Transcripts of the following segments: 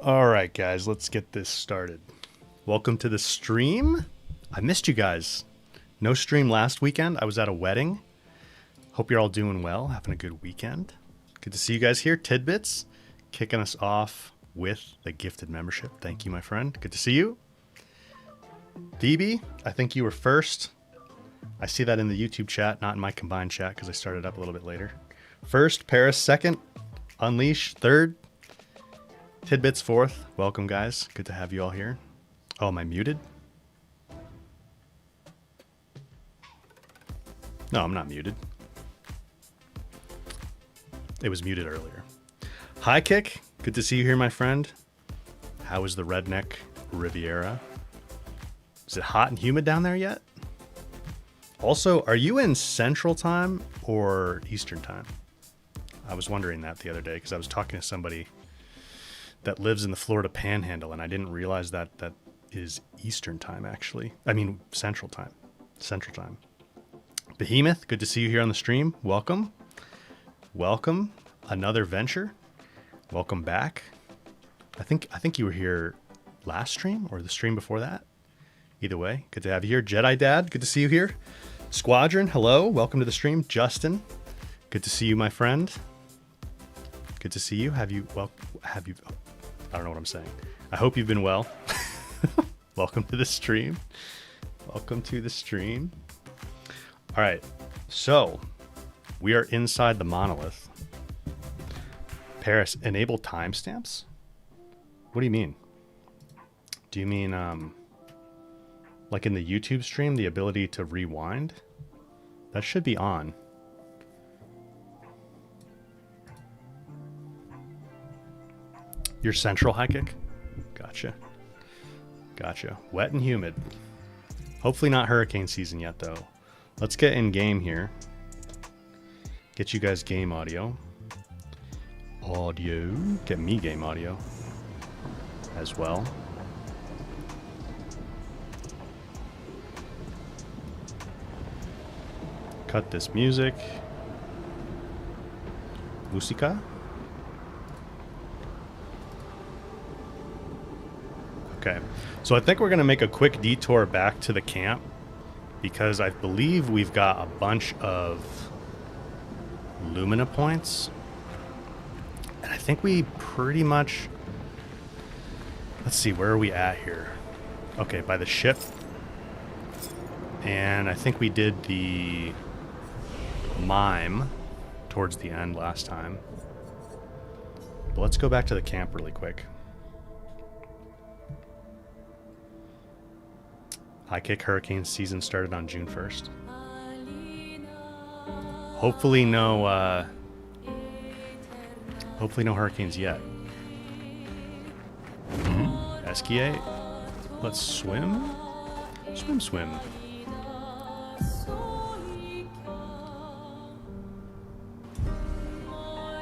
All right, guys, let's get this started. Welcome to the stream. I missed you guys. No stream last weekend. I was at a wedding. Hope you're all doing well, having a good weekend. Good to see you guys here. Tidbits, kicking us off with the gifted membership. Thank you, my friend. Good to see you. Phoebe, I think you were first. I see that in the YouTube chat, not in my combined chat because I started up a little bit later. First, Paris second, Unleash third, Tidbits fourth. Welcome, guys. Good to have you all here. Oh, am I muted? No, I'm not muted. It was muted earlier. Hi, Kick. Good to see you here, my friend. How is the Redneck Riviera? Is it hot and humid down there yet? Also, are you in Central Time or Eastern Time? I was wondering that the other day because I was talking to somebody that lives in the Florida Panhandle, and I didn't realize that that is Eastern Time, actually. I mean, Central Time. Central Time. Behemoth, good to see you here on the stream. Welcome. Welcome. Another venture. Welcome back. I think you were here last stream or the stream before that. Either way, good to have you here. Jedi Dad, good to see you here. Squadron, hello. Welcome to the stream. Justin, good to see you, my friend. Good to see you. Have you, I don't know what I'm saying. I hope you've been well. Welcome to the stream. Welcome to the stream. All right. So we are inside the Monolith. Paris, enable timestamps? What do you mean? Do you mean, like in the YouTube stream, the ability to rewind? That should be on. You're central, high kick? Gotcha. Gotcha. Wet and humid. Hopefully not hurricane season yet, though. Let's get in game here. Get you guys game audio. Get me game audio as well. Cut this music. Musica. Okay, so I think we're going to make a quick detour back to the camp because I believe we've got a bunch of Lumina points. And I think we pretty much... Let's see, where are we at here? Okay, by the ship. And I think we did the mime towards the end last time. But let's go back to the camp really quick. High kick hurricane season started on June 1st. Hopefully no hurricanes yet. Esquiate. Let's swim. Swim.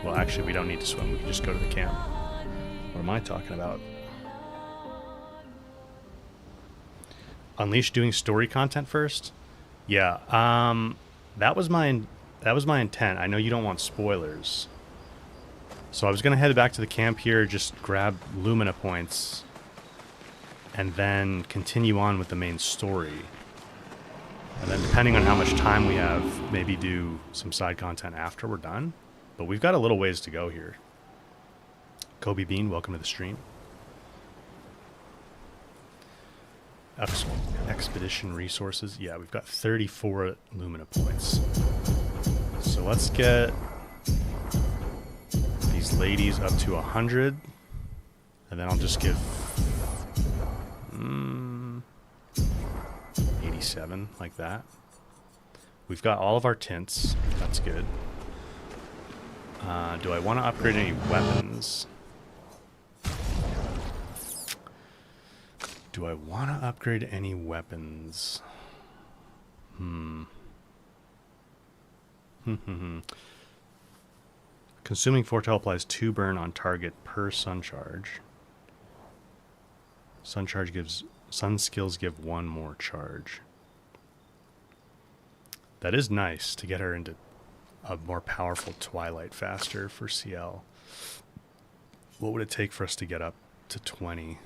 Well, actually, we don't need to swim. We can just go to the camp. What am I talking about? Unleash doing story content first? Yeah, that was my intent. I know you don't want spoilers. So I was going to head back to the camp here, just grab Lumina points, and then continue on with the main story. And then depending on how much time we have, maybe do some side content after we're done. But we've got a little ways to go here. Kobe Bean, welcome to the stream. Expedition resources. Yeah, we've got 34 Lumina points. So let's get these ladies up to 100. And then I'll just give 87, like that. We've got all of our tints. That's good. Do I want to upgrade any weapons? Do I want to upgrade any weapons? Consuming foretell applies 2 burn on target per sun charge. Sun skills give 1 more charge. That is nice to get her into a more powerful Twilight faster for CL. What would it take for us to get up to 20.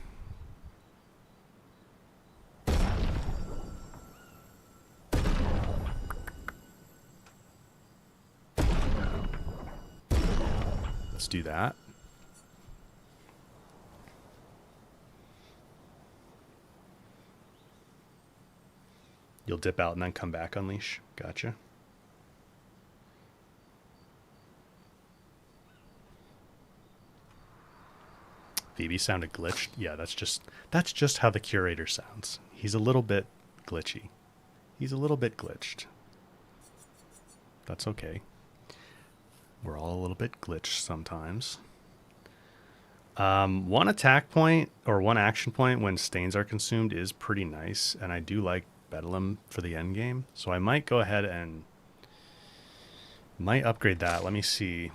Let's do that. You'll dip out and then come back, unleash. Gotcha. Phoebe sounded glitched. Yeah, that's just how the curator sounds. He's a little bit glitchy. He's a little bit glitched. That's okay. We're all a little bit glitched sometimes. One attack point or one action point when stains are consumed is pretty nice, and I do like Bedlam for the end game, so I might go ahead and might upgrade that. Let me see.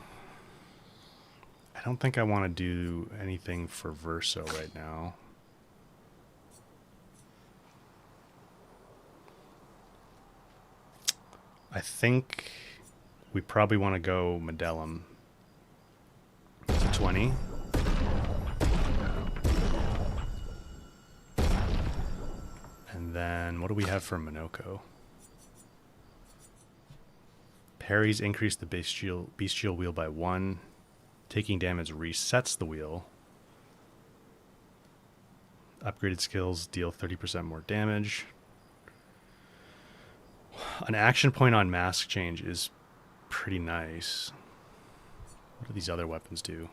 I don't think I want to do anything for Verso right now. I think we probably want to go Medellum to 20. And then what do we have for Minoko? Parries increase the bestial wheel by 1. Taking damage resets the wheel. Upgraded skills deal 30% more damage. An action point on mask change is pretty nice. What do these other weapons do?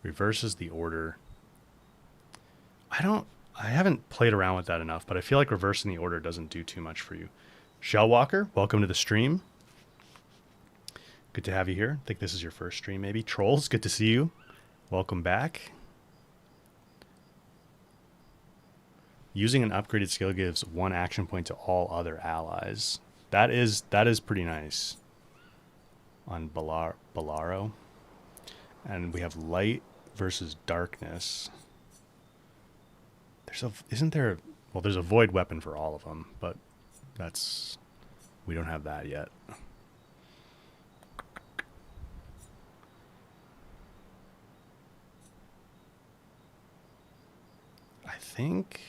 Reverses the order. I haven't played around with that enough, but I feel like reversing the order doesn't do too much for you. Shellwalker, welcome to the stream. Good to have you here. I think this is your first stream, maybe. Trolls, good to see you. Welcome back. Using an upgraded skill gives 1 action point to all other allies. That is pretty nice on Bellaro. And we have light versus darkness. There's a void weapon for all of them, but we don't have that yet. I think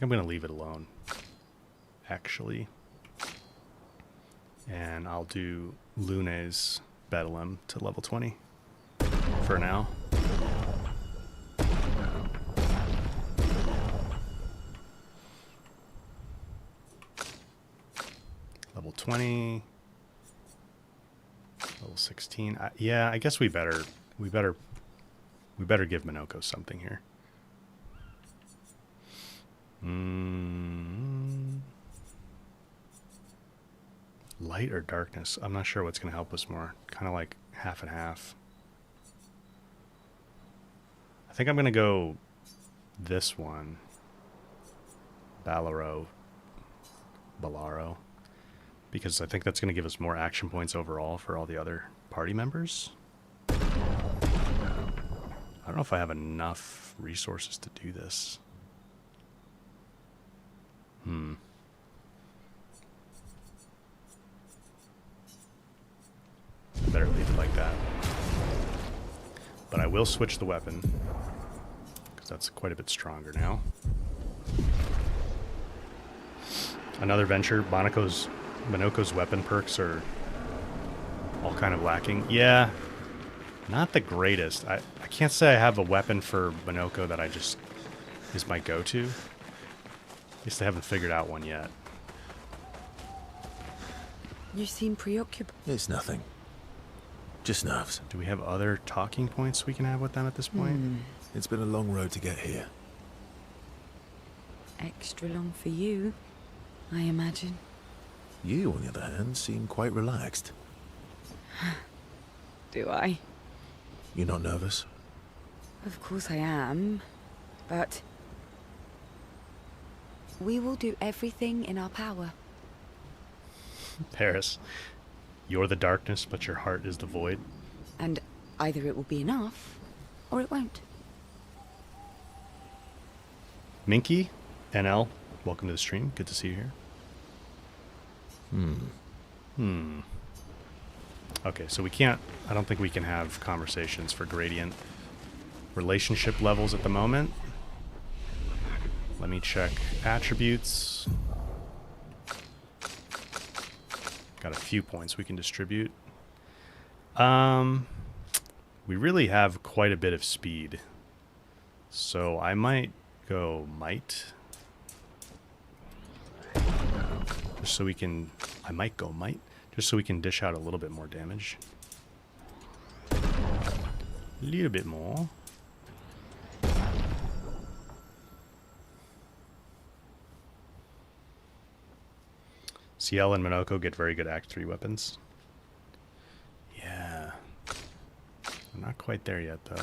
I'm going to leave it alone, actually. And I'll do Lune's Bedlam to level 20 for now. Level 20. Level 16. Yeah, I guess we better give Minoko something here. Light or darkness? I'm not sure what's going to help us more. Kind of like half and half. I think I'm going to go this one. Bellaro. Because I think that's going to give us more action points overall for all the other party members. I don't know if I have enough resources to do this. Better leave it like that. But I will switch the weapon, because that's quite a bit stronger now. Another venture. Minoko's weapon perks are all kind of lacking. Yeah, not the greatest. I can't say I have a weapon for Minoko that is my go-to. At least I haven't figured out one yet. You seem preoccupied. It's nothing. Just nerves. Do we have other talking points we can have with them at this point? It's been a long road to get here. Extra long for you, I imagine. You, on the other hand, seem quite relaxed. Do I? You're not nervous? Of course I am, but we will do everything in our power. Paris, you're the darkness, but your heart is the void. And either it will be enough, or it won't. Minky, NL, welcome to the stream. Good to see you here. Okay, so we can't... I don't think we can have conversations for gradient relationship levels at the moment. Let me check attributes. Got a few points we can distribute. We really have quite a bit of speed. So I might go might. Just so we can... I might go might. Just so we can dish out a little bit more damage. A little bit more. CL and Monoko get very good Act 3 weapons. Yeah. I'm not quite there yet, though.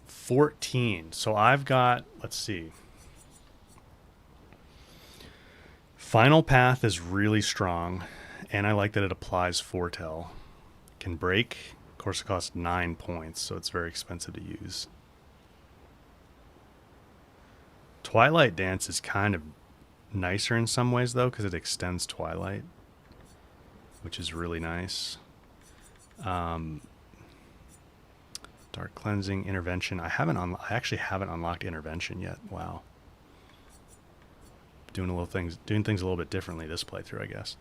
$14. So I've got, let's see. Final Path is really strong, and I like that it applies Foretell. Can break. Of course, it costs 9 points, so it's very expensive to use. Twilight Dance is kind of nicer in some ways, though, because it extends Twilight, which is really nice. Dark Cleansing, Intervention. I actually haven't unlocked Intervention yet. Wow. Doing things a little bit differently this playthrough, I guess.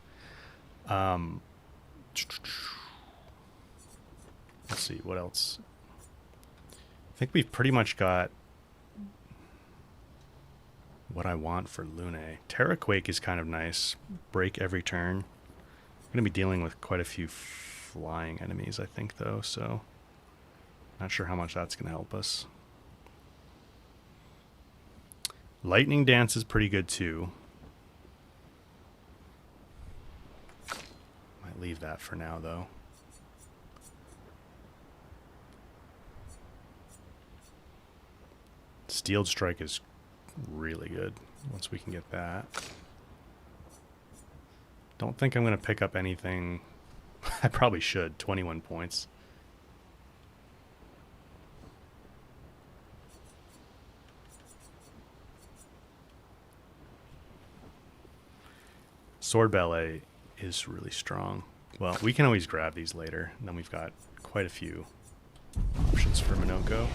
Let's see, what else? I think we've pretty much got what I want for Lune. Terraquake is kind of nice. Break every turn. I'm going to be dealing with quite a few flying enemies, I think, though, so not sure how much that's going to help us. Lightning Dance is pretty good, too. Might leave that for now, though. Steeled Strike is really good once we can get that. Don't think I'm going to pick up anything. I probably should. 21 points. Sword Ballet is really strong. Well, we can always grab these later, and then we've got quite a few options for Monoko.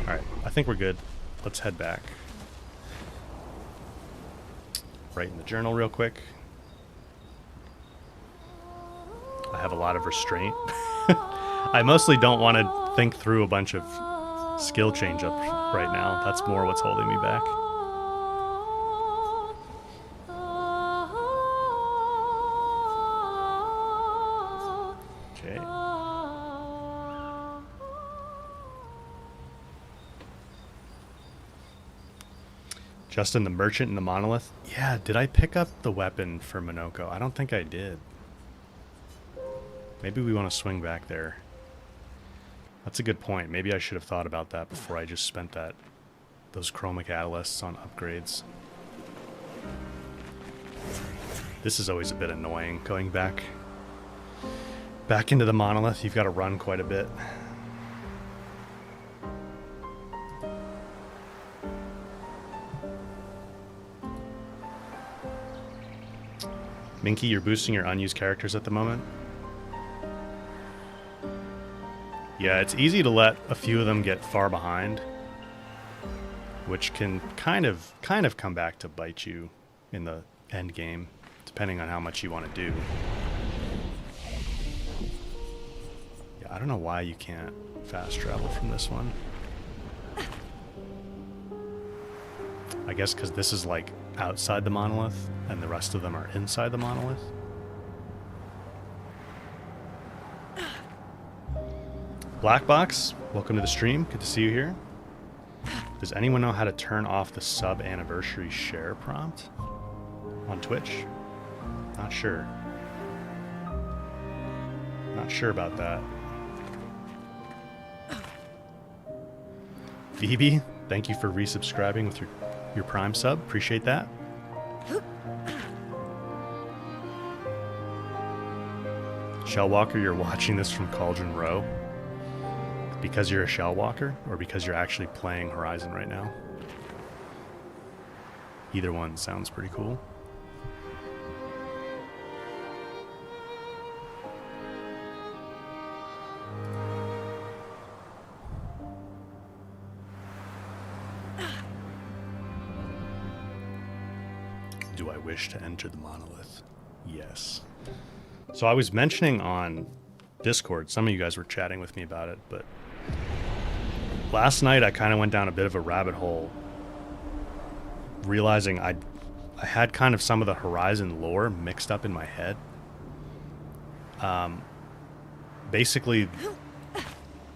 Alright, I think we're good. Let's head back. Write in the journal real quick. I have a lot of restraint. I mostly don't want to think through a bunch of skill change-ups right now. That's more what's holding me back. Okay. Justin, the Merchant and the Monolith. Yeah, did I pick up the weapon for Monoko? I don't think I did. Maybe we want to swing back there. That's a good point. Maybe I should have thought about that before I just spent those chromic catalysts on upgrades. This is always a bit annoying, going back into the Monolith. You've got to run quite a bit. Minky, you're boosting your unused characters at the moment. Yeah, it's easy to let a few of them get far behind, which can kind of come back to bite you in the end game, depending on how much you want to do. Yeah, I don't know why you can't fast travel from this one. I guess because this is like outside the Monolith, and the rest of them are inside the Monolith. Black Box, welcome to the stream. Good to see you here. Does anyone know how to turn off the sub-anniversary share prompt on Twitch? Not sure. Not sure about that. Phoebe, thank you for resubscribing with your Prime sub. Appreciate that. Shell Walker, you're watching this from Cauldron Row because you're a Shell Walker, or because you're actually playing Horizon right now? Either one sounds pretty cool. Do I wish to enter the Monolith? Yes. So I was mentioning on Discord, some of you guys were chatting with me about it, but last night I kind of went down a bit of a rabbit hole, realizing I had kind of some of the Horizon lore mixed up in my head. Basically,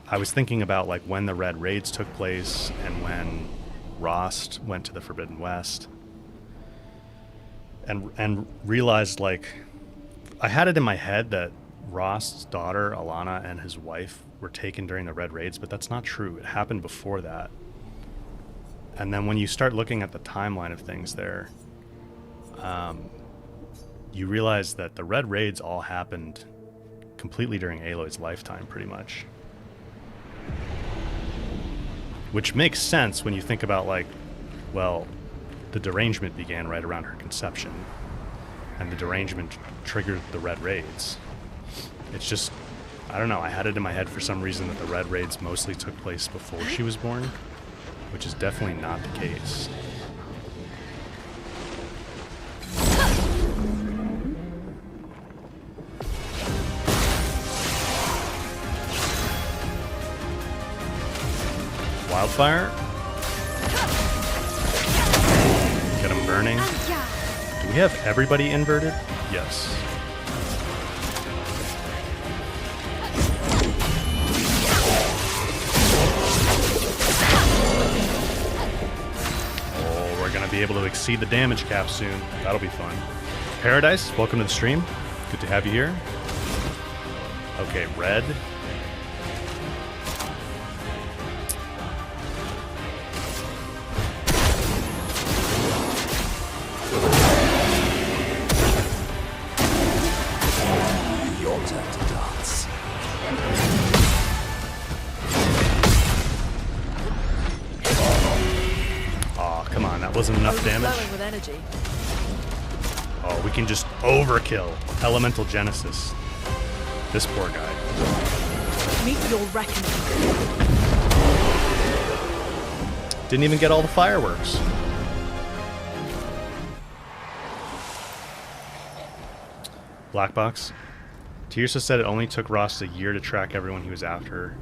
I was thinking about like when the Red Raids took place and when Rost went to the Forbidden West, and realized like I had it in my head that Rost's daughter Alana and his wife were taken during the Red Raids, but that's not true. It happened before that. And then when you start looking at the timeline of things there, you realize that the Red Raids all happened completely during Aloy's lifetime, pretty much. Which makes sense when you think about, like, well, the derangement began right around her conception, and the derangement triggered the Red Raids. It's just, I don't know, I had it in my head for some reason that the Red Raids mostly took place before she was born, which is definitely not the case. Wildfire? Get them burning. Do we have everybody inverted? Yes. Oh, we're gonna be able to exceed the damage cap soon. That'll be fun. Paradise, welcome to the stream. Good to have you here. Okay, red. Wasn't enough damage. With energy. Oh, we can just overkill Elemental Genesis. This poor guy. Meet your reckoning. Didn't even get all the fireworks. Black box. Tirsa said it only took Ross a year to track everyone he was after,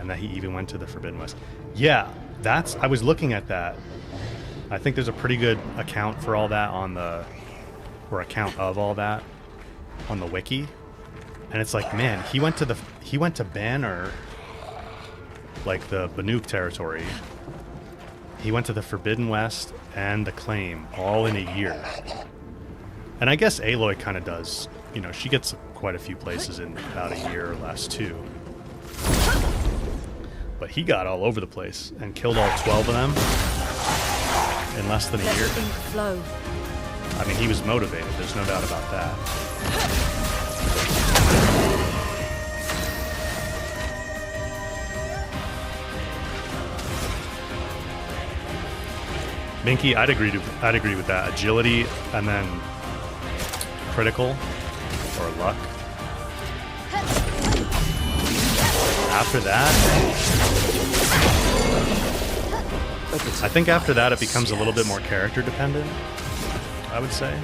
and that he even went to the Forbidden West. Yeah, that's. I was looking at that. I think there's a pretty good account for all that on the, or account of all that on the wiki, and it's like, man, he went to Ben, or like the Banuk territory. He went to the Forbidden West and the Claim all in a year. And I guess Aloy kind of does, you know, she gets quite a few places in about a year or less too. But he got all over the place and killed all 12 of them in less than a year. Flow. I mean, he was motivated. There's no doubt about that. Minky, I'd agree with that. Agility and then critical or luck. After that, I think after that it becomes a little bit more character dependent, I would say.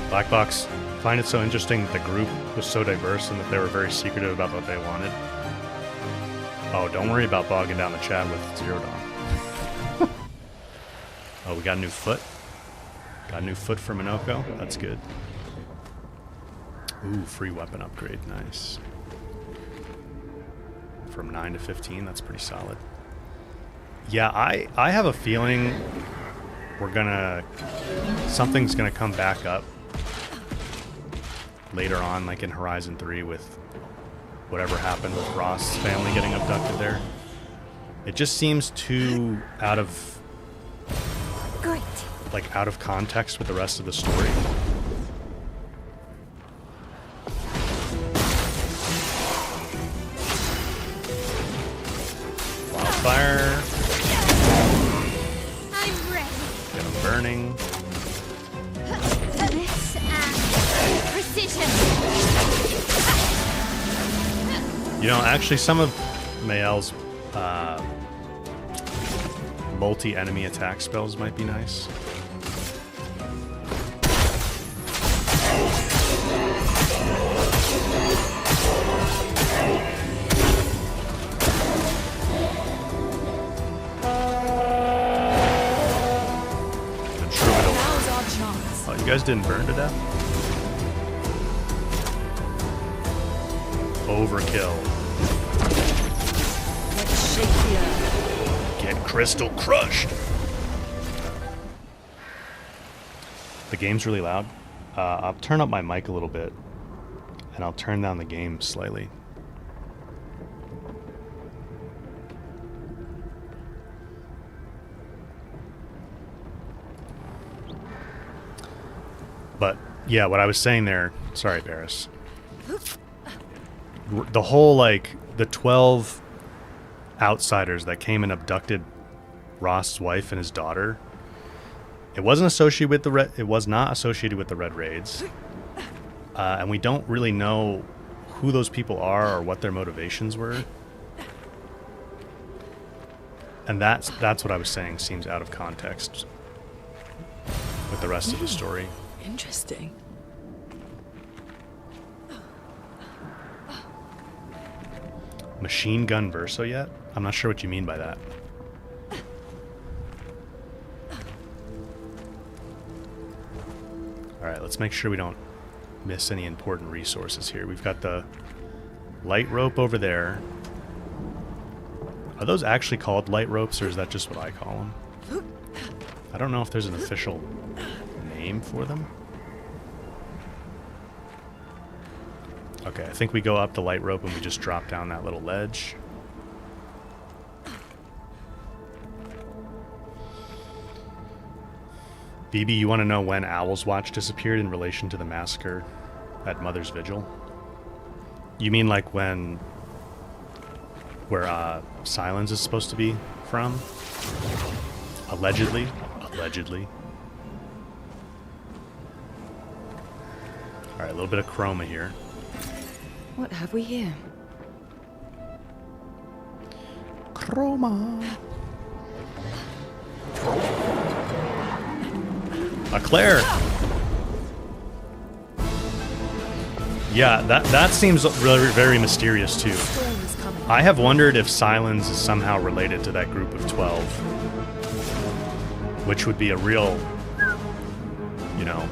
Black Box, find it so interesting that the group was so diverse and that they were very secretive about what they wanted. Oh, don't worry about bogging down the chat with Zero Dawn. Oh, we got a new foot. Got a new foot for Minoko. That's good. Ooh, free weapon upgrade. Nice. From 9 to 15, that's pretty solid. Yeah, I have a feeling something's gonna come back up later on, like in Horizon 3 with whatever happened with Ross's family getting abducted there. It just seems too out of context with the rest of the story. Wildfire. I'm ready. Get him burning. This and precision. You know, actually, some of Mael's multi-enemy attack spells might be nice. The Troubadour. Now's our chance. Oh, you guys didn't burn to death? Overkill. Let's shake the earth. Get crystal crushed. The game's really loud. I'll turn up my mic a little bit, and I'll turn down the game slightly. But yeah, what I was saying there. Sorry, Barris. The whole, like, the 12 outsiders that came and abducted Rost's wife and his daughter. It wasn't associated with the red. It was not associated with the Red Raids, and we don't really know who those people are or what their motivations were. And that's what I was saying seems out of context with the rest of the story. Interesting. Machine gun verso yet? I'm not sure what you mean by that. Alright, let's make sure we don't miss any important resources here. We've got the light rope over there. Are those actually called light ropes, or is that just what I call them? I don't know if there's an official name for them. Okay, I think we go up the light rope and we just drop down that little ledge. BB, you want to know when Owl's Watch disappeared in relation to the massacre at Mother's Vigil? You mean like when... where Silence is supposed to be from? Allegedly? Allegedly. Alright, a little bit of chroma here. What have we here? Chroma. A Clair. Yeah, that seems really very mysterious too. Storm is coming. I have wondered if Silence is somehow related to that group of 12, which would be a real, you know,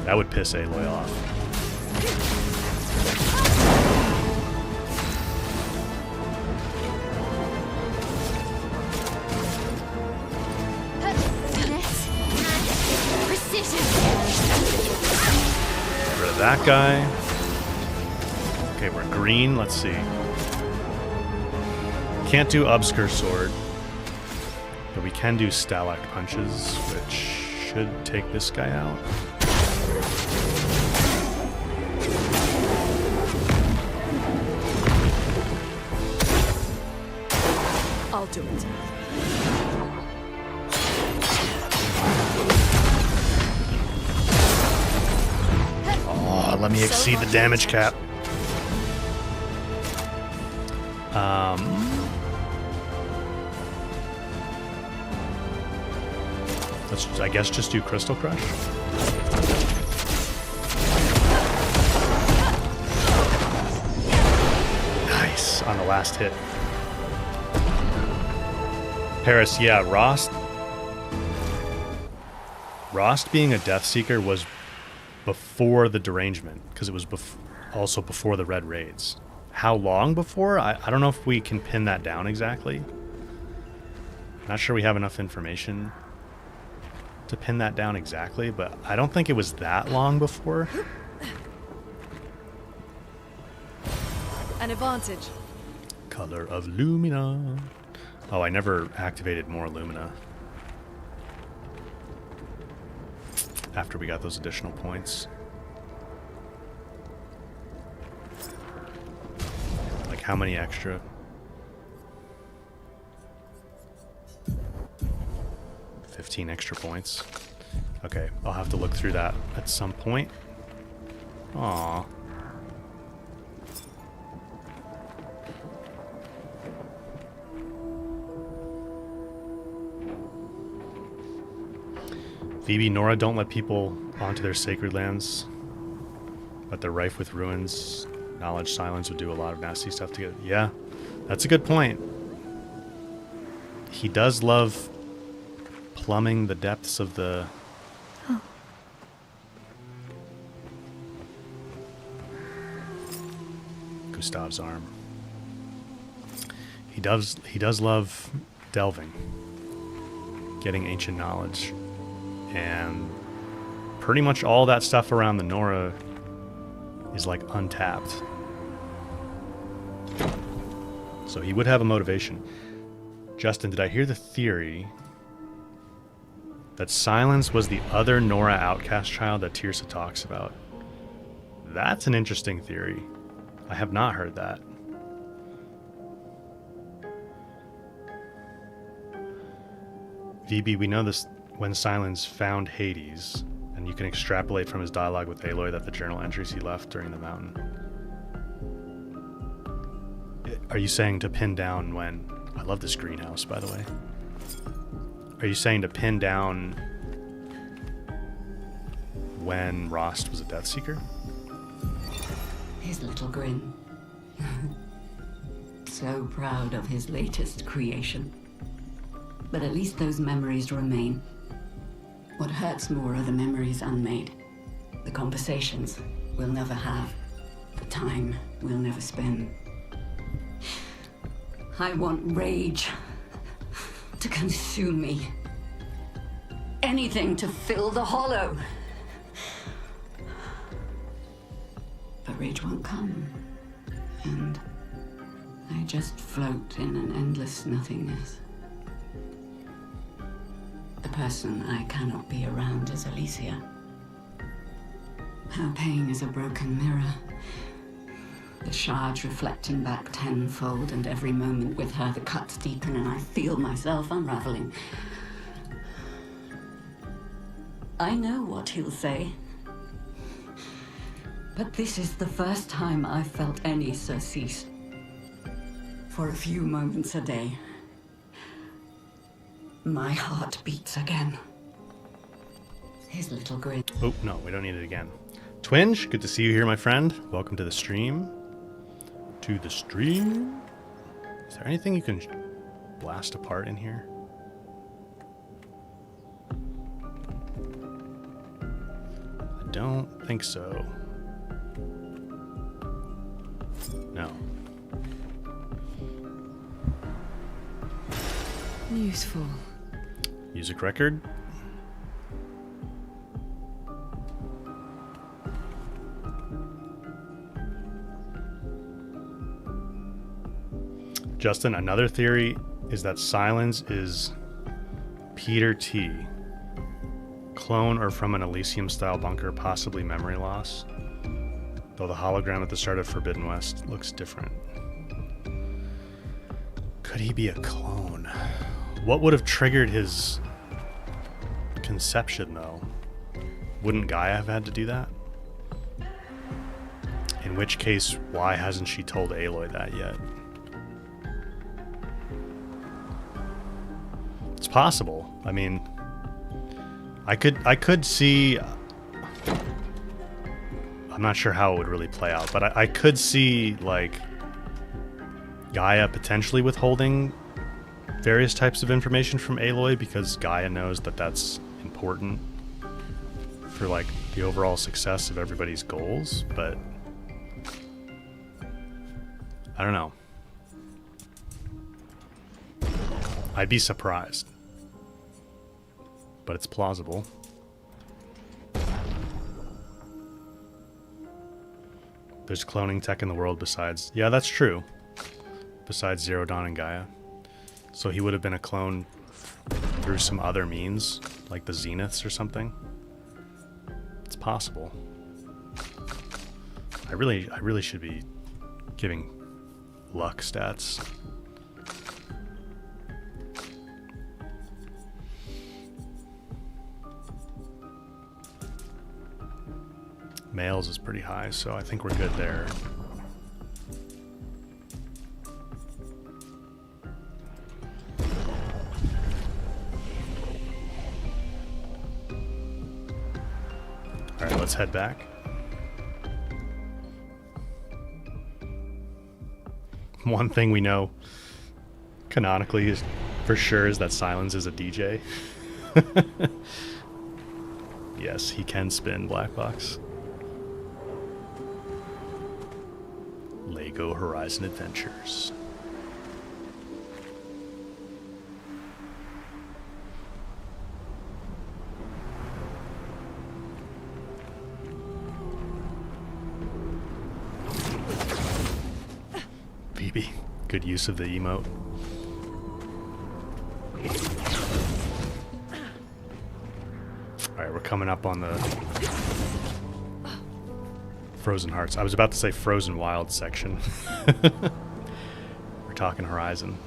that would piss Aloy off. That guy. Okay, we're green. Let's see. Can't do Obscur Sword, but we can do Stalak Punches, which should take this guy out. I'll do it. Let me exceed the damage cap. Let's, I guess, just do Crystal Crush. Nice, on the last hit. Paris, yeah, Rost being a Death Seeker was before the derangement, because it was also before the Red Raids. How long before? I don't know if we can pin that down exactly. Not sure we have enough information to pin that down exactly, but I don't think it was that long before. An advantage. Color of Lumina. Oh, I never activated more Lumina after we got those additional points. Like how many extra? 15 extra points. Okay, I'll have to look through that at some point. Aww. Phoebe, Nora don't let people onto their sacred lands, but they're rife with ruins. Knowledge silence would do a lot of nasty stuff to get... Yeah, that's a good point. He does love plumbing the depths of the... Oh. Gustav's arm. He does love delving, getting ancient knowledge, and pretty much all that stuff around the Nora is like untapped. So he would have a motivation. Justin, did I hear the theory that Silence was the other Nora outcast child that Tirsa talks about? That's an interesting theory. I have not heard that. VB, we know this when Silence found Hades, and you can extrapolate from his dialogue with Aloy that the journal entries he left during the mountain. Are you saying to pin down when... I love this greenhouse, by the way. Are you saying to pin down when Rost was a Death Seeker? His little grin. So proud of his latest creation. But at least those memories remain. What hurts more are the memories unmade. The conversations we'll never have. The time we'll never spend. I want rage to consume me. Anything to fill the hollow. But rage won't come. And I just float in an endless nothingness. The person I cannot be around is Alicia. Her pain is a broken mirror. The shards reflecting back tenfold, and every moment with her the cuts deepen and I feel myself unraveling. I know what he'll say. But this is the first time I've felt any surcease. For a few moments a day, my heart beats again. His little grin. Oh, no, we don't need it again. Twinge, good to see you here, my friend. Welcome to the stream. To the stream. Is there anything you can blast apart in here? I don't think so. No. Useful. Music record. Justin, another theory is that Silence is Peter T. Clone or from an Elysium-style bunker, possibly memory loss. Though the hologram at the start of Forbidden West looks different. Could he be a clone? What would have triggered his conception, though? Wouldn't Gaia have had to do that? In which case, why hasn't she told Aloy that yet? It's possible. I mean, I could see... I'm not sure how it would really play out, but I could see, like, Gaia potentially withholding various types of information from Aloy because Gaia knows that that's important for, like, the overall success of everybody's goals, but I don't know. I'd be surprised, but it's plausible. There's cloning tech in the world besides... Yeah, that's true. besides Zero Dawn and Gaia. So he would have been a clone through some other means, like the Zeniths or something. It's possible. I really should be giving luck stats. Males is pretty high, so I think we're good there. Alright, let's head back. One thing we know canonically is for sure is that Silence is a DJ. Yes, he can spin Black Box. Lego Horizon Adventures. Phoebe, good use of the emote. Alright, we're coming up on the Frozen Hearts. I was about to say Frozen Wild section. We're talking Horizon.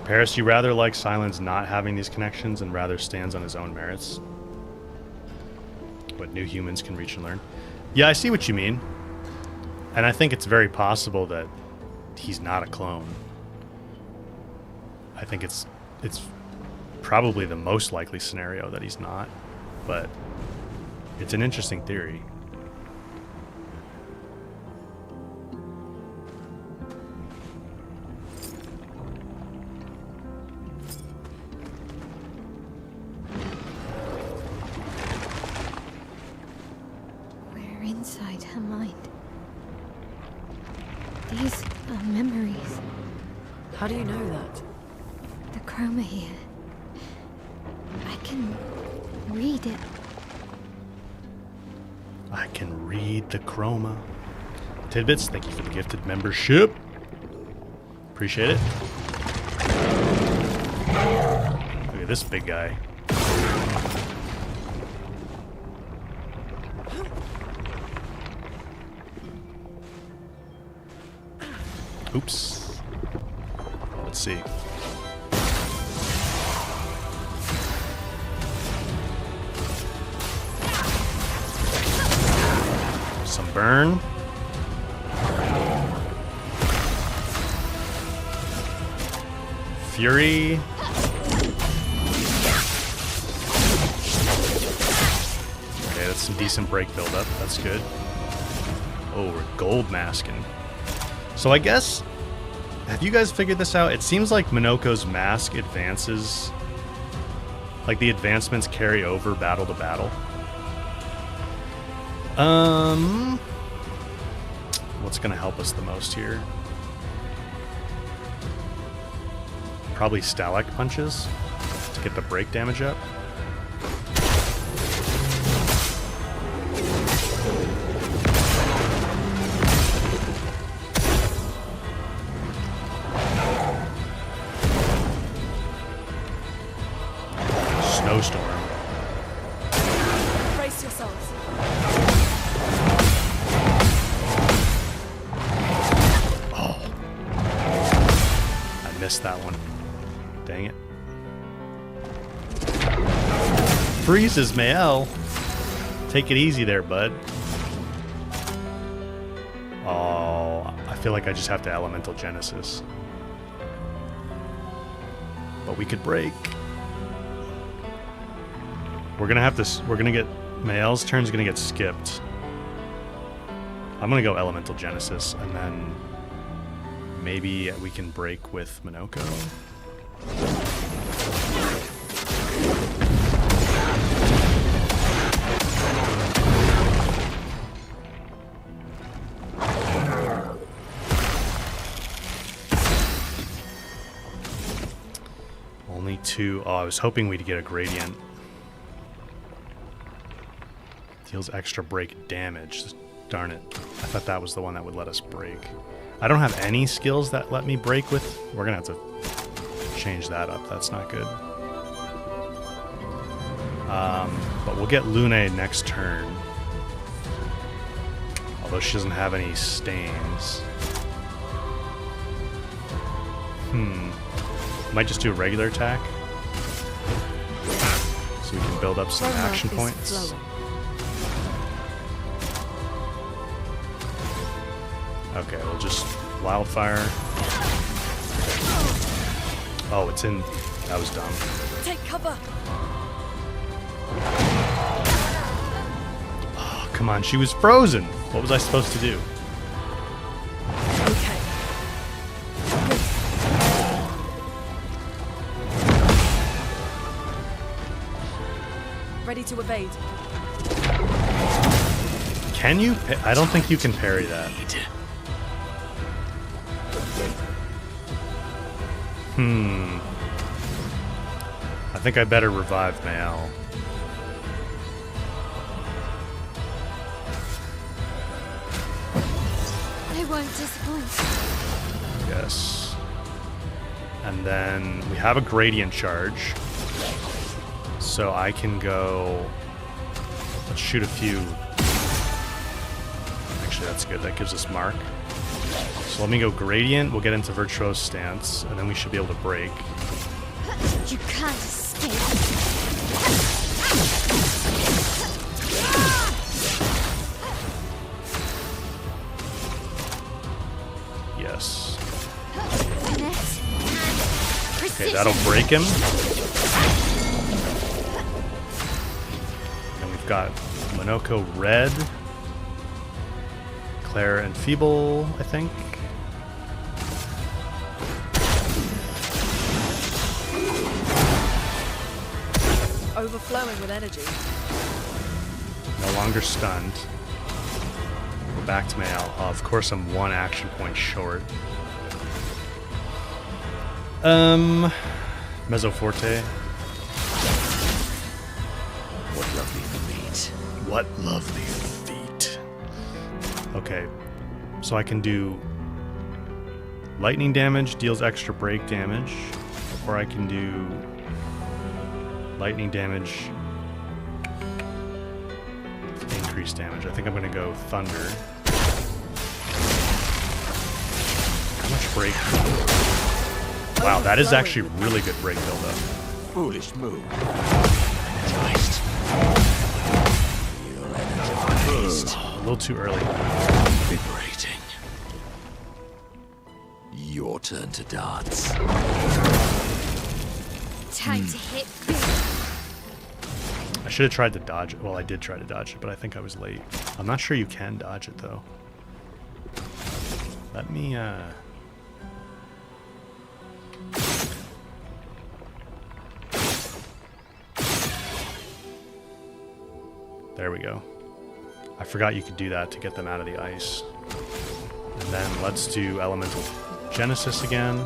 Paris, you rather like Silence not having these connections and rather stands on his own merits? What new humans can reach and learn. Yeah, I see what you mean. And I think it's very possible that he's not a clone. I think it's probably the most likely scenario that he's not, but it's an interesting theory. We're inside her mind. These are memories. How do you know that? The chroma here. I can read it. I can read the chroma. Tidbits, thank you for the gifted membership. Appreciate it. Look at this big guy. Oops. Let's see. Some burn. Fury. Okay, that's some decent break buildup. That's good. Oh, we're gold masking. So I guess, have you guys figured this out? It seems like Minoko's mask advances, like the advancements carry over battle to battle. What's gonna help us the most here? Probably Stalak punches to get the break damage up. Snowstorm. Brace yourselves. Oh. I missed that one. Dang it. Freezes Mael. Take it easy there, bud. Oh, I feel like I just have to Elemental Genesis. But we could break. We're gonna have to. We're gonna get Mael's turn's gonna get skipped. I'm gonna go Elemental Genesis, and then maybe we can break with Minoko. Only two. Oh, I was hoping we'd get a Gradient. Deals extra break damage. Darn it. I thought that was the one that would let us break. I don't have any skills that let me break with. We're going to have to change that up. That's not good. But we'll get Lune next turn. Although she doesn't have any stains. Might just do a regular attack. So we can build up some Chroma action is points. flowing. Okay, we'll just wildfire. Oh, it's in. That was dumb. Take cover. Oh, come on, she was frozen. What was I supposed to do? Okay. Ready to evade. Can you? I don't think you can parry that. I think I better revive Mael. I won't disappoint. Yes. And then we have a gradient charge. So I can go... Let's shoot a few. Actually, that's good. That gives us mark. So let me go gradient. We'll get into virtuose stance, and then we should be able to break. You can't escape. Yes. Finesse and Okay, precision. that'll break him. And we've got Monoko red, Claire and Feeble, I think. Overflowing with energy. No longer stunned. We're back to Mael. Oh, of course, I'm one action point short. Mezzoforte. What lovely feet. What lovely feet. Okay, so I can do lightning damage, deals extra break damage, or I can do lightning damage, increased damage. I think I'm going to go thunder. How much break? Wow, that is actually really good break buildup. Foolish move. Christ. Feel energized. A little too early. Liberating. Your turn to dance. Time to hit big. I should have tried to dodge it. Well, I did try to dodge it, but I think I was late. I'm not sure you can dodge it, though. Let me, There we go. I forgot you could do that to get them out of the ice. And then let's do Elemental Genesis again.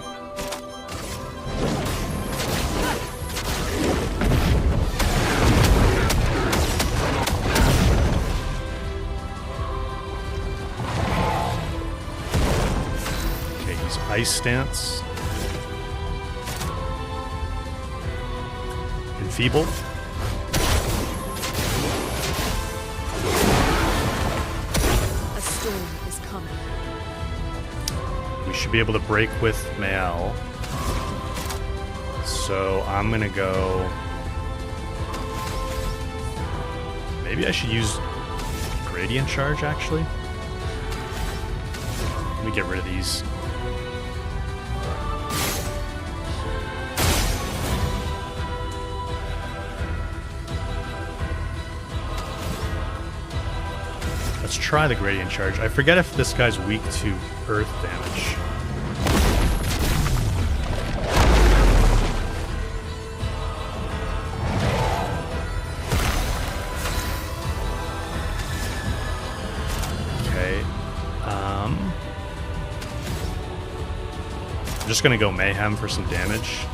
Okay, he's Ice Stance. Enfeeble. A storm is coming. We should be able to break with Mael. So I'm gonna go. Maybe I should use Gradient Charge actually. Let me get rid of these. Let's try the Gradient Charge. I forget if this guy's weak to earth damage. Okay. I'm just gonna go Mayhem for some damage.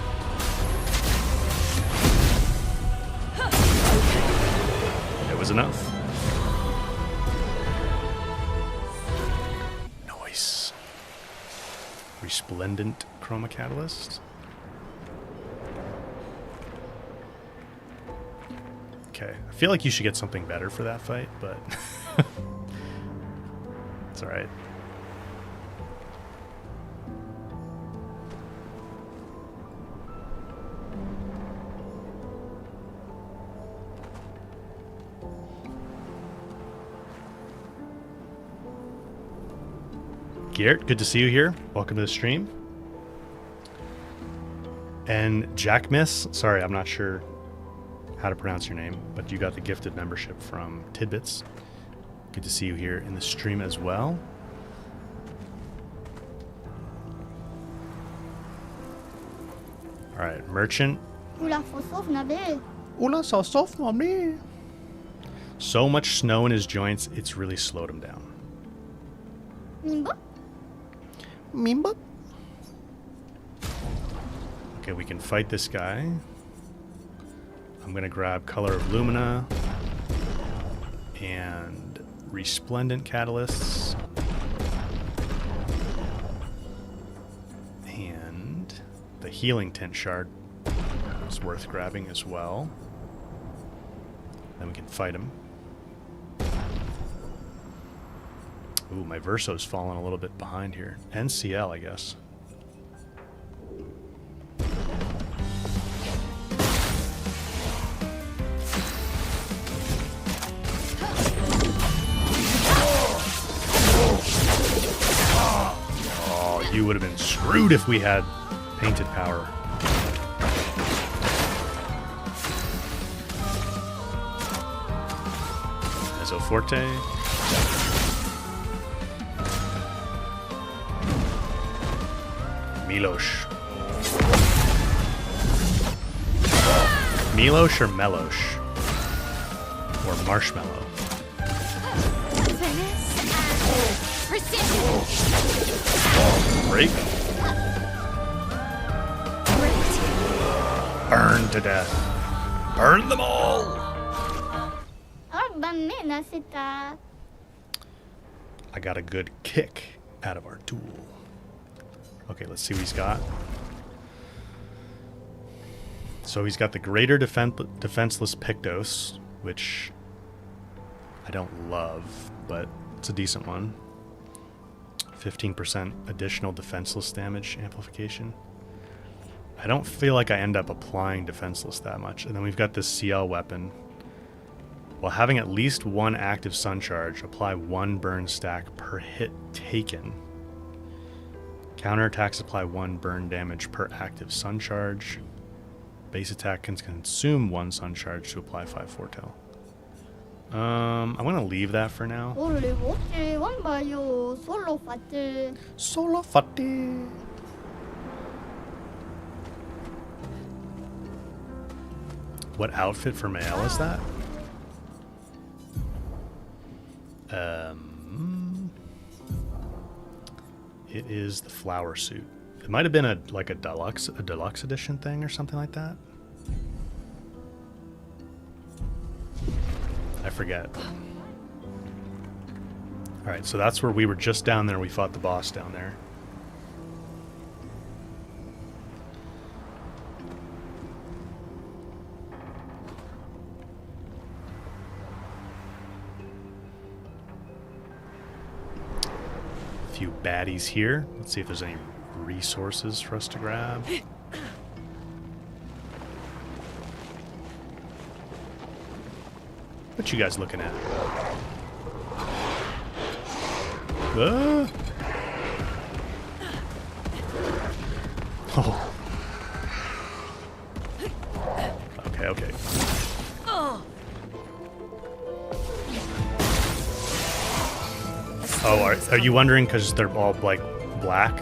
It was enough. Resplendent Chroma Catalyst. Okay, I feel like you should get something better for that fight, but it's alright. Geert, good to see you here. Welcome to the stream. And Jack Miss, sorry, I'm not sure how to pronounce your name, but you got the gifted membership from Tidbits. Good to see you here in the stream as well. All right, Merchant. So much snow in his joints, it's really slowed him down. Mimba. Okay, we can fight this guy. I'm gonna grab Color of Lumina and Resplendent Catalysts. And the Healing Tint Shard is worth grabbing as well. Then we can fight him. Ooh, my Verso's fallen a little bit behind here. NCL, I guess. Oh, you would have been screwed if we had painted power. Mesoforte. Milosh. Milosh or Melosh? Or Marshmallow? Finesse and precision. Break. Great. Burn to death. Burn them all! I got a good kick out of our duel. Okay, let's see what he's got. So he's got the Greater Defenseless Pictos, which I don't love, but it's a decent one. 15% additional defenseless damage amplification. I don't feel like I end up applying defenseless that much. And then we've got this CL weapon. While having at least one active sun charge, apply 1 burn stack per hit taken. Counterattacks apply 1 burn damage per active sun charge. Base attack can consume 1 sun charge to apply 5 foretell. I'm gonna leave that for now. Solo fatti. What outfit for Mael is that? It is the flower suit. It might have been a deluxe edition thing or something like that. I forget. All right, so that's where we were just down there. We fought the boss down there. Few baddies here. Let's see if there's any resources for us to grab. What you guys looking at? Oh. Okay. Oh, are you wondering because they're all like black?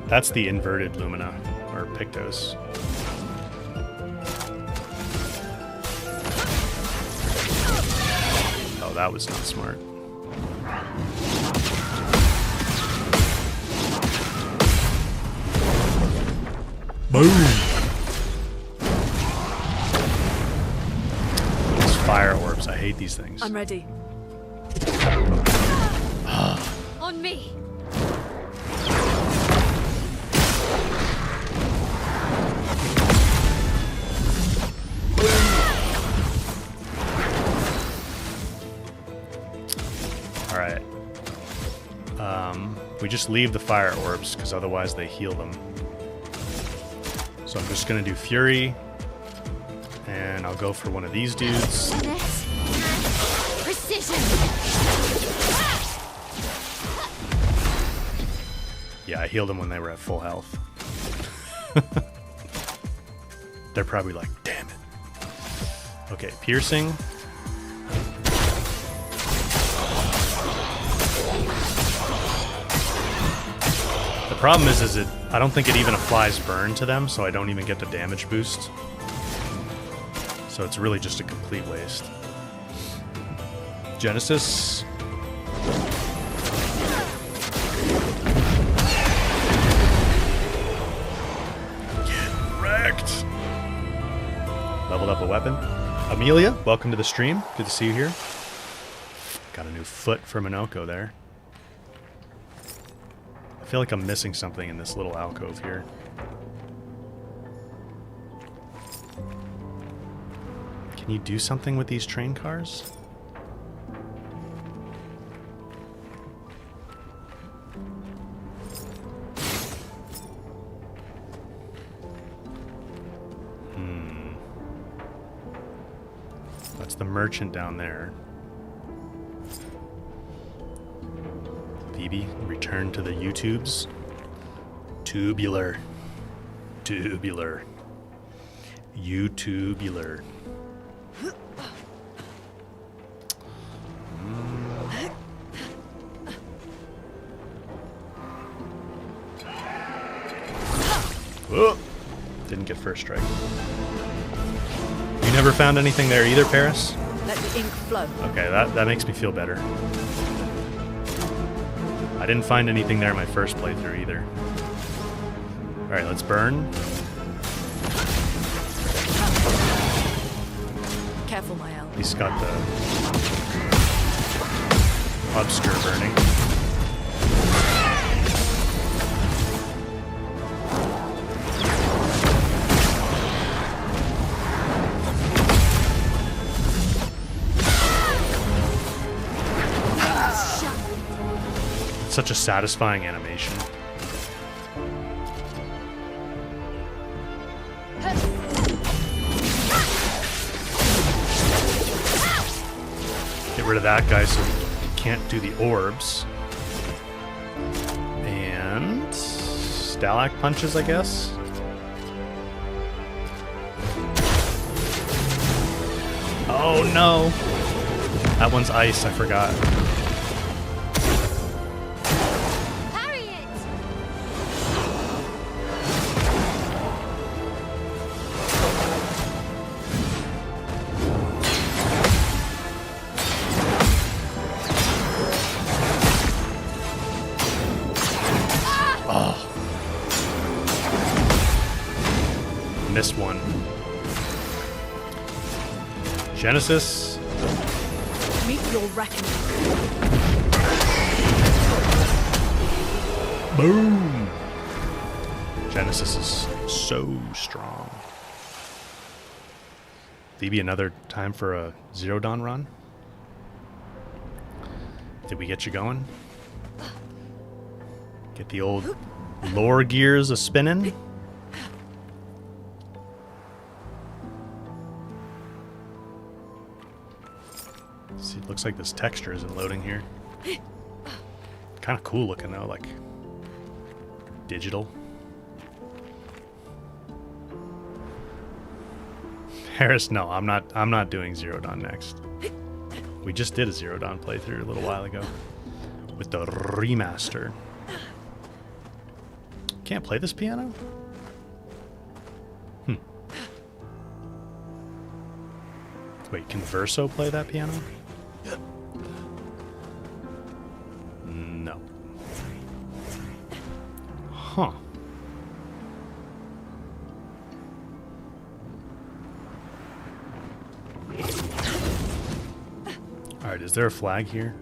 That's the inverted Lumina or Pictos. Oh, that was not smart. Boom! These fire orbs, I hate these things. I'm ready. On me. We just leave the fire orbs because otherwise they heal them. So I'm just going to do Fury. And I'll go for one of these dudes. Finesse and precision. Yeah, I healed them when they were at full health. They're probably like, damn it. Okay, piercing. The problem is I don't think it even applies burn to them, so I don't even get the damage boost. So it's really just a complete waste. Genesis. Get wrecked. Leveled up a weapon. Amelia, welcome to the stream. Good to see you here. Got a new foot for Minoko there. I feel like I'm missing something in this little alcove here. Can you do something with these train cars? That's the merchant down there. Phoebe, return to the YouTubes. Tubular. Tubular. YouTubular. Oh, didn't get first strike. You never found anything there either, Paris? Let the ink flow. Okay, that makes me feel better. I didn't find anything there in my first playthrough either. Alright, let's burn. Careful, my owl. He's got the obscure burning. Such a satisfying animation. Get rid of that guy so he can't do the orbs. And Stalag punches, I guess. Oh no! That one's ice, I forgot. Missed one. Genesis. Meet your reckoning. Boom. Genesis is so strong. Phoebe, another time for a Zero Dawn run? Did we get you going? Get the old lore gears a spinning? See, it looks like this texture isn't loading here. Kind of cool looking though, like digital. Harris, no, I'm not doing Zero Dawn next. We just did a Zero Dawn playthrough a little while ago with the remaster. Can't play this piano? Wait, can Verso play that piano? No. Huh. Alright, is there a flag here?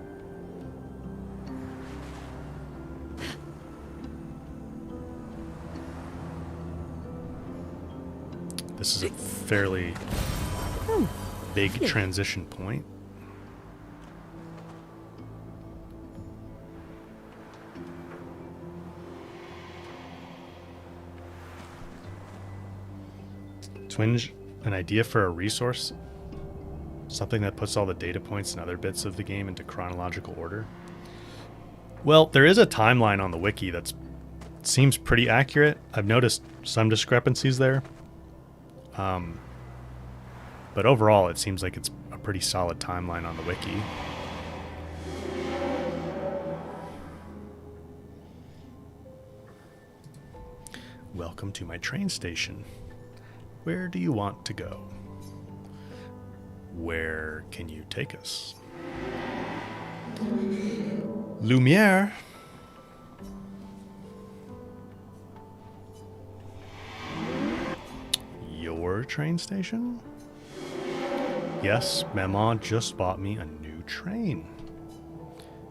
This is a fairly big transition point. Twinge, an idea for a resource? Something that puts all the data points and other bits of the game into chronological order? Well, there is a timeline on the wiki that seems pretty accurate. I've noticed some discrepancies there. But overall, it seems like it's a pretty solid timeline on the wiki. Welcome to my train station. Where do you want to go? Where can you take us? Lumiere. Your train station? Yes, Mama just bought me a new train.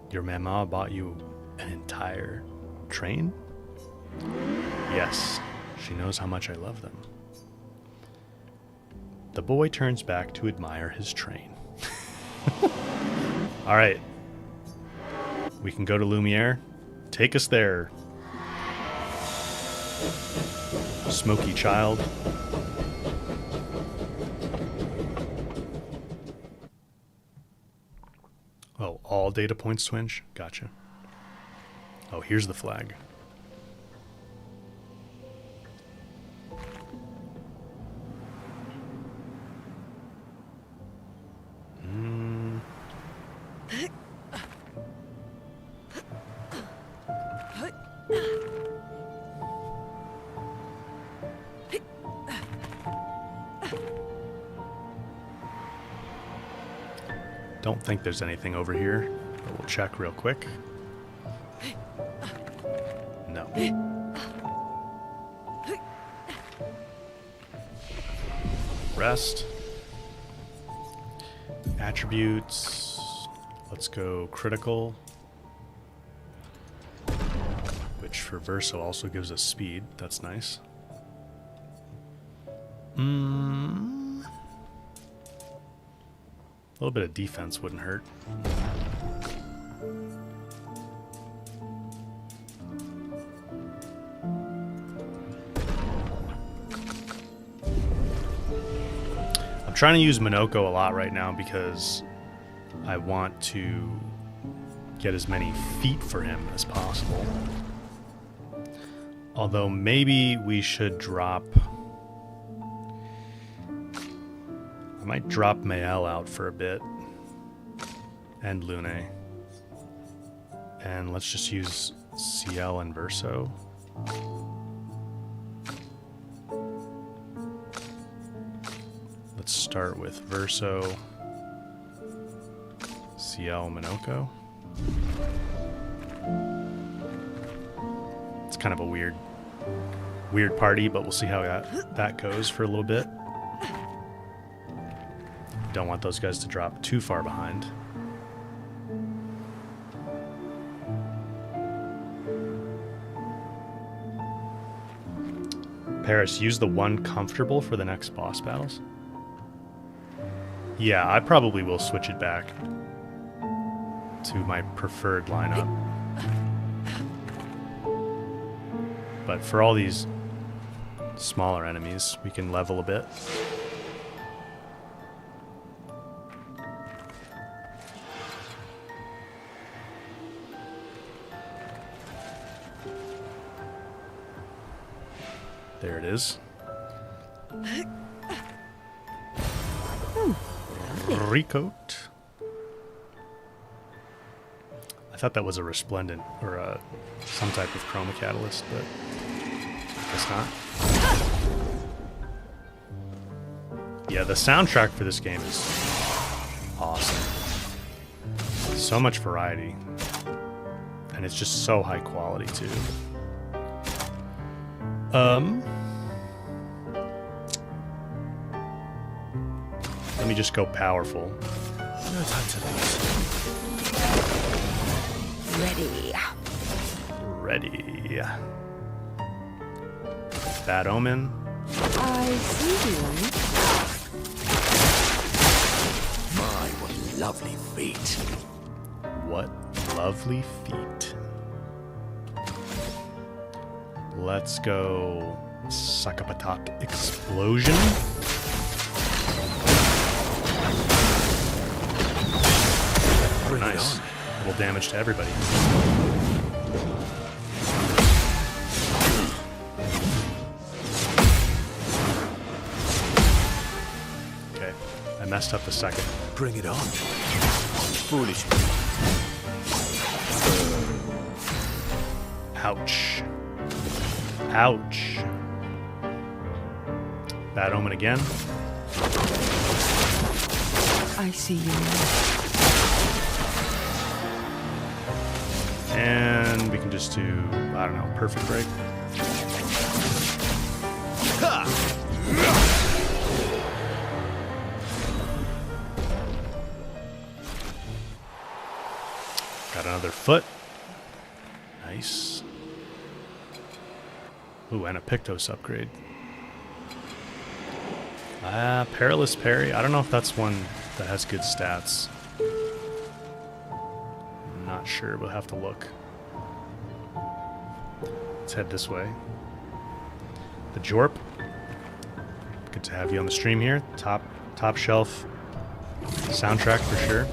Your Mama bought you an entire train? Yes, she knows how much I love them. The boy turns back to admire his train. All right. We can go to Lumiere. Take us there. Smoky child. Oh, all data points twinge? Gotcha. Oh, here's the flag. Don't think there's anything over here, but we'll check real quick. No. Rest. Attributes. Let's go critical. Which for Verso also gives us speed. That's nice. A little bit of defense wouldn't hurt. I'm trying to use Minoko a lot right now because I want to get as many feet for him as possible. Although maybe we should drop... I might drop Mael out for a bit. And Lune. And let's just use CL and Verso. Let's start with Verso, CL, Minoko. It's kind of a weird party, but we'll see how that goes for a little bit. Don't want those guys to drop too far behind. Paris, use the one comfortable for the next boss battles. Yeah, I probably will switch it back to my preferred lineup. But for all these smaller enemies, we can level a bit. There it is. Recoat. I thought that was a resplendent or some type of chroma catalyst, but I guess not. Yeah, the soundtrack for this game is awesome. So much variety. And it's just so high quality too. Let me just go powerful. No time to lose. Ready. Bad Omen. I see you. My, what lovely feet. What lovely feet. Let's go Sakapatak explosion. Nice. Little damage to everybody. Okay, I messed up the second. Bring it on. Foolish. Ouch. Ouch. Bad omen again. I see you now. And we can just do, I don't know, perfect break. Got another foot. Nice. Ooh, and a Pictos upgrade. Perilous Parry. I don't know if that's one that has good stats. I'm not sure. We'll have to look. Let's head this way. The Jorp. Good to have you on the stream here. Top shelf soundtrack for sure.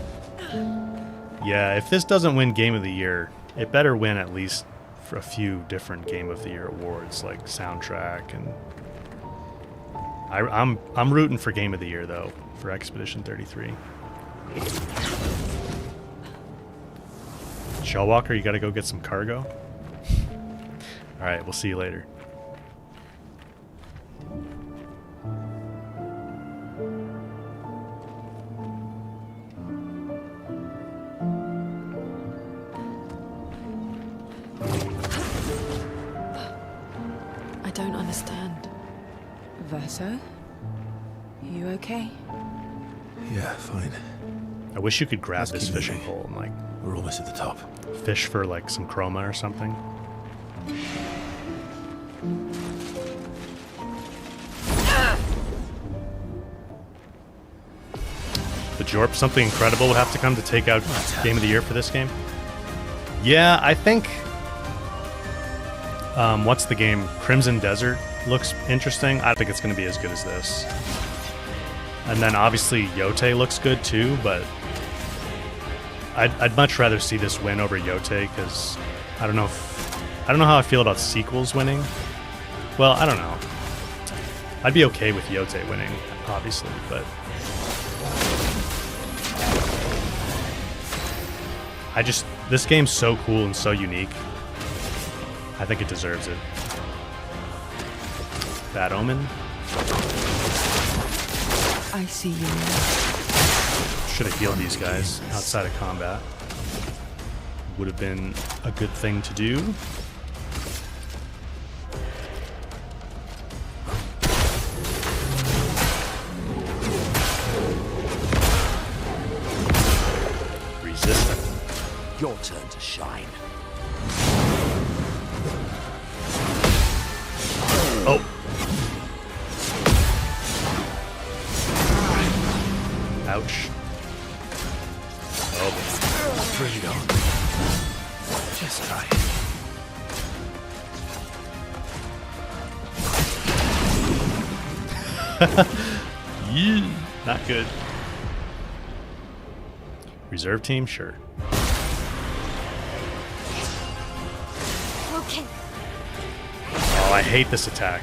Yeah, if this doesn't win Game of the Year, it better win at least for a few different Game of the Year awards like soundtrack and. I'm rooting for Game of the Year though for Expedition 33. Shellwalker, you got to go get some cargo. All right, we'll see you later. I don't understand. Verso? You okay? Yeah, fine. I wish you could grab Let's this keep fishing moving. pole and like We're almost at the top. fish for like some chroma or something. The Jorp, something incredible would have to come to take out Game of the Year for this game. Yeah, I think. What's the game? Crimson Desert looks interesting. I think it's going to be as good as this. And then obviously Yote looks good too, but I'd much rather see this win over Yote because I don't know how I feel about sequels winning. Well, I don't know. I'd be okay with Yote winning, obviously, but this game's so cool and so unique. I think it deserves it. Bad Omen. I see you now. Should have healed these guys outside of combat. Would have been a good thing to do. Resistant. Your turn to shine. Oh. Ouch. Oh. Bring it on. Just try it. Yeah, not good. Reserve team, sure. Okay. Oh, I hate this attack.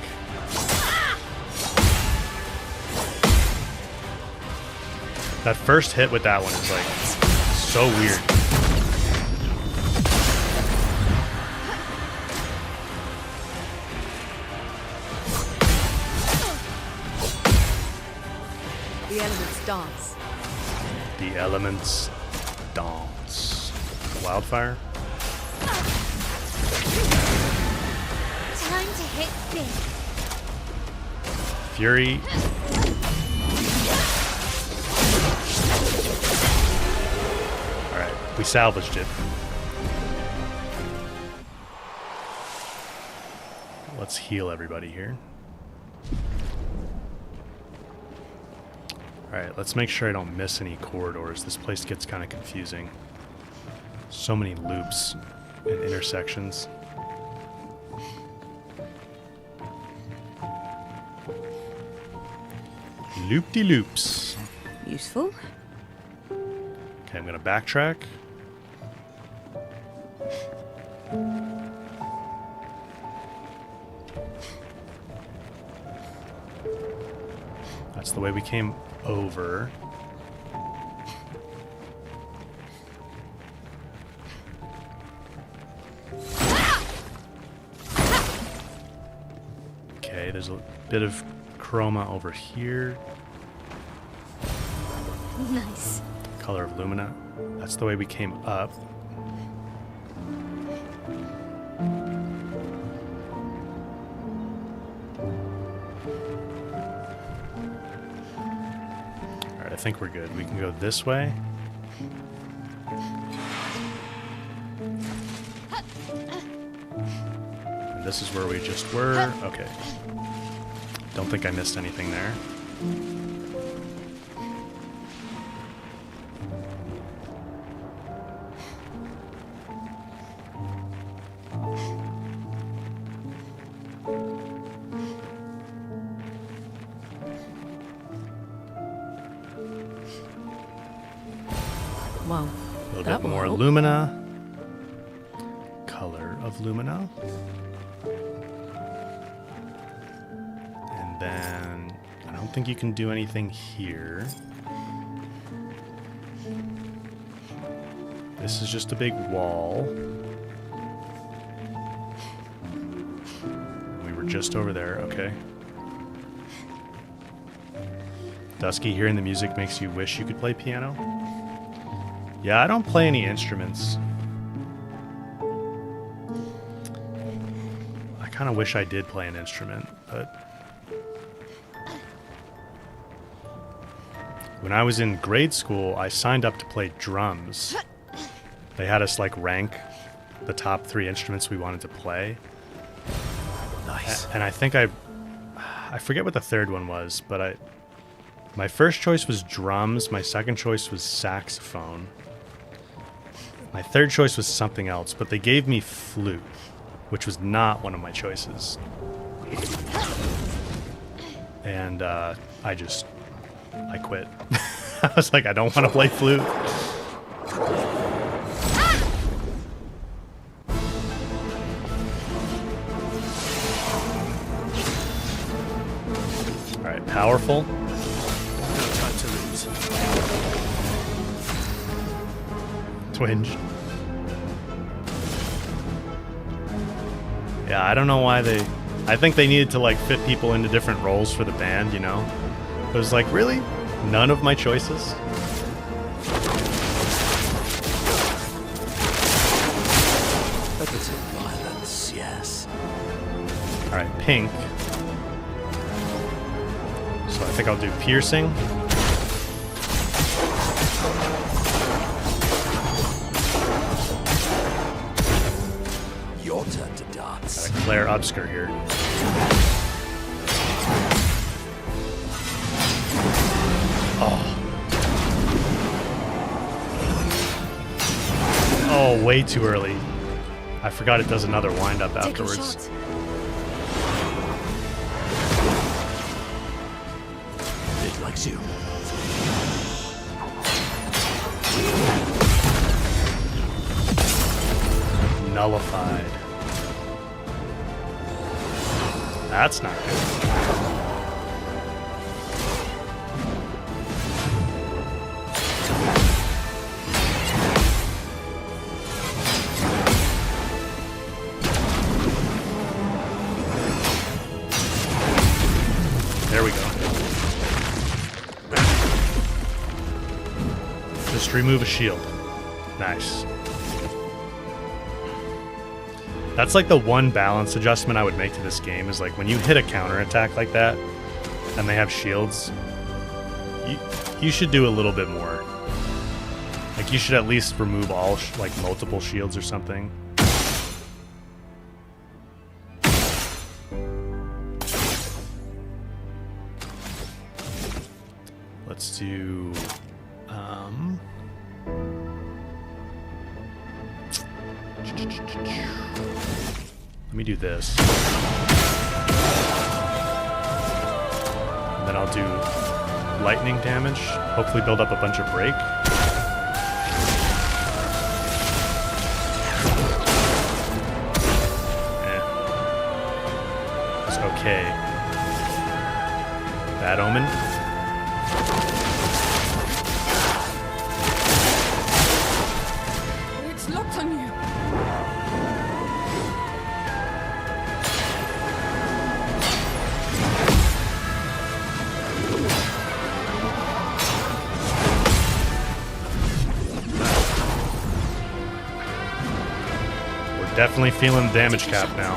That first hit with that one is like so weird. The elements dance. The elements dance. Wildfire. Time to hit big. Fury. Alright, we salvaged it. Let's heal everybody here. Alright, let's make sure I don't miss any corridors. This place gets kind of confusing. So many loops and intersections. Loop-de-loops. Useful. Okay, I'm gonna backtrack. That's the way we came over. Okay, there's a bit of chroma over here. Nice. Color of Lumina. That's the way we came up. Alright, I think we're good. We can go this way. And this is where we just were. Okay. Don't think I missed anything there. Well, A little that bit will more help. Lumina. Color of Lumina. And then I don't think you can do anything here. This is just a big wall. We were just over there, okay. Dusky, hearing the music makes you wish you could play piano? Yeah, I don't play any instruments. I kind of wish I did play an instrument, but... When I was in grade school, I signed up to play drums. They had us, like, rank the top 3 instruments we wanted to play. Nice. And I think I forget what the third one was, but my first choice was drums, my second choice was saxophone. My third choice was something else, but they gave me flute, which was not one of my choices. And I quit. I was like, I don't want to play flute. Alright, powerful. No time to lose. Twinge. Yeah, I don't know why they... I think they needed to, like, fit people into different roles for the band, you know? It was like, really? None of my choices? A bit of violence, yes. Alright, pink. So I think I'll do piercing. Your turn to dance. Got a Clair Obscur here. Oh, way too early. I forgot it does another wind-up afterwards. It likes you. Nullified. That's not good. There we go. Just remove a shield. Nice. That's like the one balance adjustment I would make to this game is like when you hit a counterattack like that and they have shields, you should do a little bit more. Like you should at least remove all like multiple shields or something. Let's do let me do this. And then I'll do lightning damage. Hopefully build up a bunch of break. It's okay. Bad omen. It's locked on you. We're definitely feeling the damage cap now.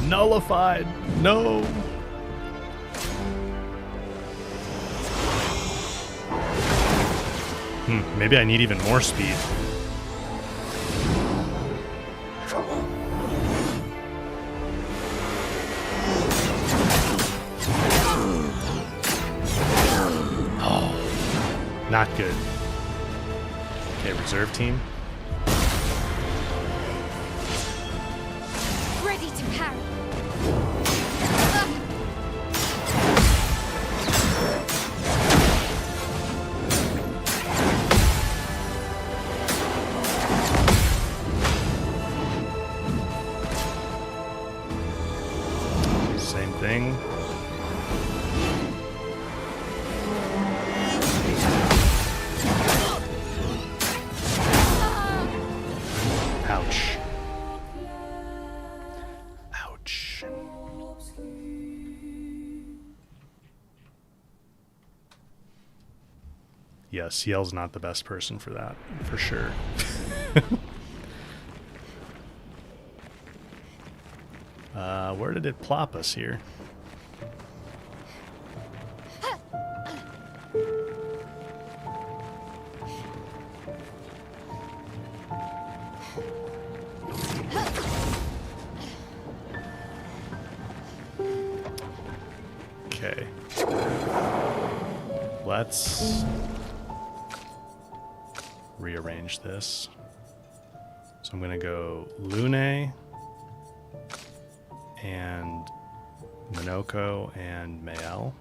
Nullified. No. Maybe I need even more speed. Oh, not good. Okay, reserve team. Ready to parry. Same thing. Ouch. Ouch. Yeah, CL's not the best person for that, for sure. Where did it plop us here? Okay. Let's rearrange this. So I'm going to go Lune and Minoko and Mael.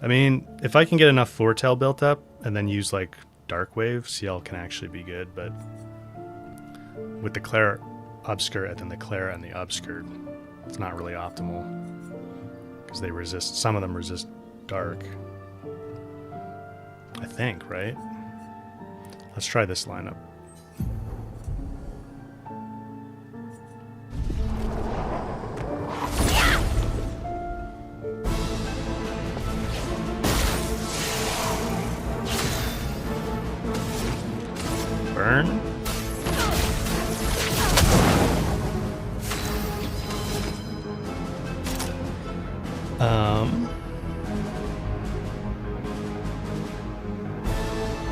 I mean, if I can get enough Foretell built up and then use like Dark Wave, CL can actually be good, but with the Clair Obscur and then the Clair and the Obscur, it's not really optimal because they resist, some of them resist Dark. I think, right? Let's try this lineup. Burn.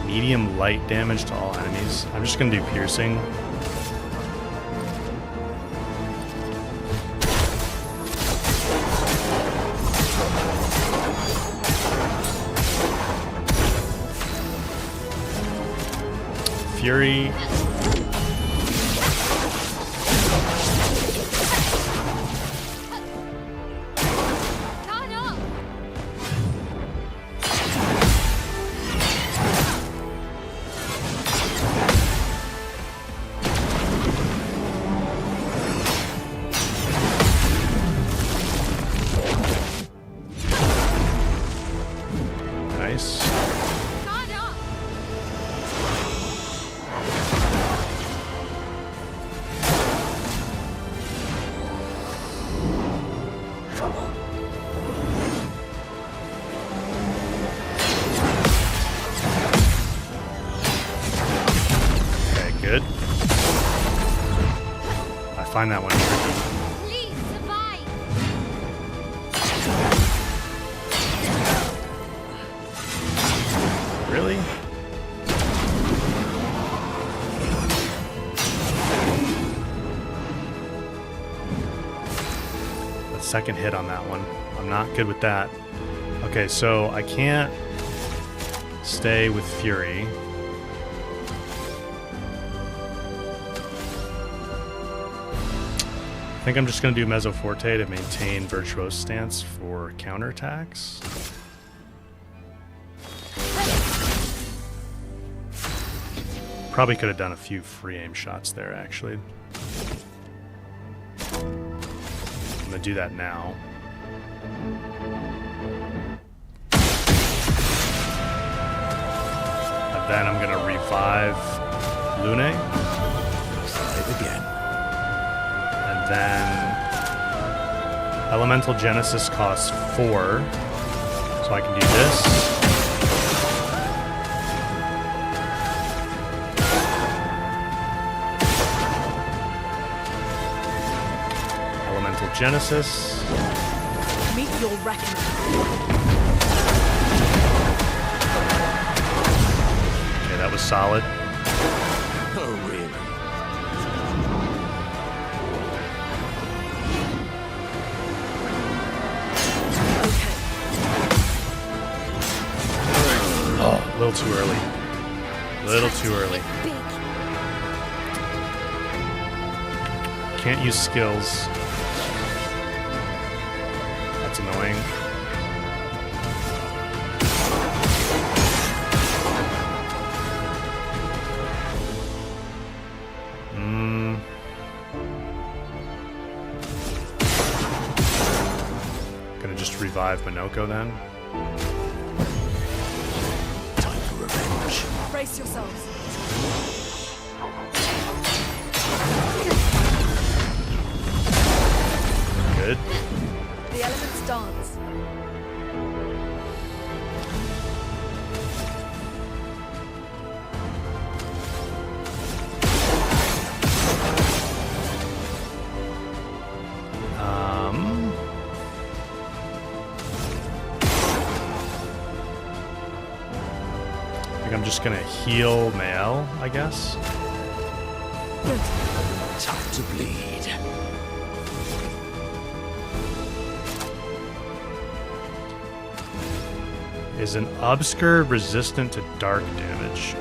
Medium light damage to all enemies. I'm just gonna do piercing. Fury. Nice. Okay, good. I find that one tricky. Please survive. Really? the second hit on that one. I'm not good with that. Okay, so I can't stay with Fury. I think I'm just going to do Mezzo Forte to maintain Virtuose stance for counterattacks. Probably could have done a few free aim shots there, actually. I'm going to do that now. And then I'm going to revive Lune. Try it again. And then Elemental Genesis costs 4. So I can do this. Genesis. Meet your reckoning. Okay, that was solid. Oh, really? Oh, a little too early. A little too early. Can't use skills. That's annoying. Gonna just revive Minoko then. Time for revenge. Brace yourselves. Good. The elements dance. I think I'm just gonna heal Mael, I guess. Time to bleed. Is an Obscur resistant to dark damage?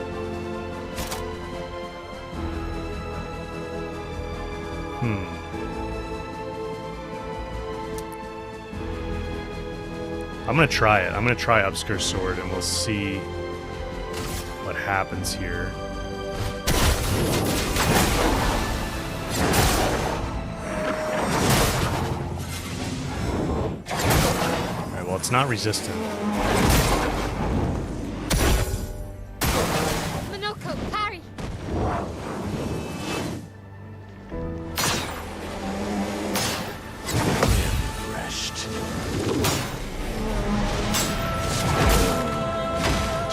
I'm gonna try it. I'm gonna try Obscur Sword and we'll see what happens here. Alright, well, it's not resistant. Minoko, parry! Refreshed.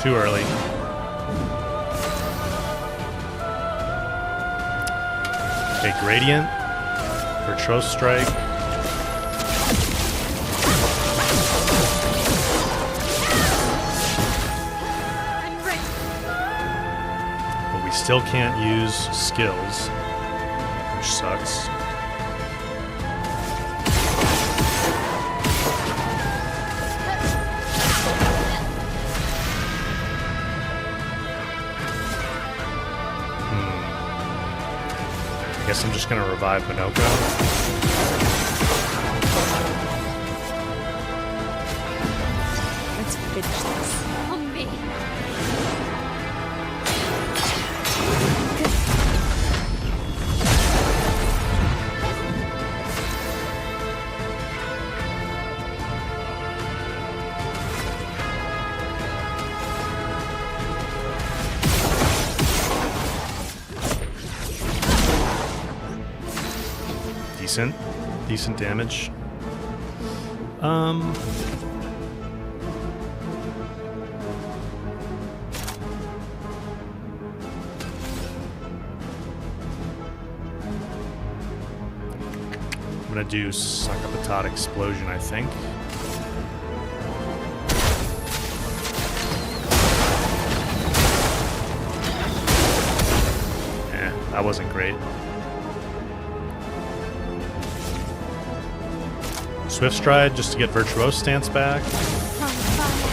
Too early. Okay, Gradient. Virtuose Strike. I'm ready! But we still can't use skills, which sucks. I guess I'm just gonna revive Minoko. Let's finish this. On me! Decent damage. I'm gonna do Sakapatat Explosion, I think. That wasn't great. Swift Stride just to get Virtuose stance back. From fire.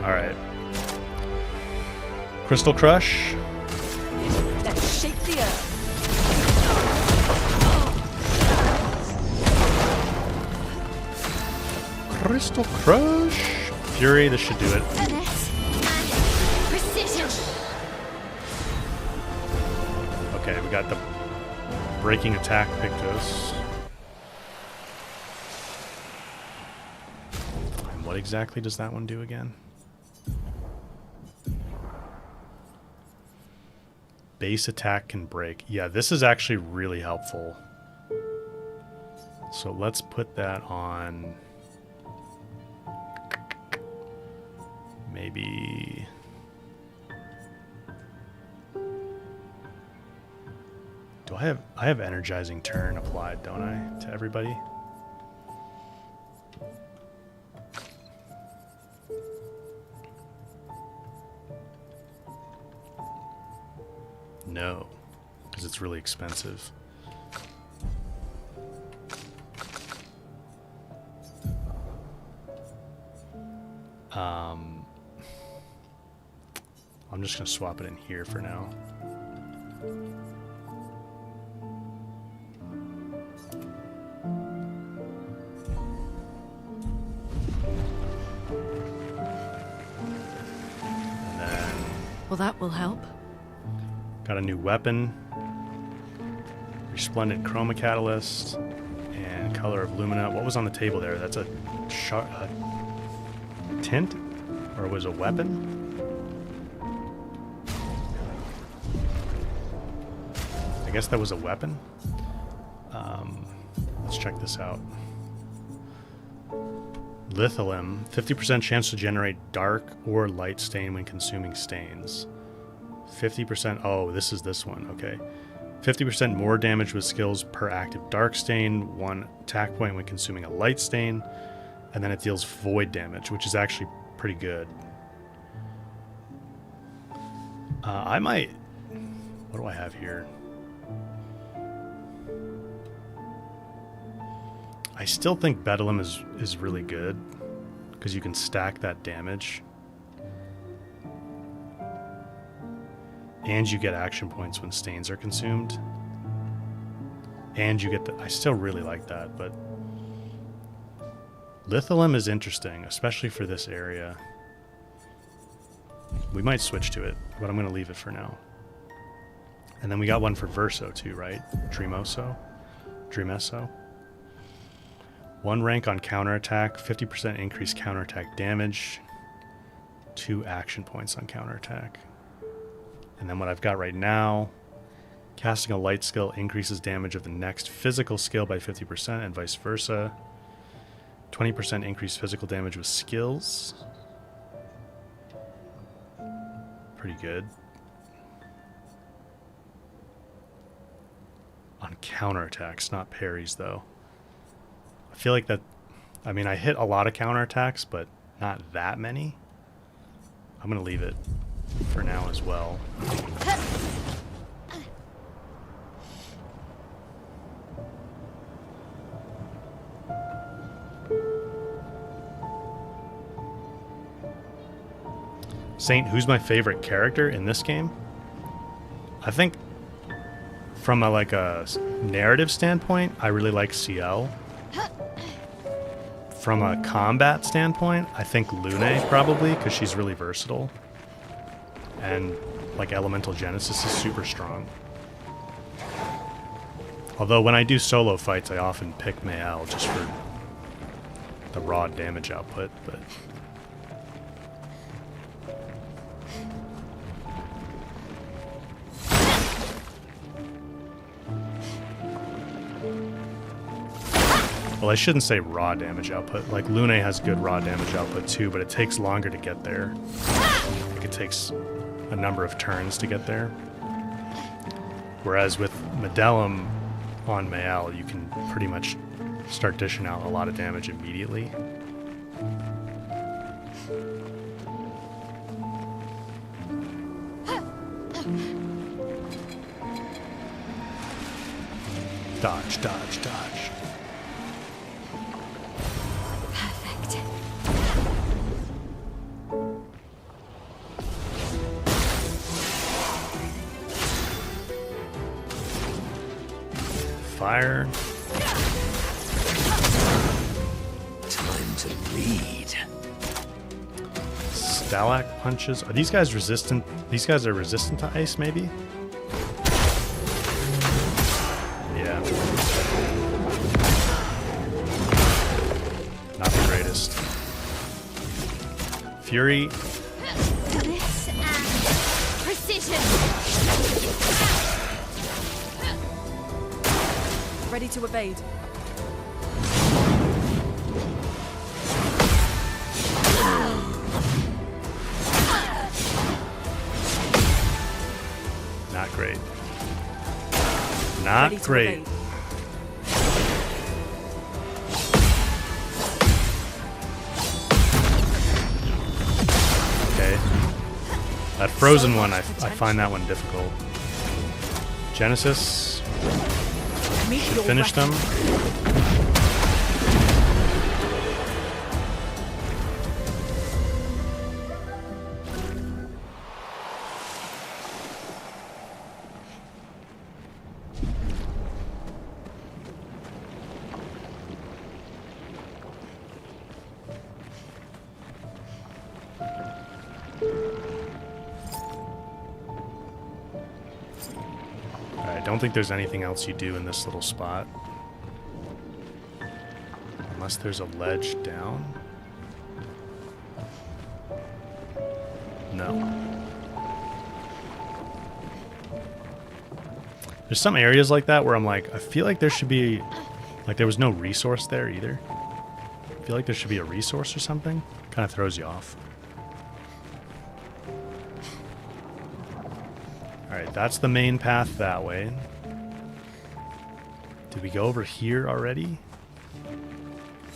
Alright. Crystal Crush. Let's shake the earth. Crystal Crush. Fury, this should do it. Finesse and precision. Okay, we got the breaking attack Pictos. And what exactly does that one do again? Base attack can break. Yeah, this is actually really helpful. So let's put that on maybe do I have energizing turn applied, don't I, to everybody? No, because it's really expensive. I'm just going to swap it in here for now. And then Well, that will help. got a new weapon, Resplendent Chroma Catalyst, and Color of Lumina. What was on the table there? That's a tint? Or was it a weapon? I guess that was a weapon. Let's check this out. Lithium, 50% chance to generate dark or light stain when consuming stains. 50%, oh, this is this one, okay. 50% more damage with skills per active dark stain, 1 attack point when consuming a light stain, and then it deals void damage, which is actually pretty good. I might, what do I have here? I still think Bedlam is really good because you can stack that damage. And you get action points when stains are consumed. And you get the... I still really like that, but... Lithium is interesting, especially for this area. We might switch to it, but I'm going to leave it for now. And then we got one for Verso too, right? Dreamesso. 1 rank on counterattack, 50% increased counterattack damage, 2 action points on counterattack. And then what I've got right now, casting a light skill increases damage of the next physical skill by 50% and vice versa. 20% increased physical damage with skills. Pretty good. On counterattacks, not parries though. I feel like that, I mean, I hit a lot of counterattacks, but not that many. I'm going to leave it for now as well. Saint, who's my favorite character in this game? I think from a narrative standpoint, I really like CL. From a combat standpoint, I think Lune probably, because she's really versatile. And like Elemental Genesis is super strong. Although when I do solo fights, I often pick Mael just for the raw damage output, but... Well, I shouldn't say raw damage output. Like, Lune has good raw damage output too, but it takes longer to get there. Like, it takes a number of turns to get there. Whereas with Medellum on Mael, you can pretty much start dishing out a lot of damage immediately. Dodge, dodge, dodge. Perfect. Fire. Time to bleed. Stalag punches. Are these guys resistant? These guys are resistant to ice, maybe? Yeah. Not the greatest. Fury. This and precision. Ready to evade. Not great. Not Ready to great. evade. Okay. That frozen one, I find that one difficult. Genesis. Meet Should your finish them. reckoning. Alright, don't think there's anything else you do in this little spot. Unless there's a ledge down. No. There's some areas like that where I'm like, I feel like there should be, like there was no resource there either. I feel like there should be a resource or something. Kind of throws you off. Alright, that's the main path that way. Did we go over here already?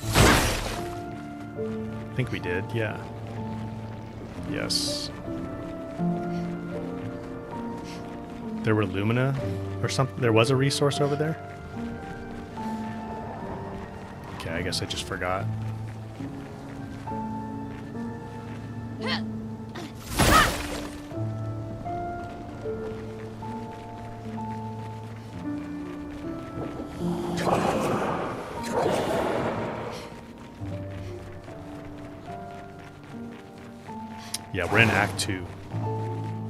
I think we did, yeah. Yes. There were Lumina or something. There was a resource over there? Okay, I guess I just forgot. Yeah, we're in Act 2,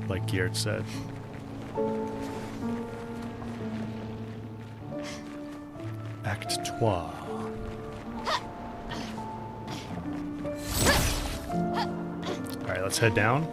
like Geert said. Act 3. Alright, let's head down.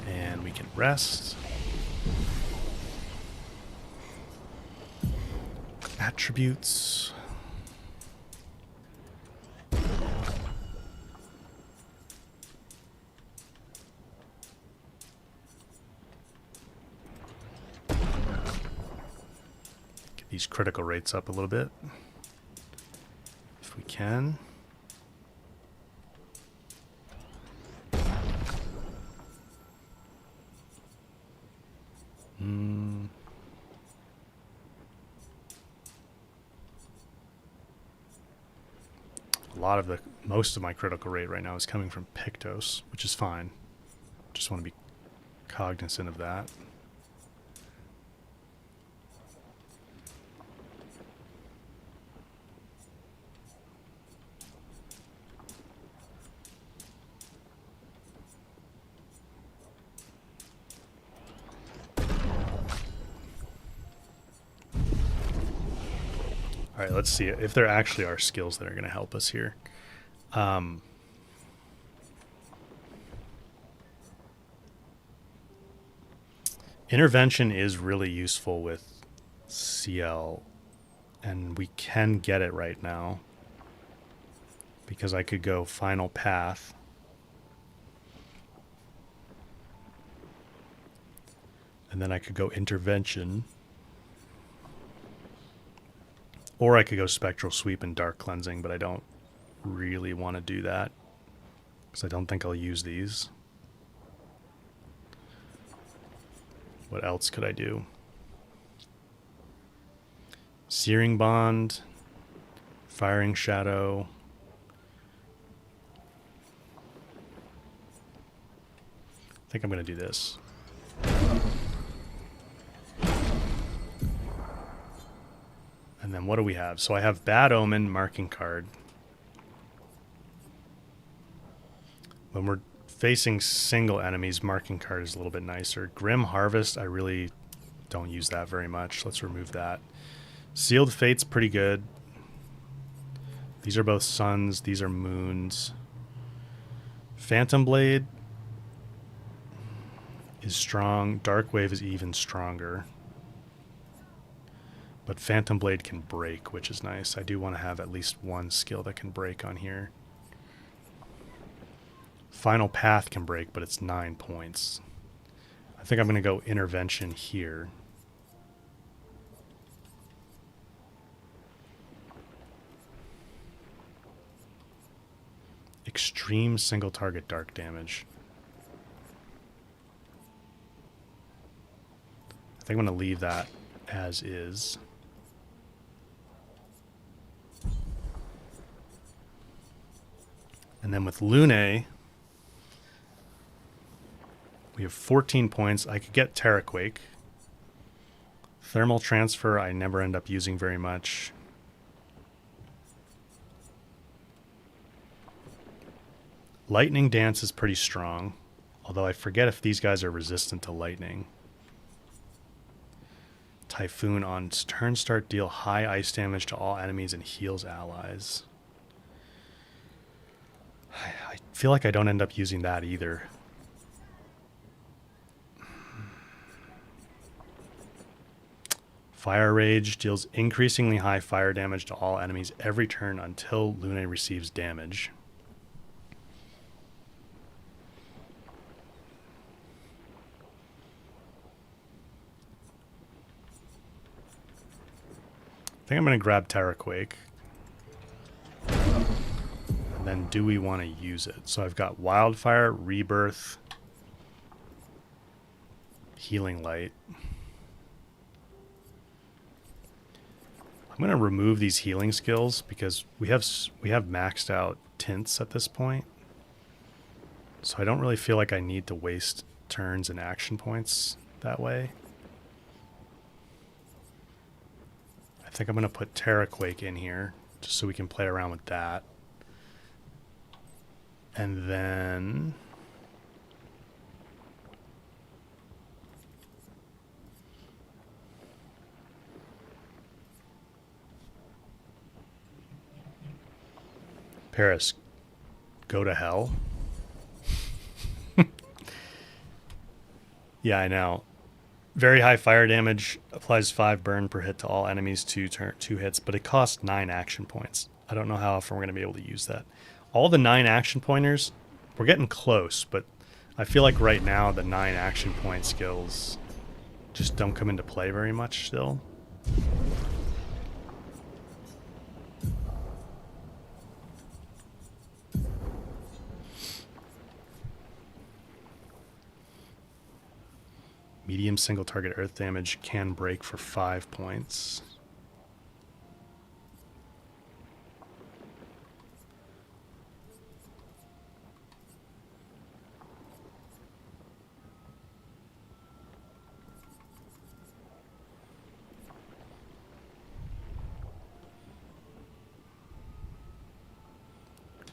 And we can rest. Attributes. Get these critical rates up a little bit, if we can. Most of my critical rate right now is coming from Pictos, which is fine. Just want to be cognizant of that. All right, let's see if there actually are skills that are going to help us here. Intervention is really useful with CL, and we can get it right now because I could go final path. And then I could go intervention. Or I could go spectral sweep and dark cleansing, but I don't really want to do that because I don't think I'll use these. What else could I do? Searing Bond, Firing Shadow. I think I'm going to do this. And then what do we have? So I have Bad Omen, marking card. When we're facing single enemies, marking card is a little bit nicer. Grim Harvest, I really don't use that very much. Let's remove that. Sealed Fate's pretty good. These are both suns. These are moons. Phantom Blade is strong. Dark Wave is even stronger. But Phantom Blade can break, which is nice. I do want to have at least one skill that can break on here. Final Path can break, but it's 9 points. I think I'm going to go Intervention here. Extreme single target dark damage. I think I'm going to leave that as is. And then with Lune, we have 14 points. I could get Terraquake. Thermal Transfer, I never end up using very much. Lightning Dance is pretty strong, although I forget if these guys are resistant to lightning. Typhoon on turn start, deal high ice damage to all enemies and heals allies. I feel like I don't end up using that either. Fire Rage deals increasingly high fire damage to all enemies every turn until Lune receives damage. I think I'm going to grab Terraquake. And then do we want to use it? So I've got Wildfire, Rebirth, Healing Light. I'm going to remove these healing skills because we have maxed out tints at this point. So I don't really feel like I need to waste turns and action points that way. I think I'm going to put Terraquake in here just so we can play around with that. And then Paris, go to hell. Yeah, I know. Very high fire damage, applies 5 burn per hit to all enemies, 2 hits, but it costs 9 action points. I don't know how often we're going to be able to use that. All the 9 action pointers, we're getting close, but I feel like right now the 9 action point skills just don't come into play very much still. Medium single target earth damage can break for 5 points.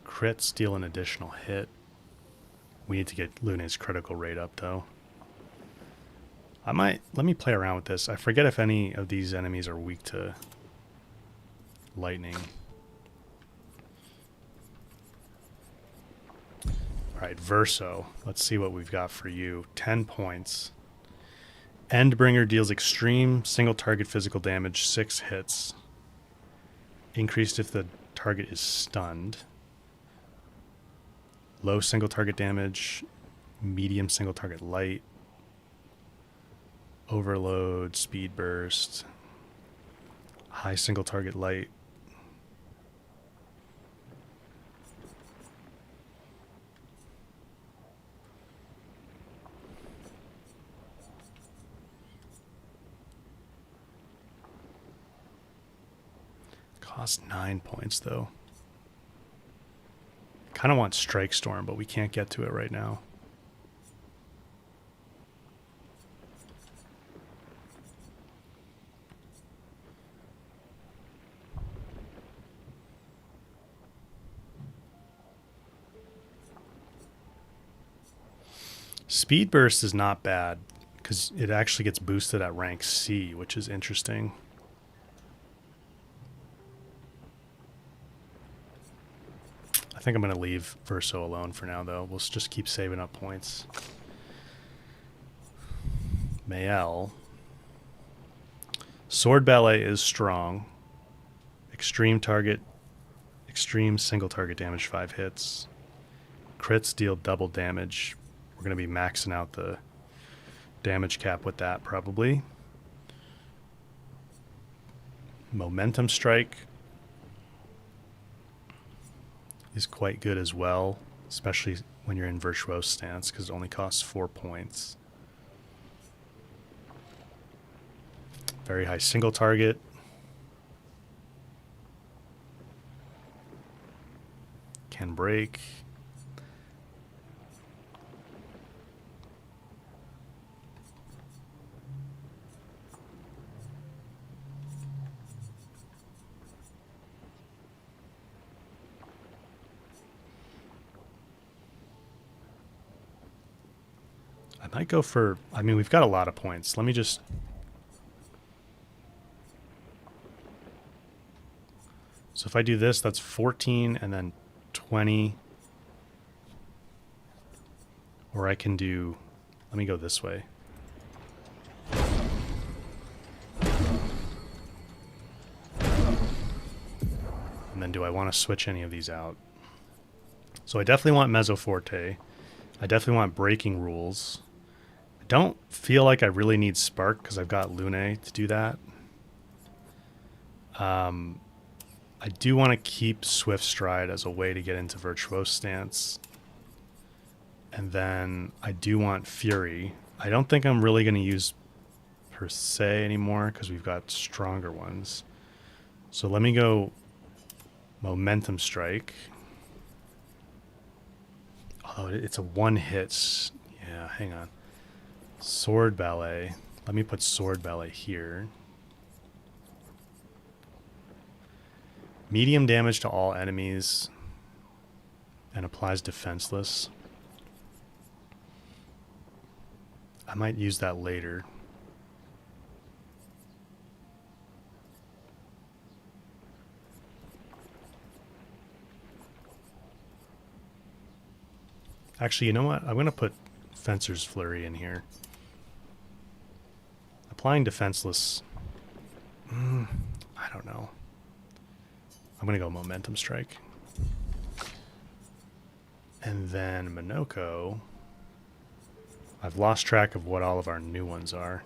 Crit, steal an additional hit. We need to get Lune's critical rate up though. Let me play around with this. I forget if any of these enemies are weak to lightning. All right, Verso. Let's see what we've got for you. 10 points. Endbringer deals extreme single target physical damage, 6 hits. Increased if the target is stunned. Low single target damage, medium single target light. Overload, speed burst. High single target light. Cost 9 points, though. Kind of want Strike Storm, but we can't get to it right now. Speed Burst is not bad, because it actually gets boosted at rank C, which is interesting. I think I'm going to leave Verso alone for now, though. We'll just keep saving up points. Mael. Sword Ballet is strong. Extreme target. Extreme single target damage, 5 hits. Crits deal double damage. We're going to be maxing out the damage cap with that, probably. Momentum Strike is quite good as well, especially when you're in Virtuose stance, because it only costs 4 points. Very high single target. Can break. I might go for, I mean, we've got a lot of points. Let me just, so if I do this, that's 14 and then 20. Or I can do, let me go this way. And then do I want to switch any of these out? So I definitely want Mezzoforte. I definitely want Breaking Rules. I don't feel like I really need Spark because I've got Lune to do that. I do want to keep Swift Stride as a way to get into Virtuose stance. And then I do want Fury. I don't think I'm really going to use Per Se anymore because we've got stronger ones. So let me go Momentum Strike. Oh, it's a one hit. Yeah, hang on. Sword Ballet. Let me put Sword Ballet here. Medium damage to all enemies and applies defenseless. I might use that later. Actually, you know what? I'm going to put Fencer's Flurry in here. Applying defenseless. I don't know. I'm going to go Momentum Strike. And then Minoko. I've lost track of what all of our new ones are.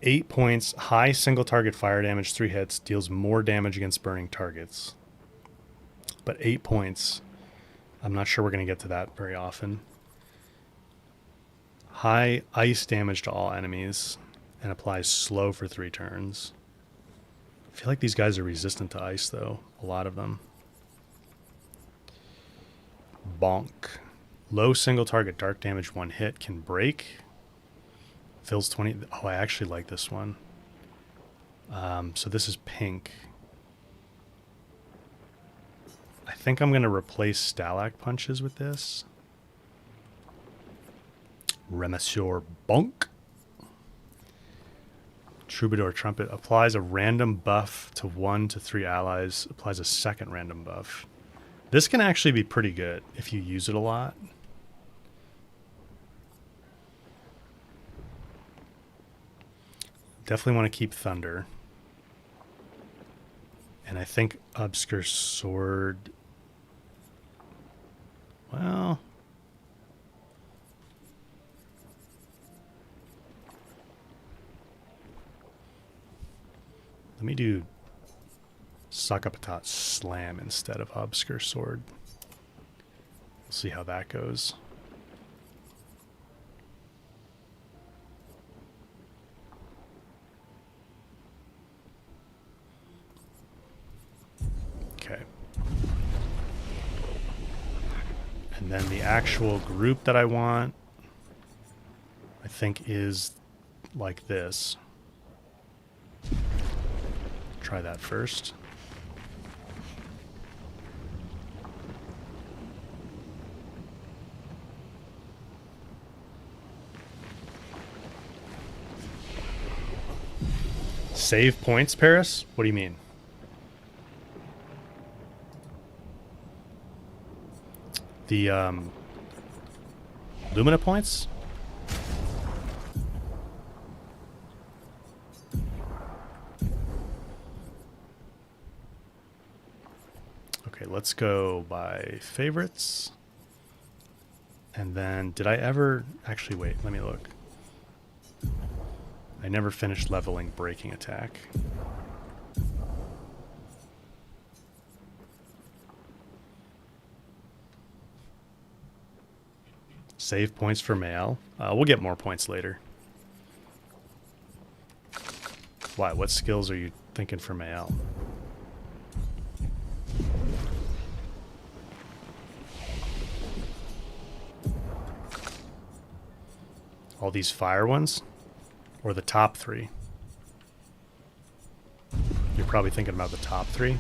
Eight points, high single target fire damage, 3 hits, deals more damage against burning targets. But 8 points, I'm not sure we're going to get to that very often. High ice damage to all enemies and applies slow for 3 turns. I feel like these guys are resistant to ice, though. A lot of them. Bonk. Low single target dark damage, 1 hit, can break. Fills 20. Oh, I actually like this one. So this is pink. I think I'm going to replace Stalag Punches with this. Remissure Bonk. Troubadour Trumpet applies a random buff to 1 to 3 allies. Applies a second random buff. This can actually be pretty good if you use it a lot. Definitely want to keep Thunder. And I think Obscur Sword... Well... Let me do Sakapatat Slam instead of Obscur Sword. We'll see how that goes. Okay. And then the actual group that I want, I think, is like this. Try that first. Save points, Paris? What do you mean? The Lumina points? Okay, let's go by favorites. And then, did I ever... Actually, wait, let me look. I never finished leveling Breaking Attack. Save points for Mayal. We'll get more points later. Why? What skills are you thinking for Mayal? All these fire ones? Or the top 3? You're probably thinking about the top 3.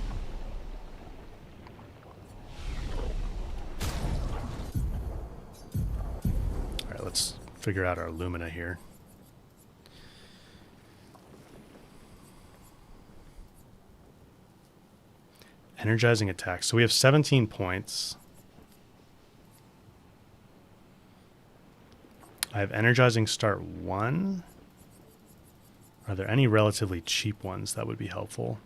Alright, let's figure out our Lumina here. Energizing attack. So we have 17 points. I have Energizing Start 1. Are there any relatively cheap ones that would be helpful?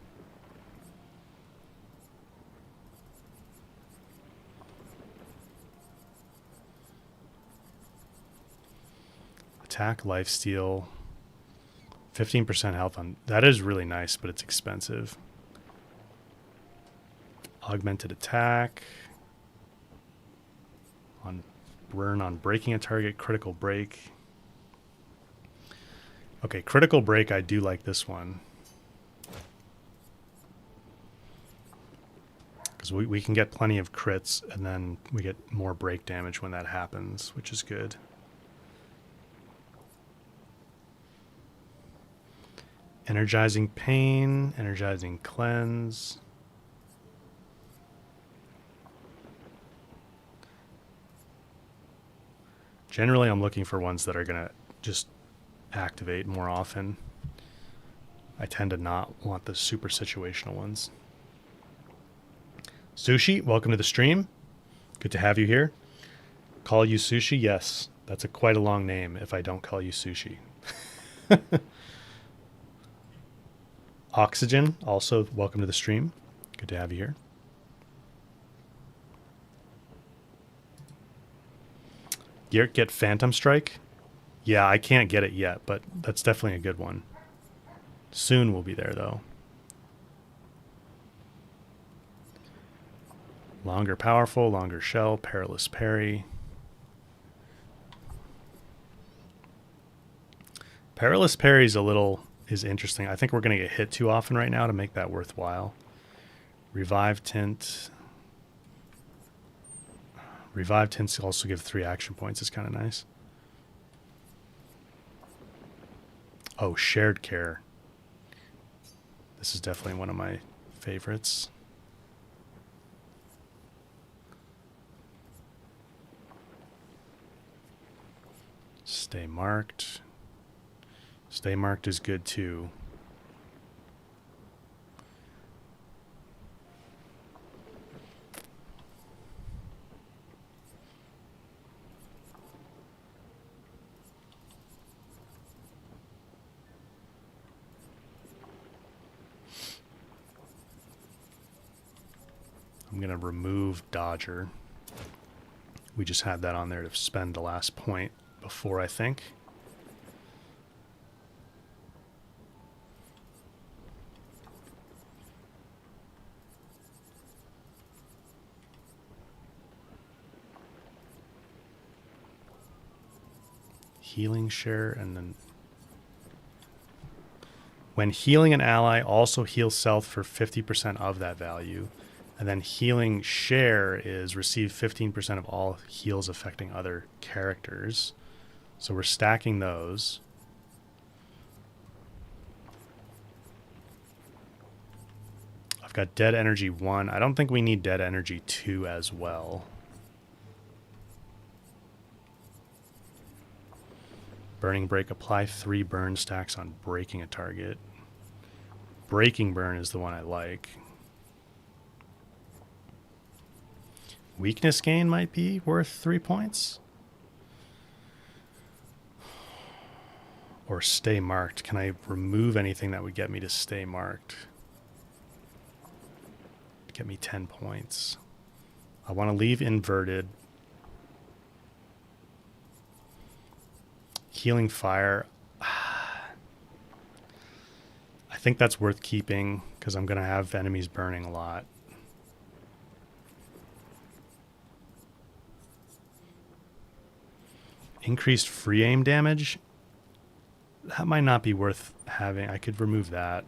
Attack, lifesteal, 15% health on... That is really nice, but it's expensive. Augmented attack. On burn on breaking a target, critical break. Okay, critical break, I do like this one. Because we can get plenty of crits, and then we get more break damage when that happens, which is good. Energizing Pain, Energizing Cleanse. Generally, I'm looking for ones that are going to just activate more often. I tend to not want the super situational ones. Sushi, welcome to the stream. Good to have you here. Call you Sushi? Yes. That's quite a long name if I don't call you Sushi. Oxygen, also welcome to the stream. Good to have you here. Get Phantom Strike? Yeah, I can't get it yet, but that's definitely a good one. Soon we'll be there, though. Longer Powerful, Longer Shell, Perilous Parry. Perilous Parry is interesting. I think we're going to get hit too often right now to make that worthwhile. Revive Tint. Revive Tints also give 3 action points. It's kind of nice. Oh, Shared Care. This is definitely one of my favorites. Stay marked. Stay marked is good too. I'm going to remove Dodger. We just had that on there to spend the last point before, I think. Healing share, and then when healing an ally, also heal self for 50% of that value. And then healing share is receive 15% of all heals affecting other characters. So we're stacking those. I've got Dead Energy 1. I don't think we need Dead Energy 2 as well. Burning Break. Apply 3 burn stacks on breaking a target. Breaking Burn is the one I like. Weakness gain might be worth 3 points. Or stay marked. Can I remove anything that would get me to stay marked? Get me 10 points. I want to leave inverted. Healing Fire. I think that's worth keeping because I'm going to have enemies burning a lot. Increased free aim damage. That might not be worth having. I could remove that.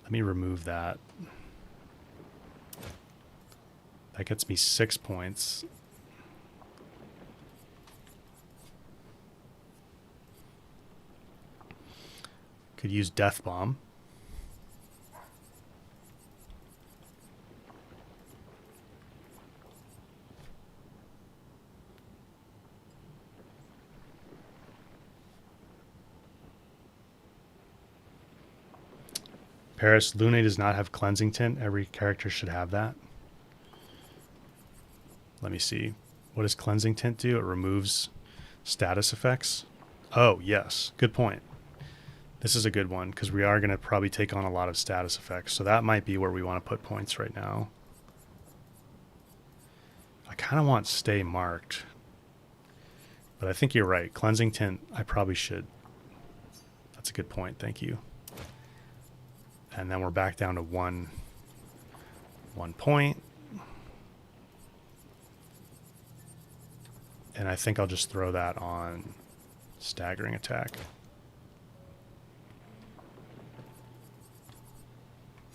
Let me remove that. That gets me 6 points. Could use Death Bomb. Paris, Lune does not have Cleansing Tint. Every character should have that. Let me see. What does Cleansing Tint do? It removes status effects. Oh, yes. Good point. This is a good one because we are going to probably take on a lot of status effects. So that might be where we want to put points right now. I kind of want Stay Marked. But I think you're right. Cleansing Tint, I probably should. That's a good point. Thank you. And then we're back down to one point. And I think I'll just throw that on Staggering Attack.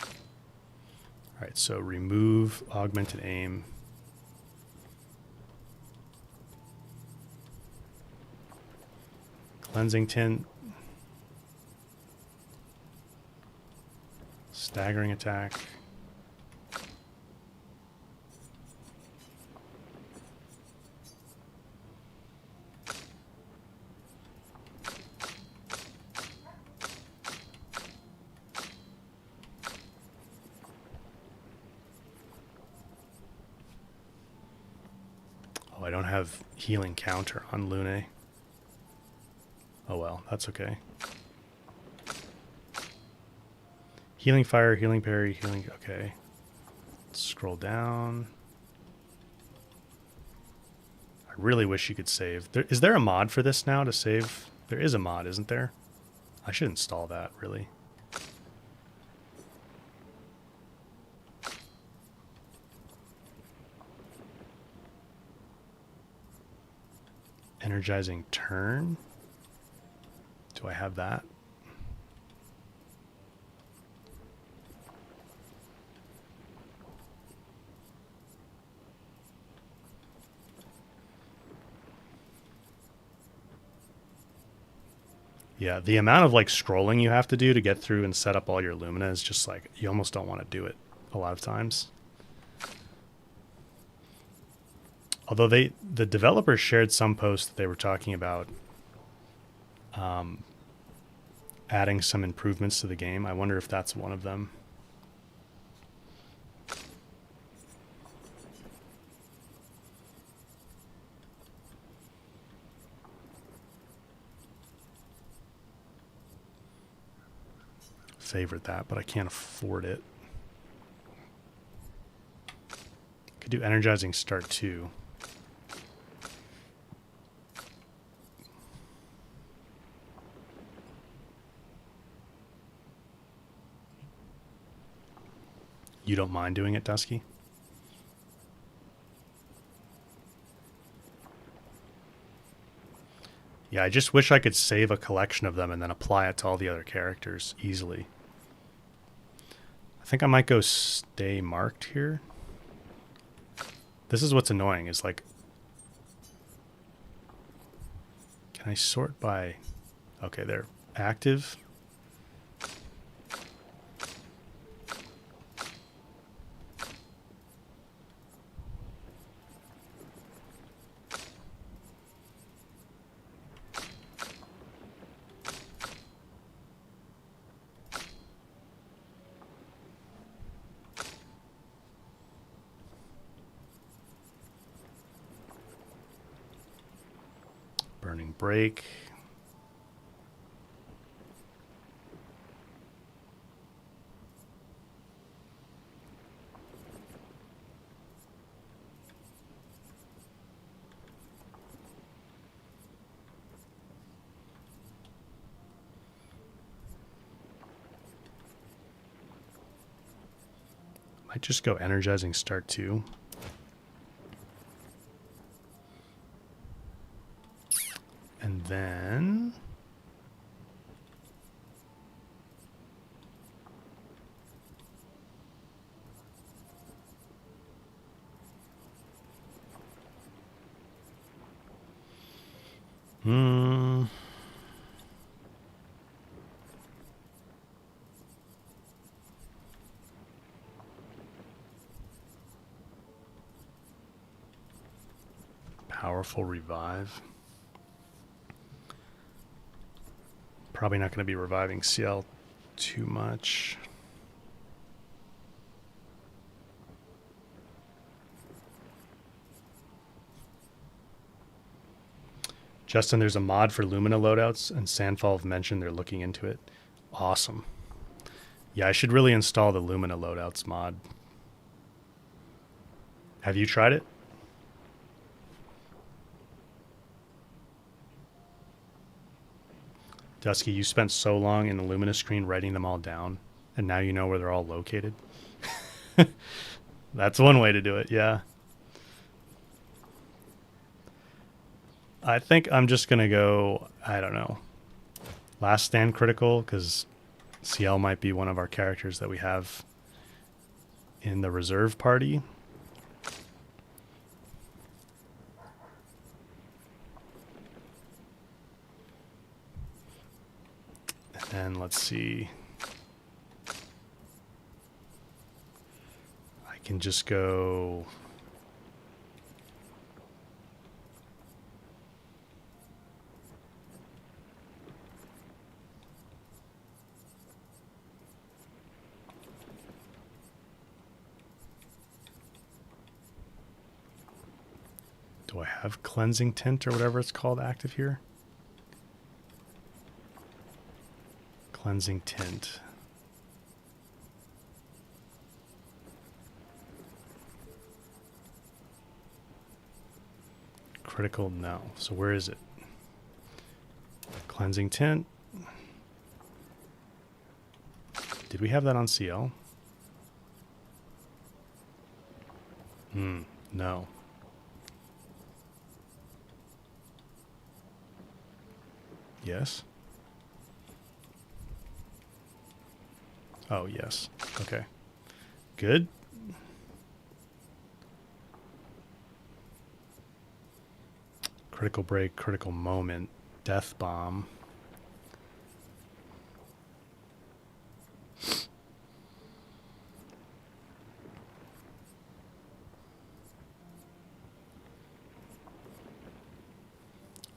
All right, so remove Augmented Aim. Cleansing Tint. Staggering Attack. Oh, I don't have Healing Counter on Lune. Oh well, that's okay. Healing Fire, Healing Parry, Healing... Okay. Let's scroll down. I really wish you could save. Is there a mod for this now to save? There is a mod, isn't there? I should install that, really. Energizing Turn. Do I have that? Yeah, the amount of like scrolling you have to do to get through and set up all your Lumina is just like, you almost don't want to do it a lot of times. Although the developers shared some posts that they were talking about adding some improvements to the game. I wonder if that's one of them. Favorite that, but I can't afford it. Could do energizing start too. You don't mind doing it, Dusky? Yeah, I just wish I could save a collection of them and then apply it to all the other characters easily. I think I might go stay marked here. This is what's annoying, is like, can I sort by, okay, they're active. Burning break. Might just go energizing start too. And then powerful revive. Probably not going to be reviving CL too much. Justin, there's a mod for Lumina loadouts, and Sandfall have mentioned they're looking into it. Awesome. Yeah, I should really install the Lumina loadouts mod. Have you tried it? Dusky, you spent so long in the Lumina screen writing them all down, and now you know where they're all located. That's one way to do it, yeah. I think I'm just going to go, I don't know, Last Stand Critical, because CL might be one of our characters that we have in the reserve party. And let's see. I can just go. Do I have cleansing tint or whatever it's called active here? Cleansing tint. Critical, no. So where is it? Cleansing tint. Did we have that on CL? No. Yes. Oh, yes. Okay. Good. Critical break, critical moment, death bomb.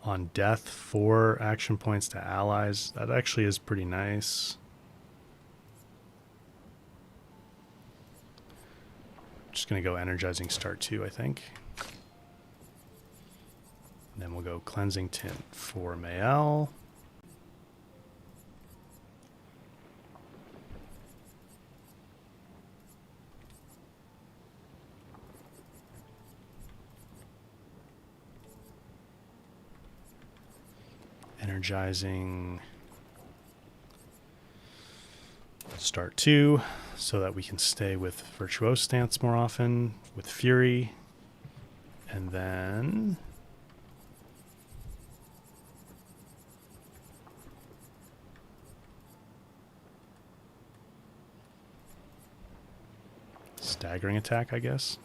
On death, 4 action points to allies. That actually is pretty nice. Just going to go energizing start 2, I think. And then we'll go cleansing tint for Mael. Energizing start 2 so that we can stay with Virtuose stance more often with Fury. And then staggering attack, I guess.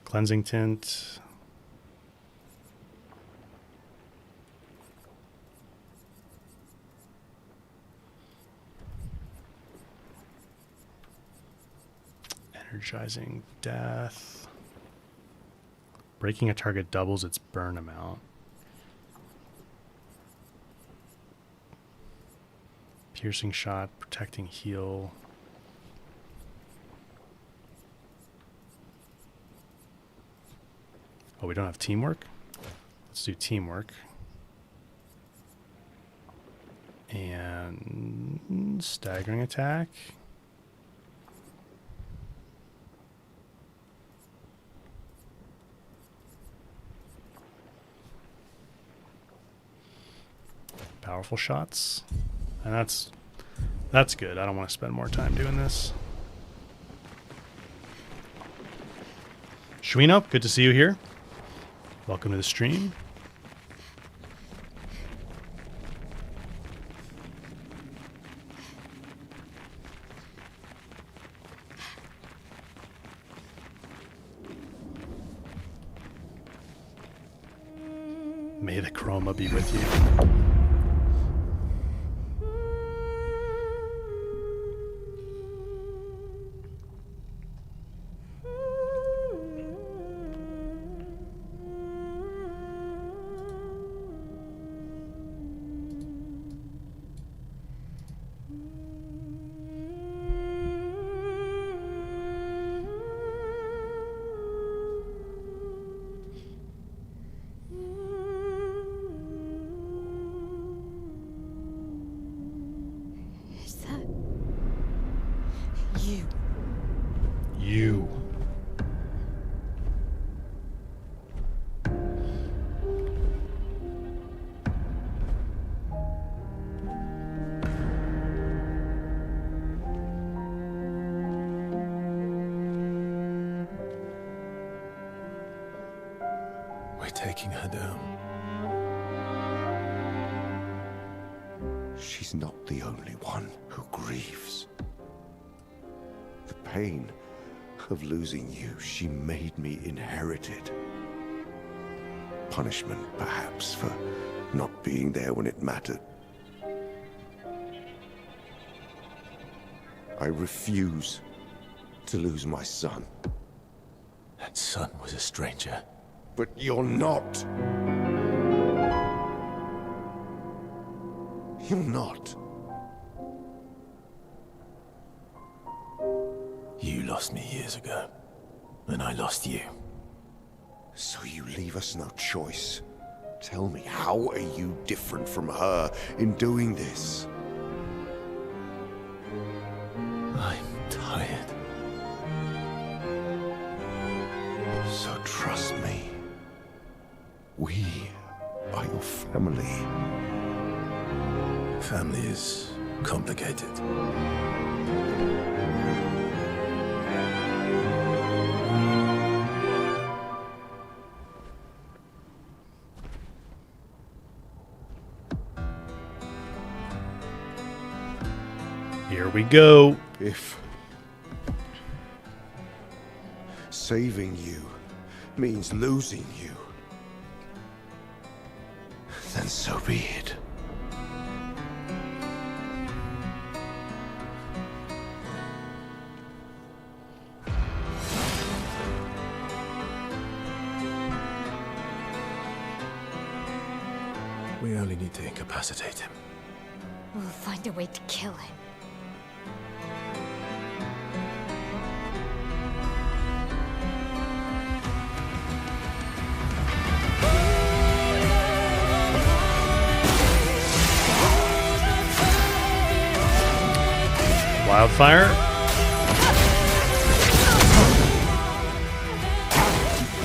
Cleansing tint. Energizing death. Breaking a target doubles its burn amount. Piercing shot, protecting heal. Oh, we don't have teamwork? Let's do teamwork. And staggering attack. Powerful shots. And that's good. I don't want to spend more time doing this. Shwino, good to see you here. Welcome to the stream. May the chroma be with you. You. We're taking her down. She's not the only one who grieves. The pain of losing you, she made me inherit it. Punishment, perhaps, for not being there when it mattered. I refuse to lose my son. That son was a stranger. But you're not. You're not. You lost me years ago, and I lost you. So you leave us no choice. Tell me, how are you different from her in doing this? I'm tired. So trust me. We are your family. Family is complicated. Here we go. If saving you means losing you, And so be it. We only need to incapacitate him. We'll find a way to kill him. Wildfire.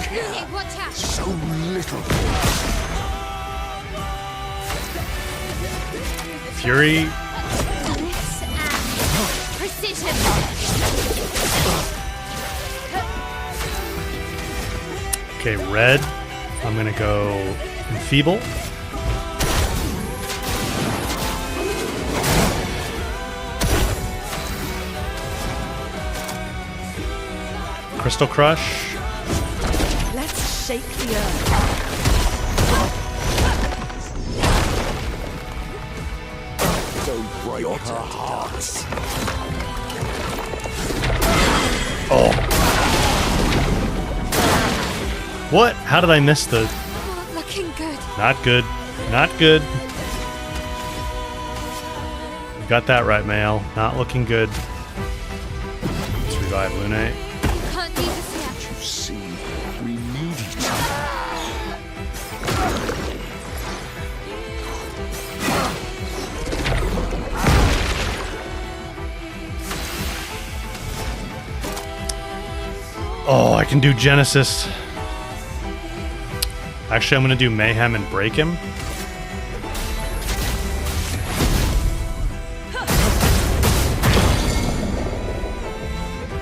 Hey, watch out! So little. Fury. This and precision. Okay, red. I'm gonna go enfeeble. Crystal Crush. Let's shake the earth. Don't break her heart. Oh. What? How did I miss the... Not looking good. Not good. Not good. You got that right, Mael. Not looking good. Let's revive Lune. Can't leave us here. You see, we need each other. Oh, I can do Genesis. Actually, I'm going to do Mayhem and break him.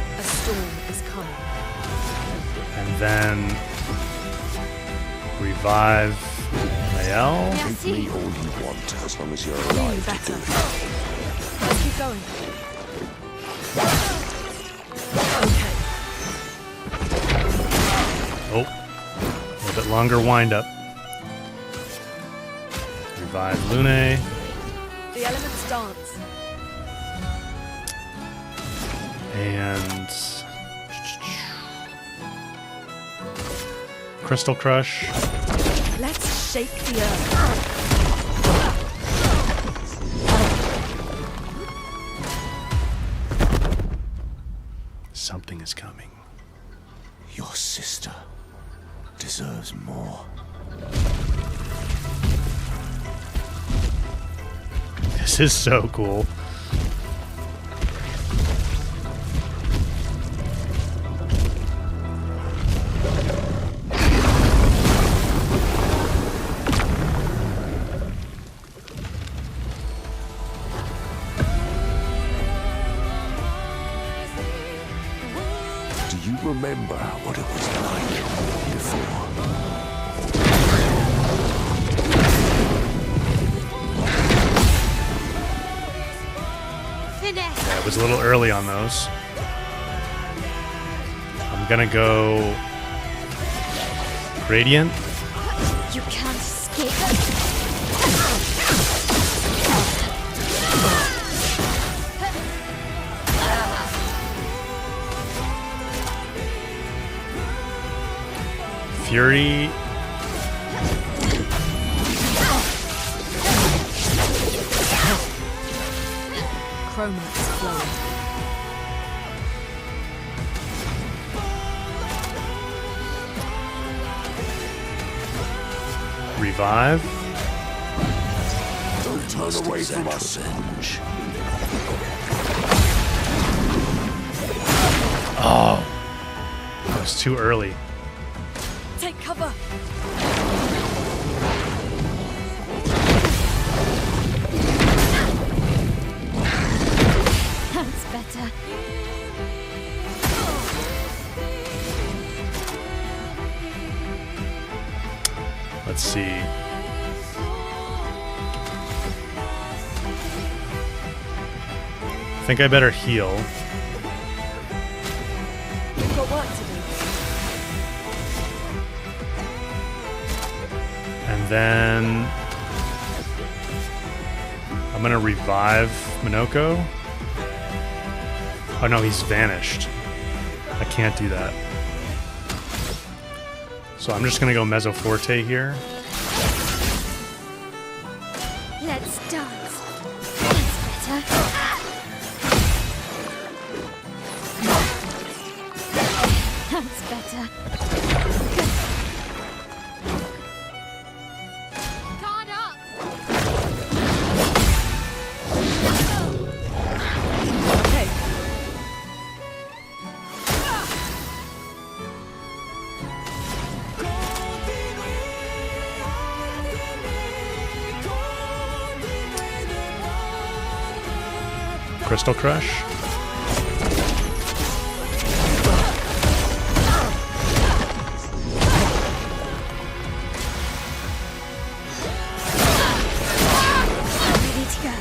A storm is coming. And then revive Mael. Make me all you want, as long as you're alive to Better. do it. Let's keep going. Okay. Oh, a little bit longer wind up. Revive Lune. The elements dance. And Crystal Crush. Let's shake the earth. Something is coming. Your sister deserves more. This is so cool. Do you remember what it was like before? Finesse. Yeah, it was a little early on those. I'm gonna go Radiant. You can't escape. Fury. Chromax flowing. Revive. Don't turn away from us. Revenge. Oh, that was too early. Take cover. That's better. Let's see. I think I better heal. We've got work to do. And then I'm gonna revive Minoko. Oh no, he's vanished. I can't do that. So I'm just gonna go Mezzo Forte here. Let's dance. That's better. That's better. Guard up. Okay. Crystal Crush. Ready to go.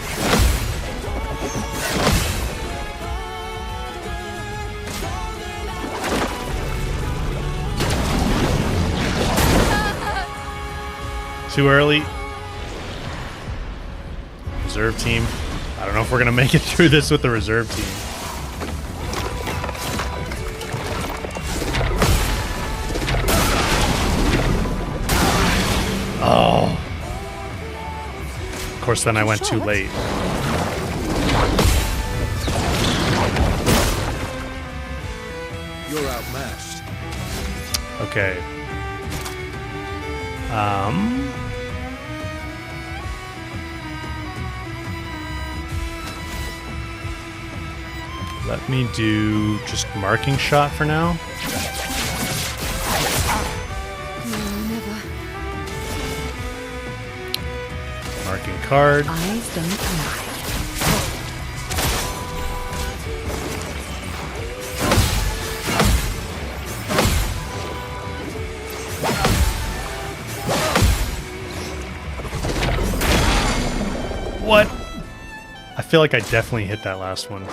Too early. Reserve team. I don't know if we're gonna make it through this with the reserve team. Oh. Of course, then I went too late. You're outmatched. Okay. Let me do just marking shot for now. No, never. Marking card. Eyes don't lie. What? I feel like I definitely hit that last one.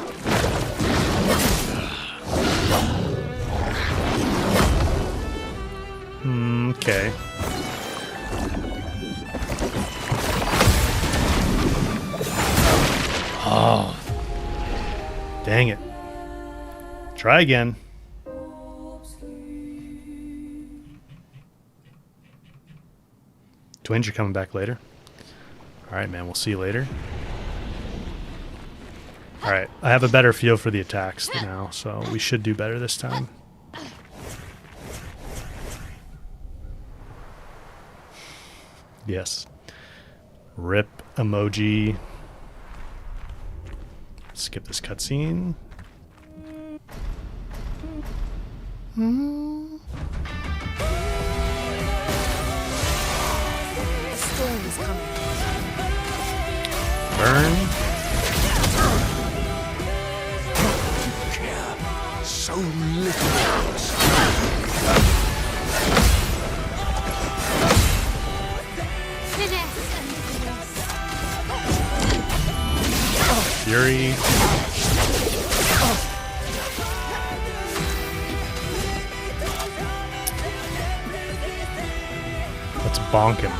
Okay. Oh. Dang it. Try again. Twins, you're coming back later? Alright, man, we'll see you later. Alright, I have a better feel for the attacks now, so we should do better this time. Yes. Rip emoji. Skip this cutscene. The storm is coming. Burn. So little. Finesse and grace. Fury. Let's bonk him.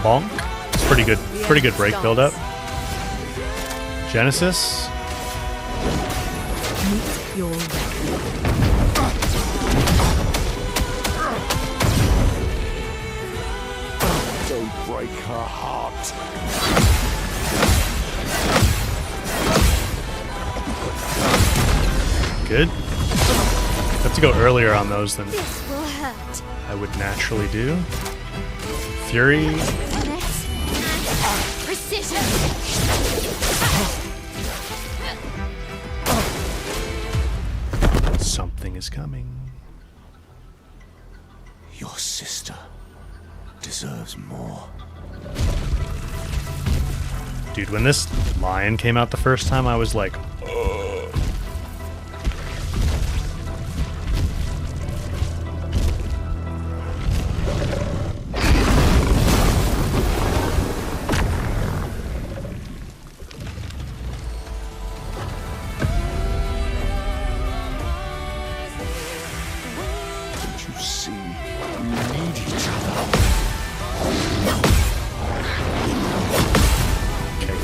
Bonk. It's pretty good break build up. Genesis. Meet your Don't break her heart. Good. Have to go earlier on those than This will hurt. I would naturally do. Fury. Finesse and precision. Something is coming. Your sister deserves more. Dude, when this lion came out the first time, I was like, Don't you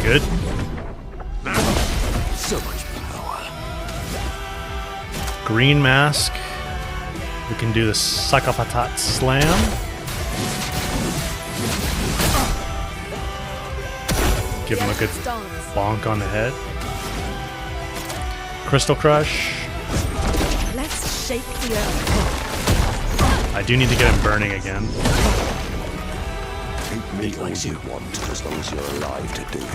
Good. So much power. Green mask. We can do the Sakapatat Slam. Give him a good bonk on the head. Crystal Crush. Let's shake the earth. I do need to get him burning again. Keep me all you want as long as you're alive to do it.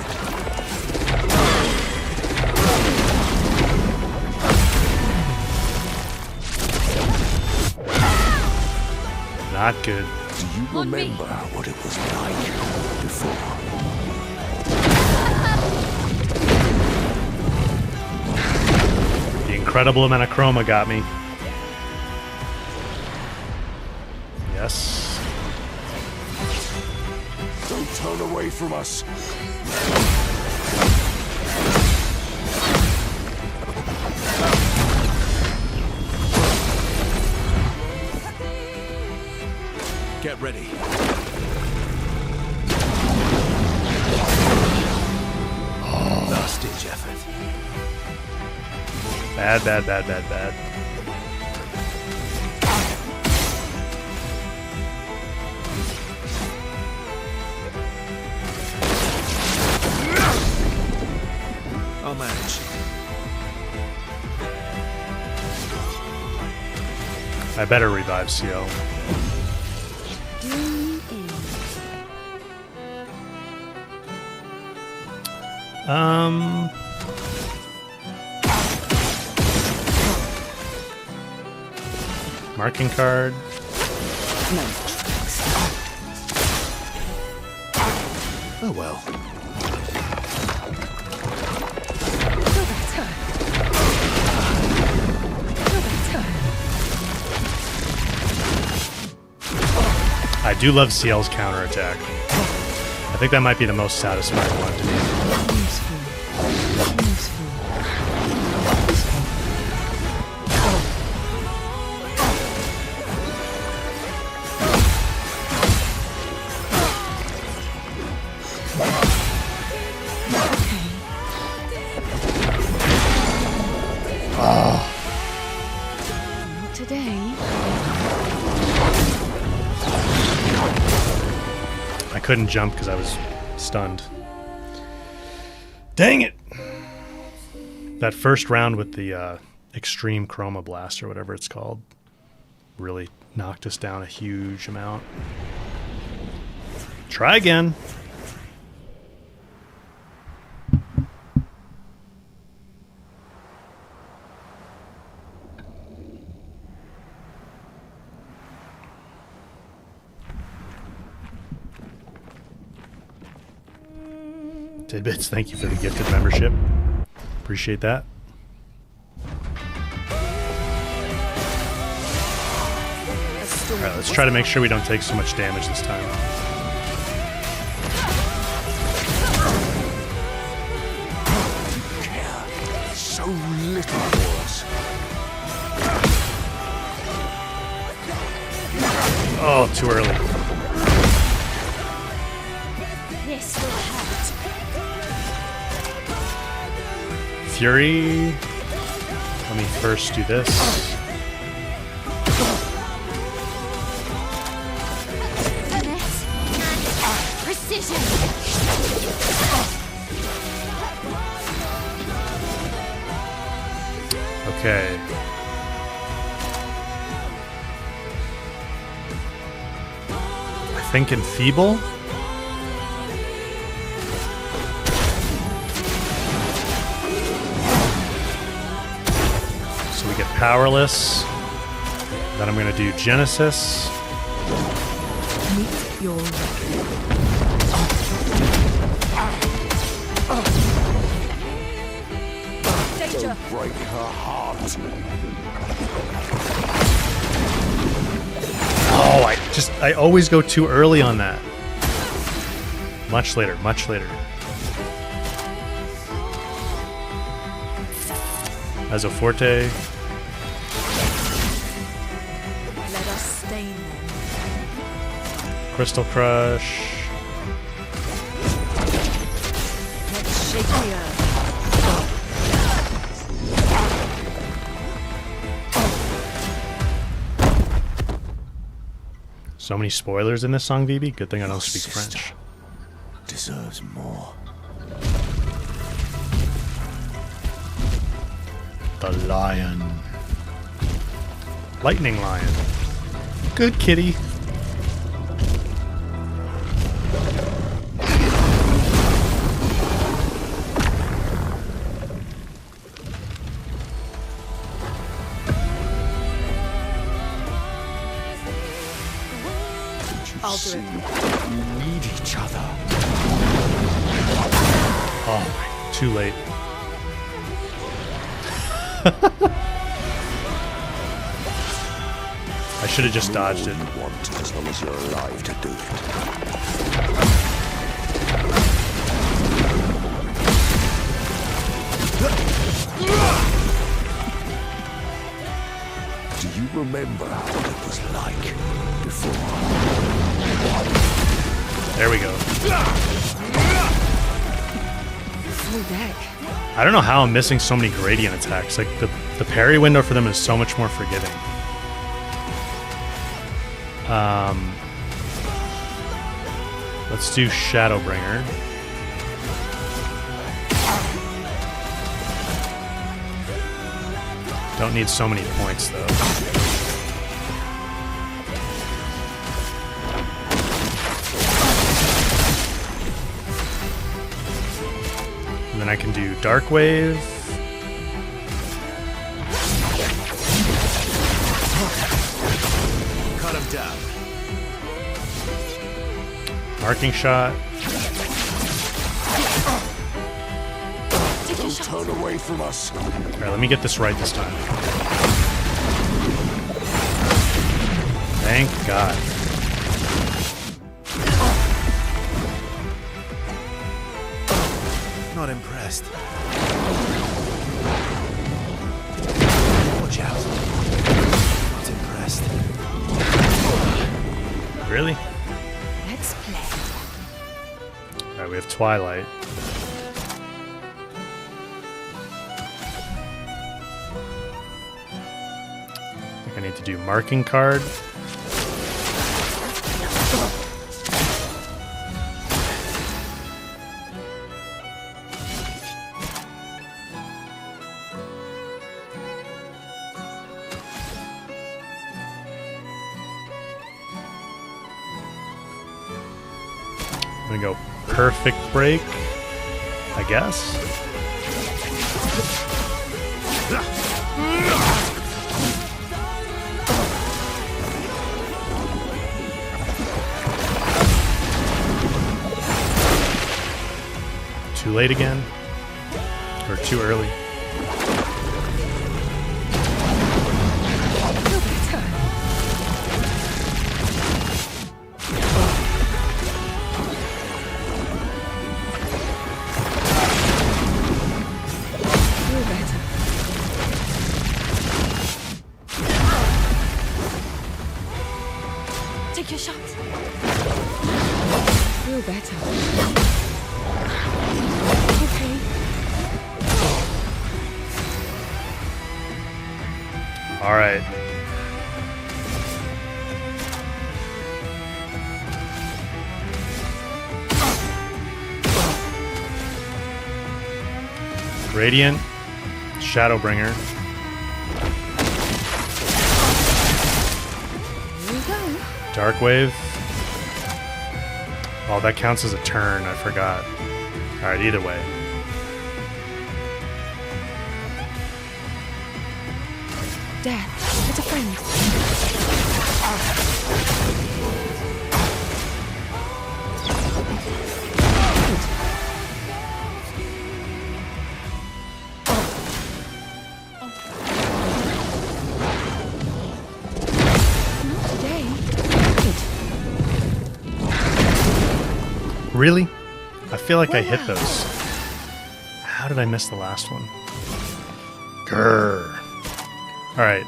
Not good. Do you remember what it was like before? The incredible amount of chroma got me. Yes. Don't turn away from us. Get ready. Last ditch effort. Bad, bad, bad, bad, bad. I'll manage. I better revive CO. Marking card. No tricks. Oh well. I do love CL's counterattack. I think that might be the most satisfying one to me. Not today. I couldn't jump because I was stunned. Dang it! That first round with the extreme chroma blast or whatever it's called really knocked us down a huge amount. Try again. Tidbits, thank you for the gifted membership. Appreciate that. Alright, let's try to make sure we don't take so much damage this time. So little for us. Oh, too early. This will hurt. Fury. Let me first do this. Finesse and precision. Okay. I think Enfeeble. So we get Powerless. Then I'm going to do Genesis. Meet your danger. Break her heart. Oh, I always go too early on that. Much later, much later. As a Forte. Let us stain them. Crystal Crush. Let's shake the earth. So many spoilers in this song, VB. Good thing I don't Your speak sister French. deserves more. The lion. Lightning lion. Good kitty. I'll do it. You need each other. Oh, too late. I should have just dodged it. You want as long as you're alive to do it. Do you remember what it was like before? There we go. Full deck. I don't know how I'm missing so many gradient attacks. Like, the parry window for them is so much more forgiving. Let's do Shadowbringer. Don't need so many points, though. And then I can do Dark Wave. Cut him down. Marking Shot. Don't turn away from us. Alright, let me get this right this time. Thank God. Not impressed. Watch out. Not impressed. Really? Let's play. Alright, we have Twilight. I think I need to do Marking Card. I'm gonna go Perfect Break, I guess. Too late again? Or too early? Take your shot. Feel better. Okay. All right. Radiant, Shadowbringer. Here we go. Dark Wave. Oh, that counts as a turn. I forgot. All right, either way. Death. It's a friend. Not today. Good. Really? I feel like I hit those. How did I miss the last one? Grr. All right.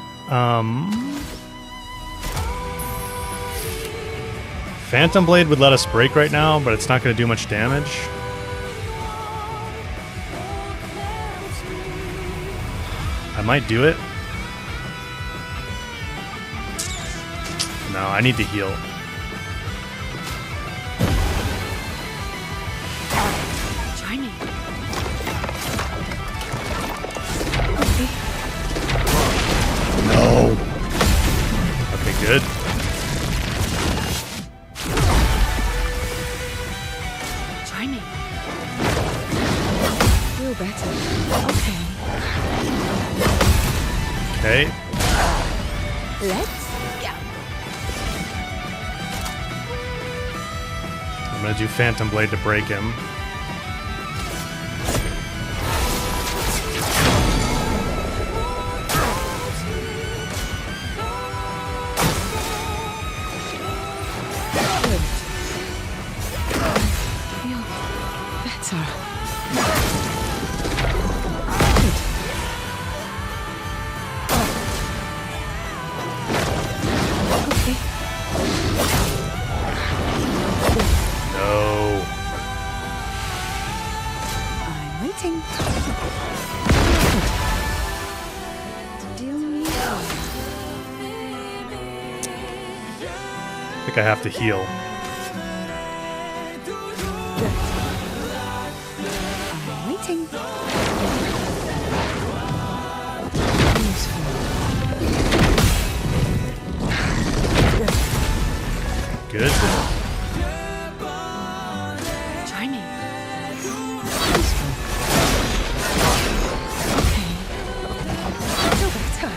Phantom Blade would let us break right now, but it's not going to do much damage. might do it. No, I need to heal. Try me. No. Okay, good. Try me. Feel better. Okay. Okay. Let's go. I'm gonna do Phantom Blade to break him. Feel better. Okay. No. I'm waiting. Deal me out. I think I have to heal. I'm waiting. Good. Try me. Okay. Feel better.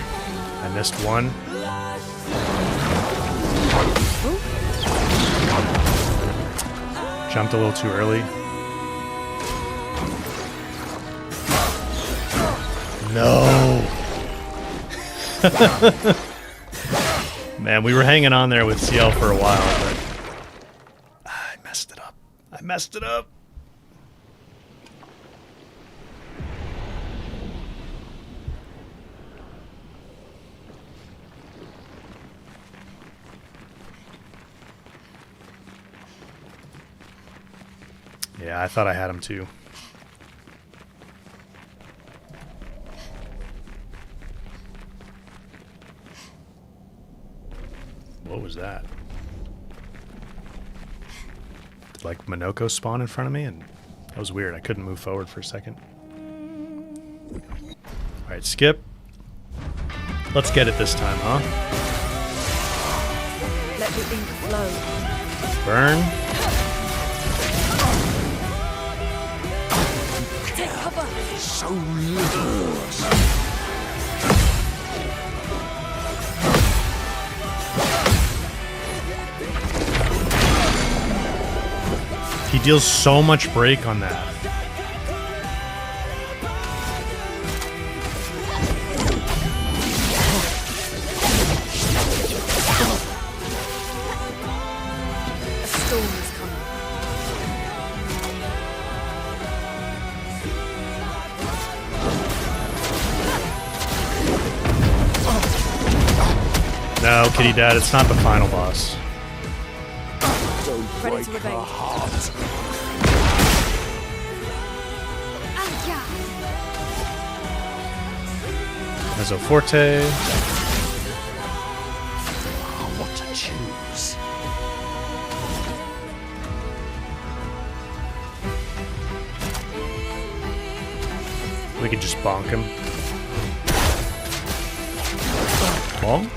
I missed one. Jumped a little too early. No. Man, we were hanging on there with CL for a while, but I messed it up. I messed it up. Yeah, I thought I had him too. What was that? Did like Minoko spawn in front of me? And that was weird. I couldn't move forward for a second. Alright, skip. Let's get it this time, huh? Let the ink flow. Burn. Take cover. So little. He deals so much break on that. A storm is coming. No, Kitty Dad, it's not the final boss. Don't Ready break to her evade. heart. Mezzo Forte. What to choose? We could just bonk him. Bonk.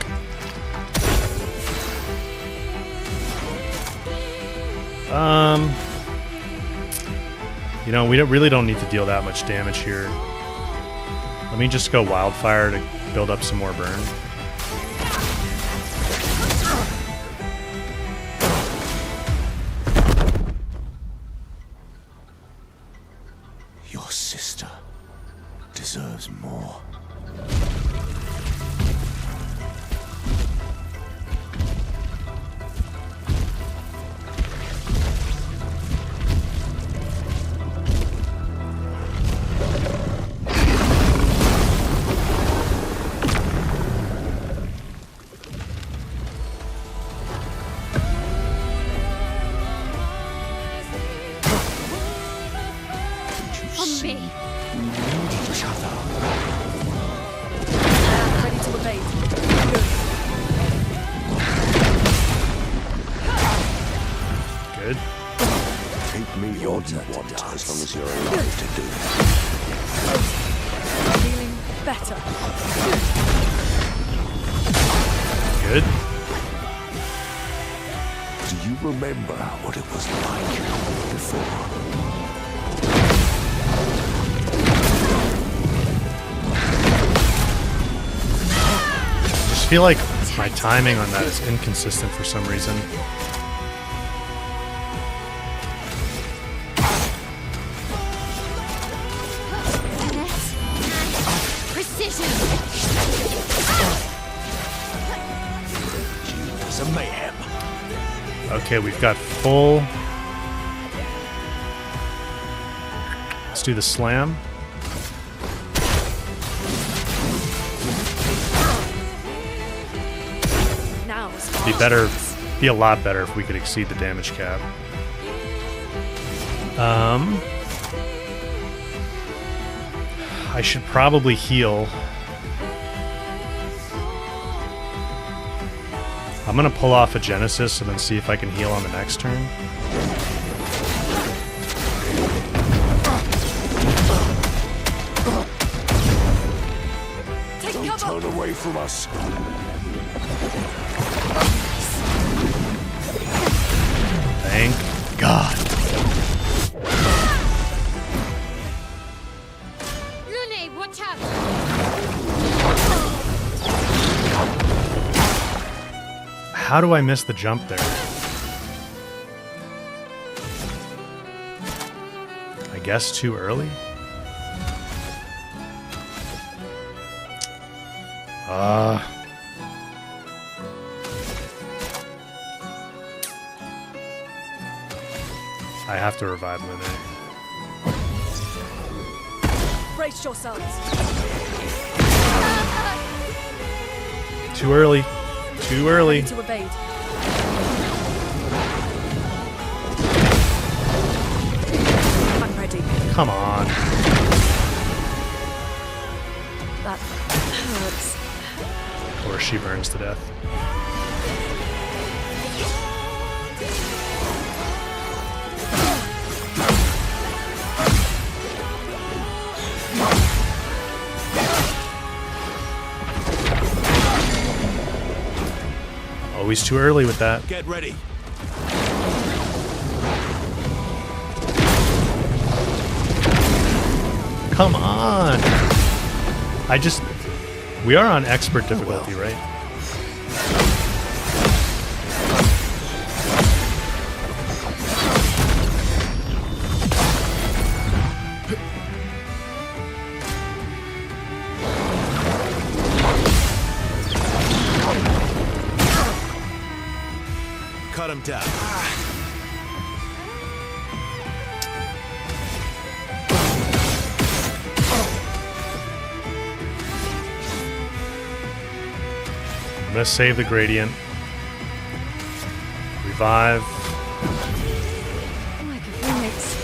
You know, we really don't need to deal that much damage here. Let me just go Wildfire to build up some more burn. Your sister deserves more. On me. We need each other. Good. Take me all you want, as long as you're alive to do it. Feeling better. Good. Do you remember what it was like before? I just feel like my timing on that is inconsistent for some reason. Finesse and precision. It's a mayhem. Okay, we've got full. Let's do the slam. Now Be a lot better if we could exceed the damage cap. I should probably heal. I'm gonna pull off a Genesis and then see if I can heal on the next turn. take Don't cover. turn away from us. Thank God. Lune, watch out. How do I miss the jump there? I guess too early? I have to revive Lune. Brace yourselves. Too early. Too early. Ready to evade. I'm ready. Come on. That hurts. Or she burns to death. Always too early with that. Get ready. Come on. We are on expert difficulty, right? Cut him down. I'm gonna save the gradient. Revive. Like a phoenix.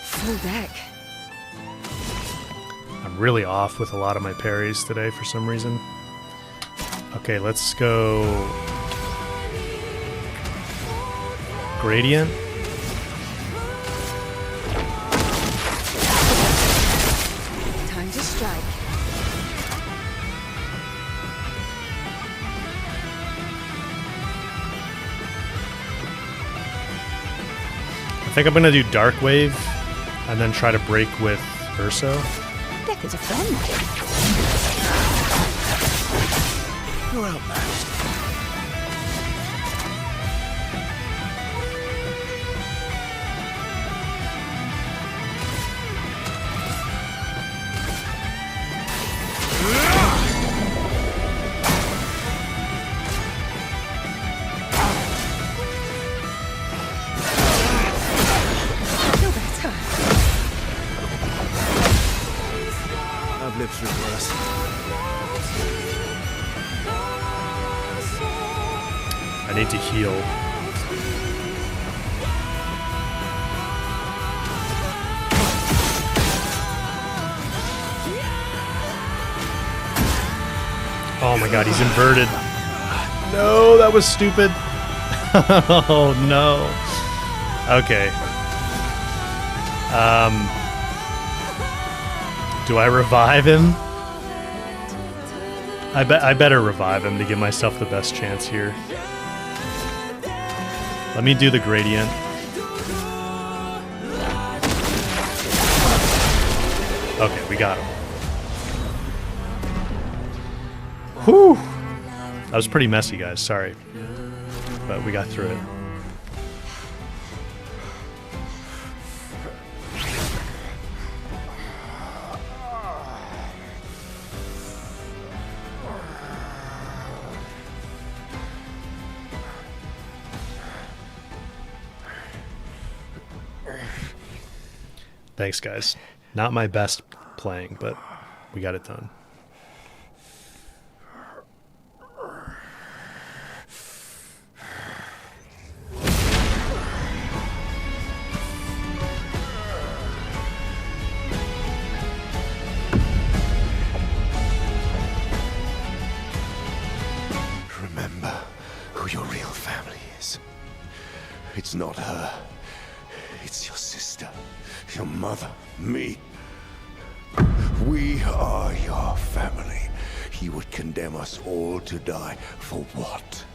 Full deck. I'm really off with a lot of my parries today for some reason. Okay, let's go gradient. Time to strike. I think I'm gonna do Dark Wave and then try to break with Urso. Deck is a friend. You're outmatched. Feel better. I've lived through worse. need to heal. Oh my god, he's inverted. No, that was stupid. Oh no. Okay. Do I revive him? I better revive him to give myself the best chance here. Let me do the gradient. Okay, we got him. Whew! That was pretty messy, guys. Sorry. But we got through it. Thanks, guys. Not my best playing, but we got it done. Remember who your real family is. It's not her. It's your sister, your mother, me. We are your family. He would condemn us all to die for what?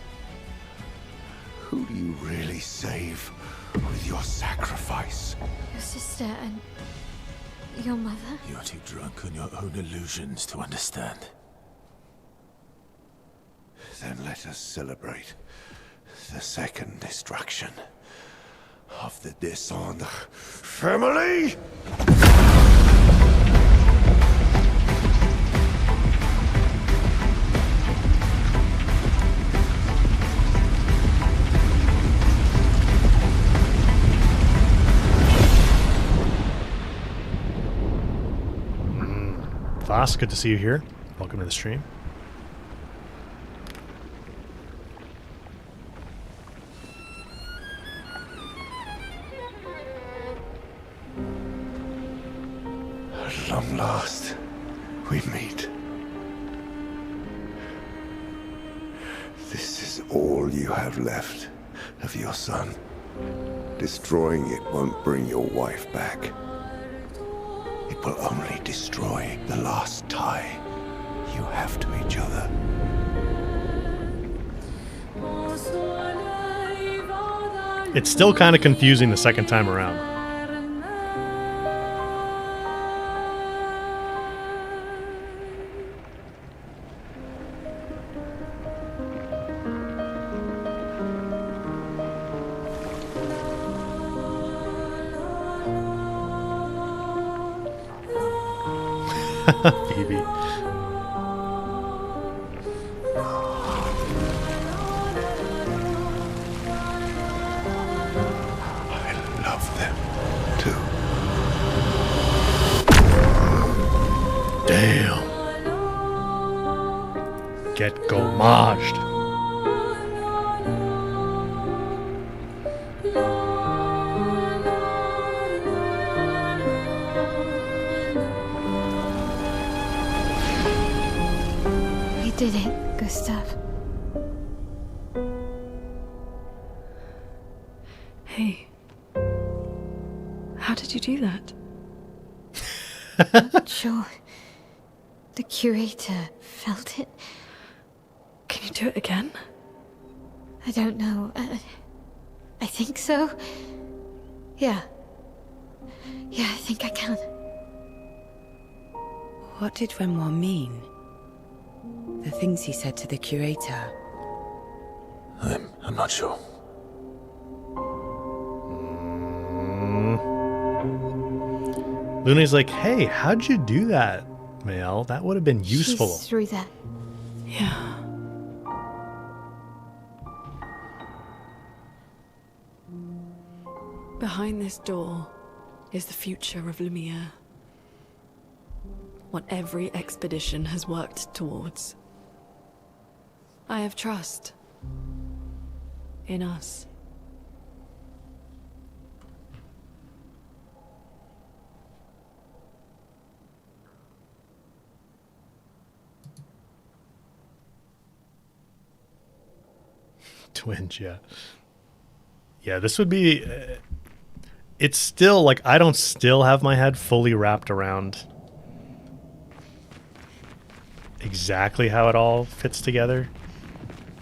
Who do you really save with your sacrifice? Your sister and your mother. You're too drunk on your own illusions to understand. Then let us celebrate the second destruction of the Descendre family! Voss, good to see you here. Welcome to the stream. At long last, we meet. This is all you have left of your son. Destroying it won't bring your wife back. It will only destroy the last tie you have to each other. It's still kind of confusing the second time around. Phoebe. I love them, too. Damn. Get gommaged. We did it, Gustav. Hey. How did you do that? Not sure. The curator felt it. Can you do it again? I don't know. I think so. Yeah. Yeah, I think I can. What did Renoir mean? The things he said to the curator. I'm not sure. Luna's like, hey, how'd you do that, Mael? That would have been useful. She's through that. Yeah. Behind this door is the future of Lumiere. What every expedition has worked towards. I have trust. in us. Twins, yeah. Yeah, this would be... it's still, like, I don't still have my head fully wrapped around exactly how it all fits together.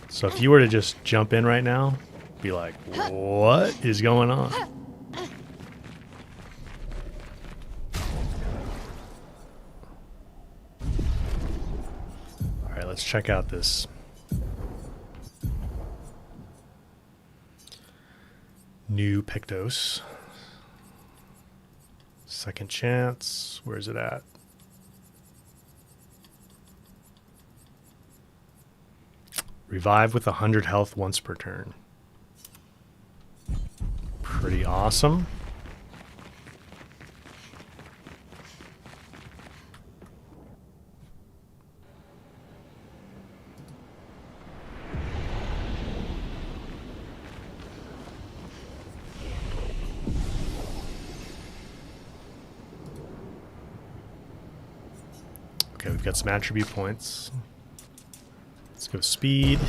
So if you were to just jump in right now, be like, what is going on? All right, let's check out this. New Pictos. Second chance. Where is it at? Revive with 100 health once per turn. Pretty awesome. Okay, we've got some attribute points. Let's go speed.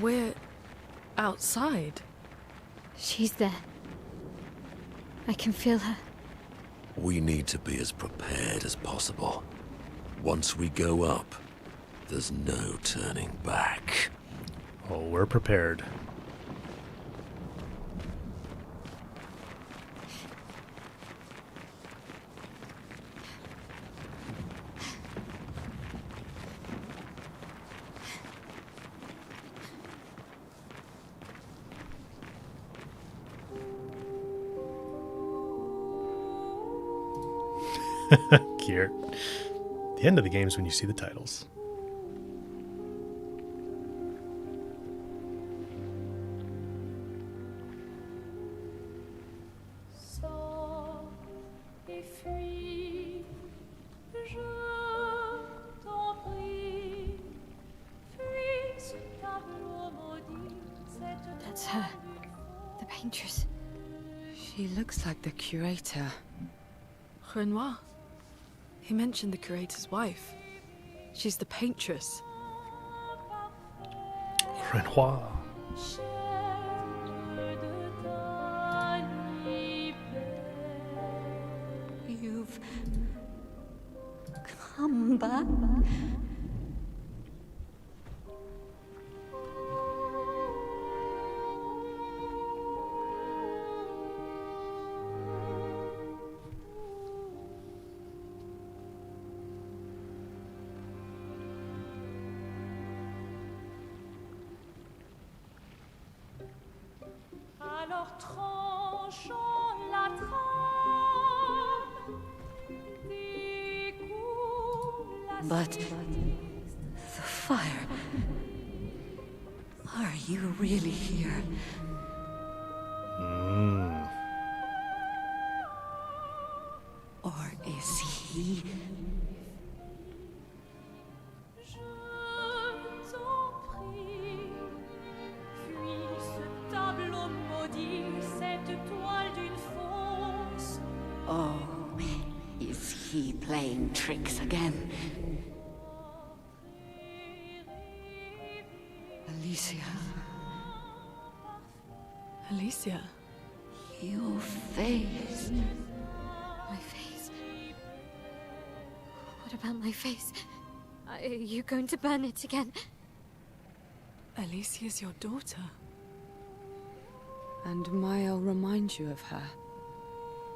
We're outside. She's there. I can feel her. We need to be as prepared as possible. Once we go up, there's no turning back. Oh, we're prepared. Kier. The end of the game is when you see the titles. That's her. The paintress. She looks like the curator. Renoir. He mentioned the curator's wife. She's the paintress. Renoir. You've come back. Alors tranchons la trame, découle la But the fire. Are you really here? Or is he? Je t'en prie, fuis ce tableau maudit, cette toile d'une fausse. Oh, is he playing tricks again? Alicia, Alicia. your face. My face. What about my face? Are you going to burn it again? Alicia's your daughter. And Maya reminds you of her.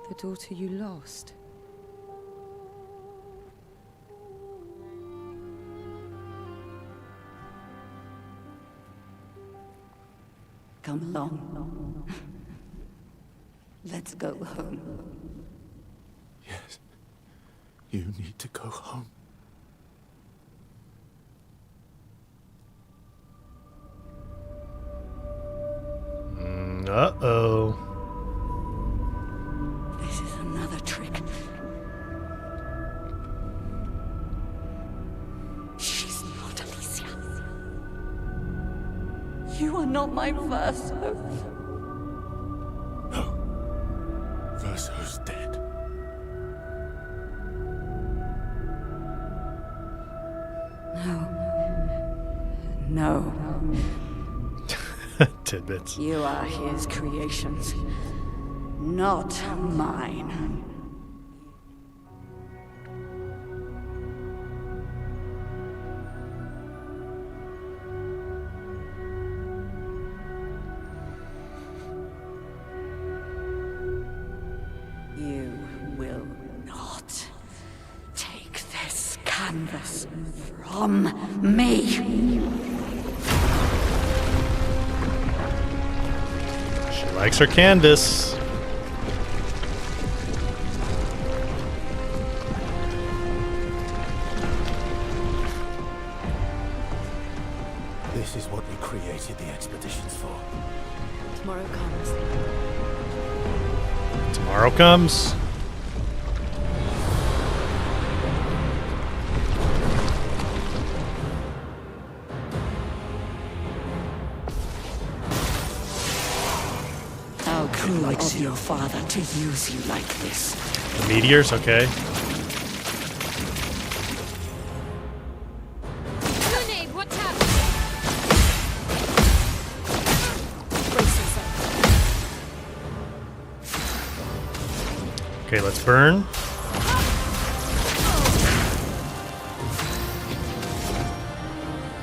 The daughter you lost. Come along. Let's go home. Yes. You need to go home. Uh-oh. You are not my Verso. No. Verso's dead. No. Tidbits. You are his creations, not mine. You will not take this canvas from me. She likes her canvas. This is what we created the expeditions for. Tomorrow comes. Tomorrow comes. How cruel of your father to use you like this. The meteors, okay. Lune, what's up? Brace yourself. Okay, let's burn.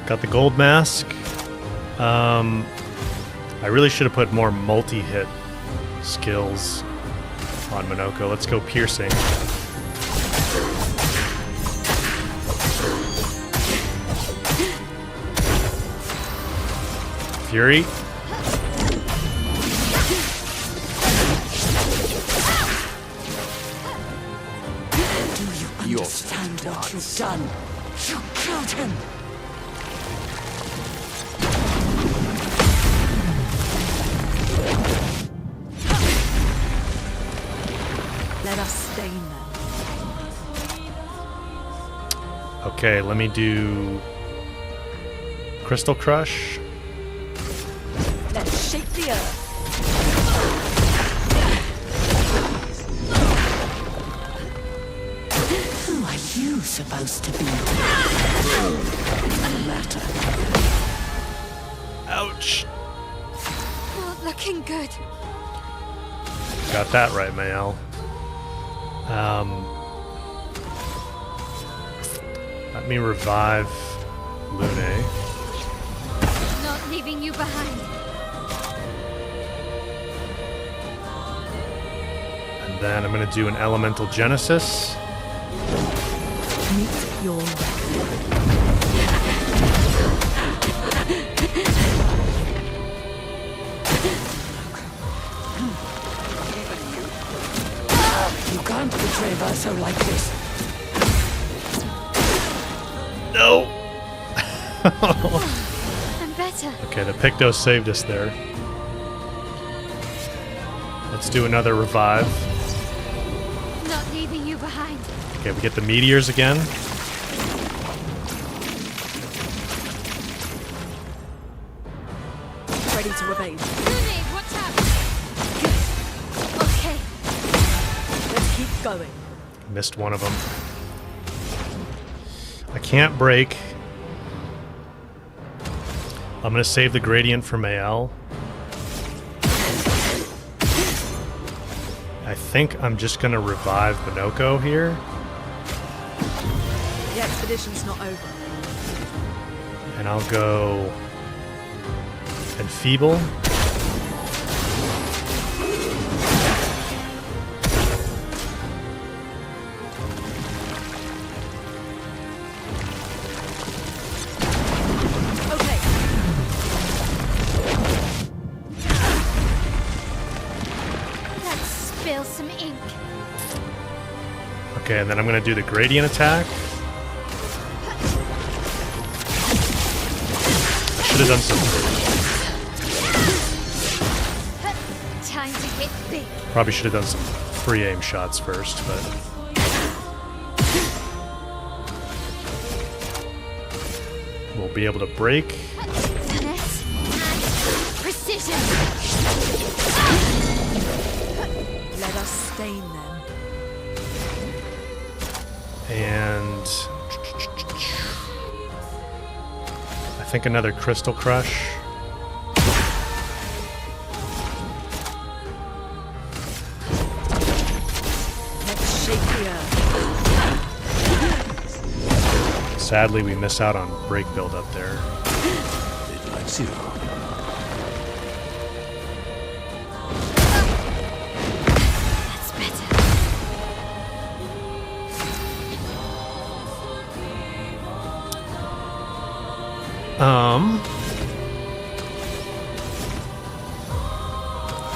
Got the gold mask. I really should have put more multi-hit skills on Monoko. Let's go piercing. Fury. Do you understand what you've done? You killed him! Let us stain them. Okay, let me do Crystal Crush. Let's shake the earth. Who are you supposed to be? No matter. Ouch. Not looking good. Got that right, Mael. Let me revive Lune. Not leaving you behind. And then I'm going to do an Elemental Genesis. Meet your You can't betray Verso like this. No! I'm better. Okay, the Pictos saved us there. Let's do another revive. Not leaving you behind. Okay, we get the meteors again. ready to evade. Lune, what's up? Okay. Let's keep going. Missed one of them. I can't break. I'm going to save the gradient for Mael. I think I'm just going to revive Monoko here. The expedition's not over. And I'll go Enfeeble. Okay. Let's spill some ink. Okay, and then I'm going to do the gradient attack. I should have done some. Time to get big. Probably should have done some free aim shots first, but we'll be able to break. Finesse and think another Crystal Crush. Let's shake the earth. Sadly, we miss out on break build up there. It likes you. That's better.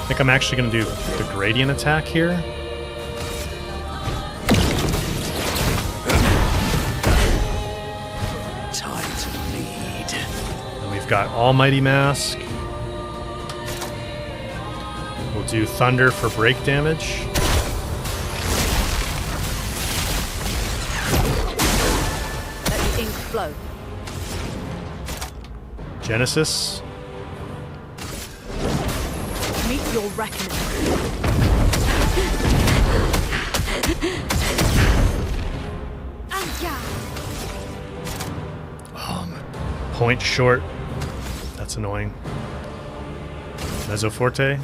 I think I'm actually going to do the gradient attack here. Time to bleed. And we've got Almighty Mask. We'll do Thunder for break damage. Let the ink flow. Genesis. Meet your reckoning. Point short. That's annoying. Mezzoforte.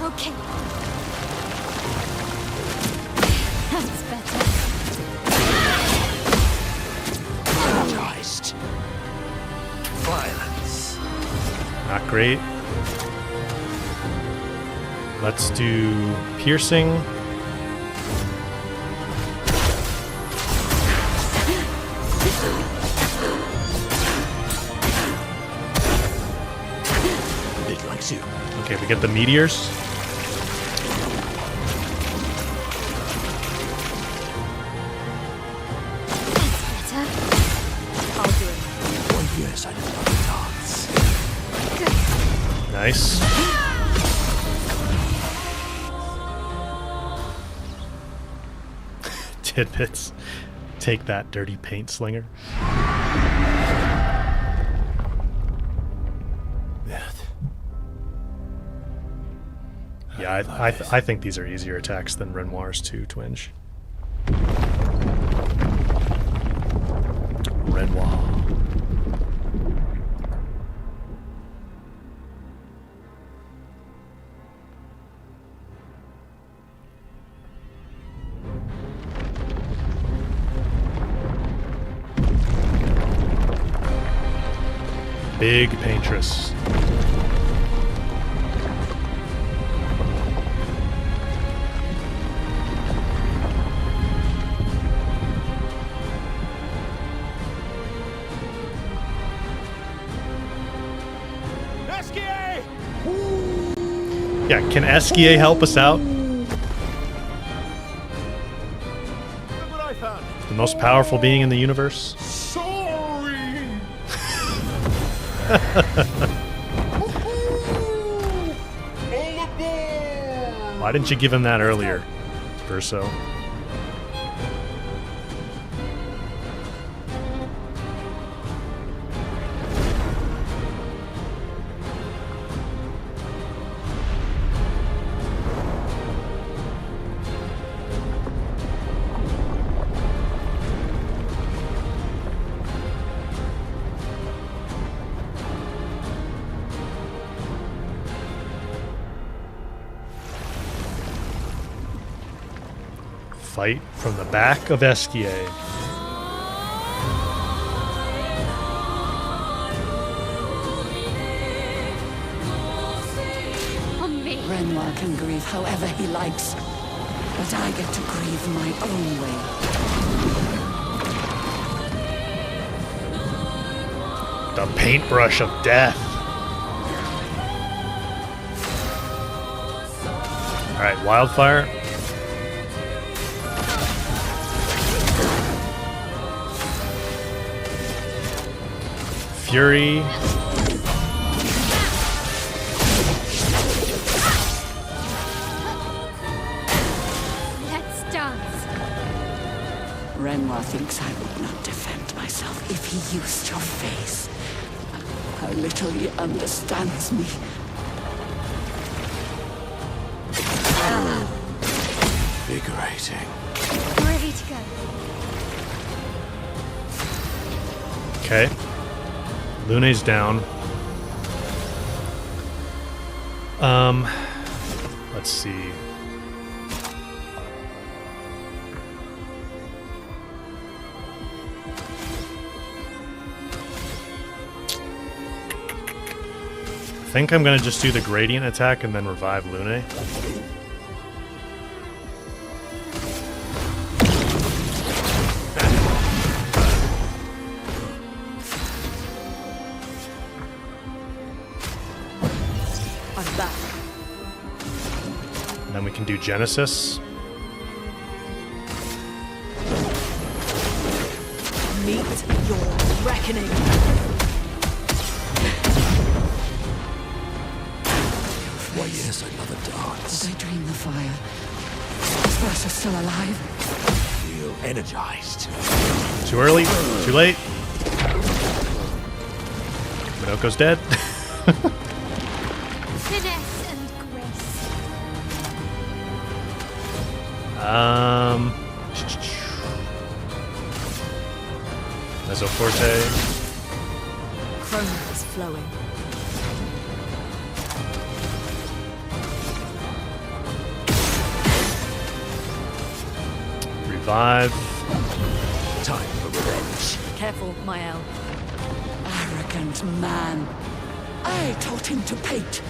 Okay. That's better. Energized. Violence. Not great. Let's do piercing. It likes you. Okay, we get the meteors. That's better. I'll do it. Oh yes, I know how to dance. Nice. Tidbits. Take that, dirty paint slinger. Yeah, I think these are easier attacks than Renoir's 2 Twinge. Renoir. Big Paintress. Yeah, can Esquier help us out? The most powerful being in the universe? Sorry. Why didn't you give him that earlier, Verso? Fight from the back of Esquier. On me. Renoir can grieve however he likes, but I get to grieve my own way. The paintbrush of death. Alright, Wildfire. Fury. Let's dance. Renoir thinks I would not defend myself if he used your face. How little he understands me. Invigorating. Ready to go. Okay. Lune's down. Let's see. I think I'm gonna just do the gradient attack and then revive Lune. I'm back. And then we can do Genesis. Meet your reckoning. Why, yes, another dance. Did I dream the fire? Is Versa still alive? Feel energized. Too early, too late. Minoko's dead. Finesse and grace. Mesoforte. Chroma is flowing. Revive. Time for revenge. Careful, Mael. Arrogant man. I taught him to paint.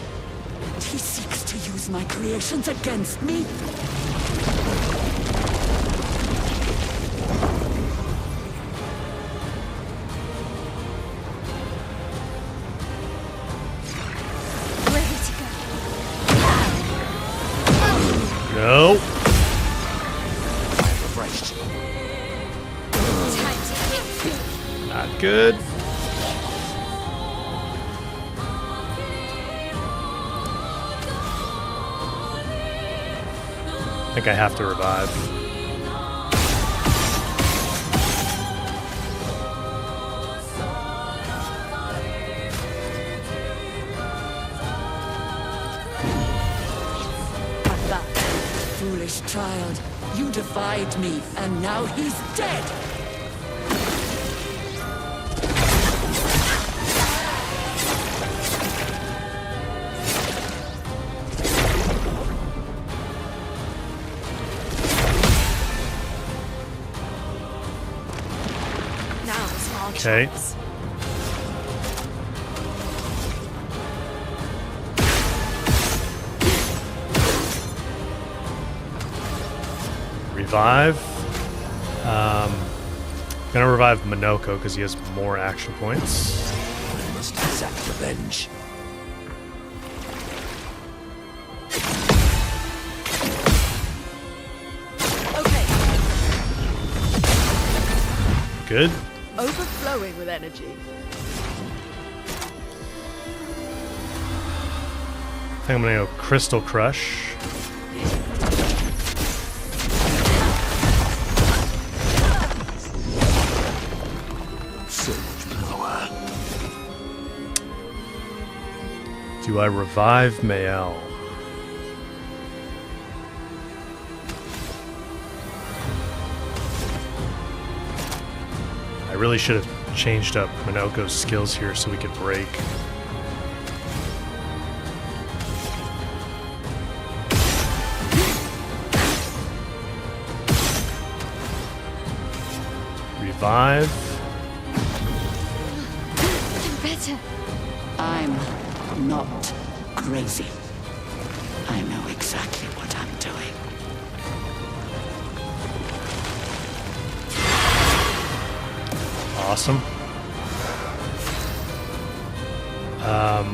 And he seeks to use my creations against me. Ready to go. No. I'm refreshed. Time to hit. Not good. I think I have to revive. I'm back. Foolish child, you defied me, and now he's dead. Now's our Okay. chance. Revive. Gonna revive Minoko because he has more action points. I must exact revenge. Okay, Good. overflowing with energy. I think I'm gonna go Crystal Crush. So much power. Do I revive Mael? I really should have changed up Minoko's skills here so we could break. Revive. Better. I'm not crazy. I know exactly what I'm doing. Awesome.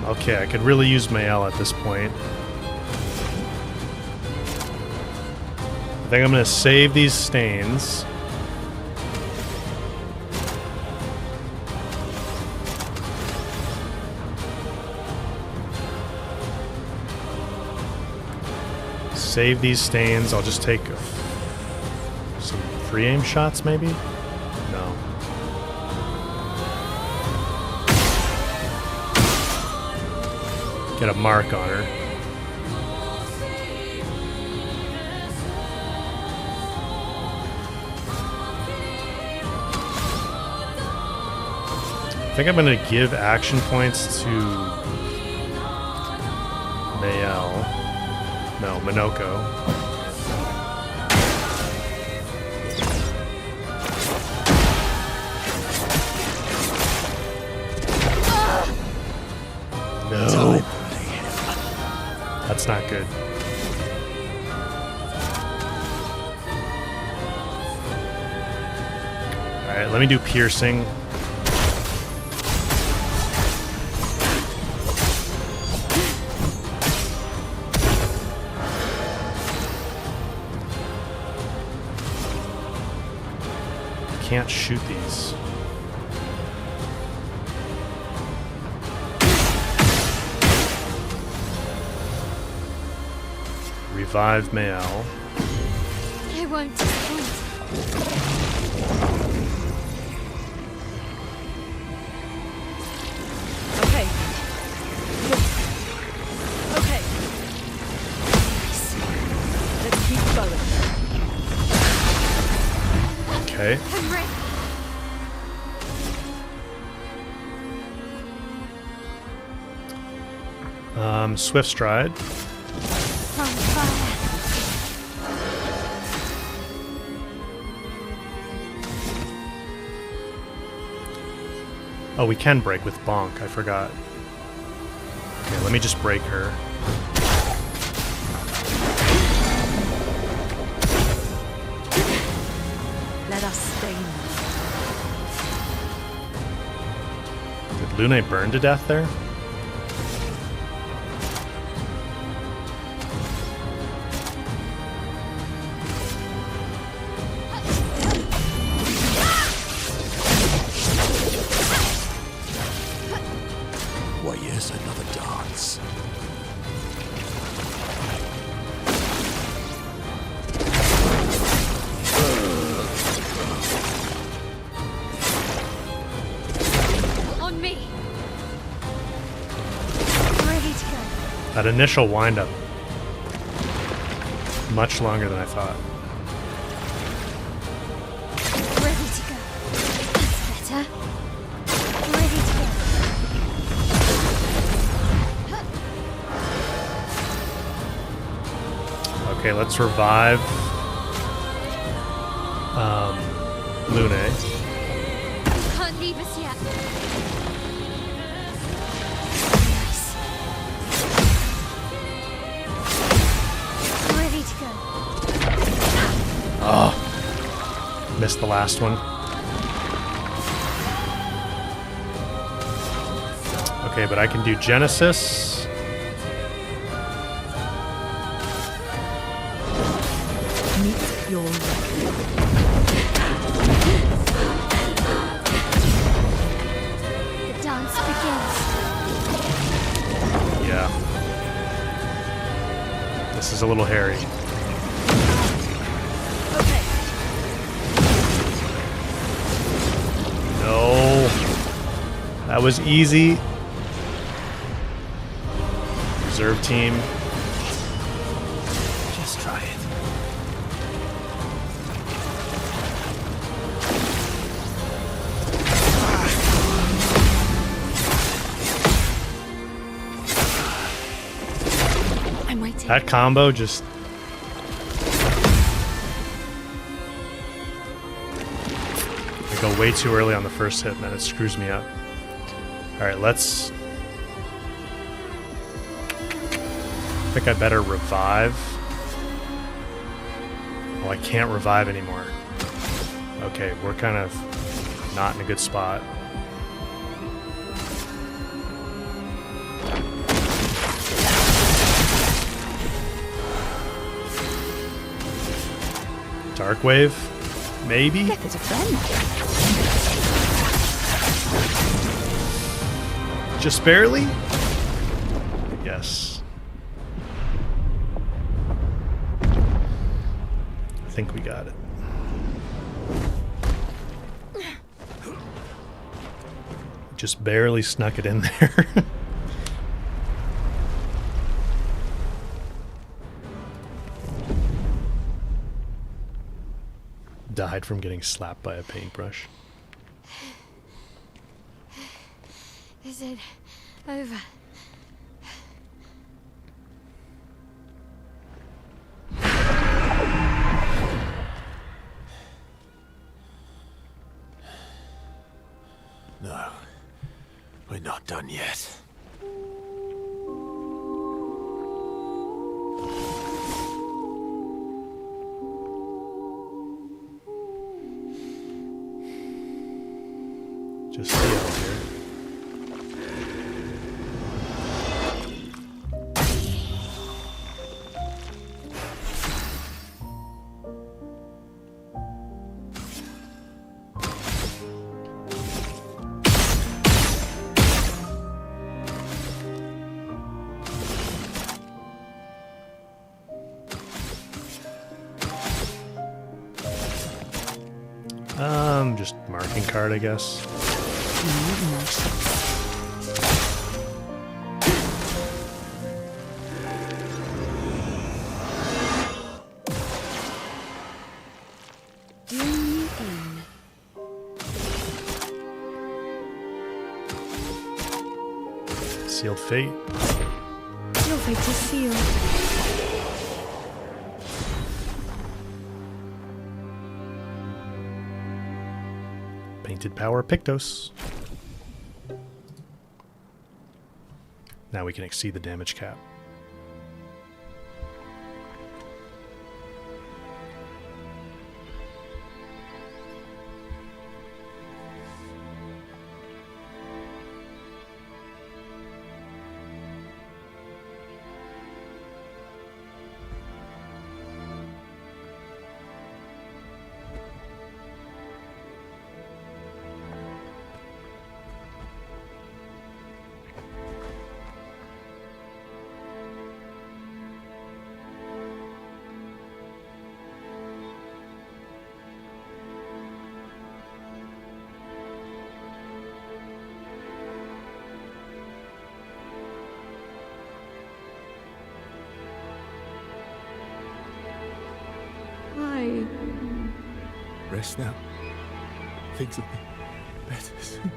Okay, I could really use Mael at this point. I think I'm gonna save these stains. Save these stains. I'll just take some free aim shots, maybe? No. Get a mark on her. I think I'm going to give action points to Mael. No, Minoko. No. That's not good. Alright, let me do piercing. Can't shoot these. Revive Mael. I won't disappoint. Okay. Okay. Let's keep going. Okay. I'm ready. Swift Stride. On fire. Oh, we can break with Bonk. I forgot. Okay, let me just break her. Let us stay now. Did Lune burn to death there? Why, yes, another dance. On me. Ready to go. That initial windup, much longer than I thought. Ready to go. That's better. Ready to go. Okay, let's revive Lune. You can't leave us yet. Nice. Ready to go. Oh, missed the last one. Okay, but I can do Genesis. Meet your The dance begins. Yeah. This is a little hairy. Okay. No. That was easy. Reserve team. Just try it. I'm waiting. That combo just... I go way too early on the first hit and then it screws me up. Alright, let's... I think I better revive. Well, I can't revive anymore. Okay, we're kind of not in a good spot. Dark Wave? Maybe? There's a friend. Just barely? Yes. I think we got it. Just barely snuck it in there. Died from getting slapped by a paintbrush. Is it over? No, we're not done yet. Just see out here. Just marking card, I guess. Sealed fate. Your fate is sealed. Painted power Pictos. Now we can exceed the damage cap. Why? Rest now. Things will be better soon.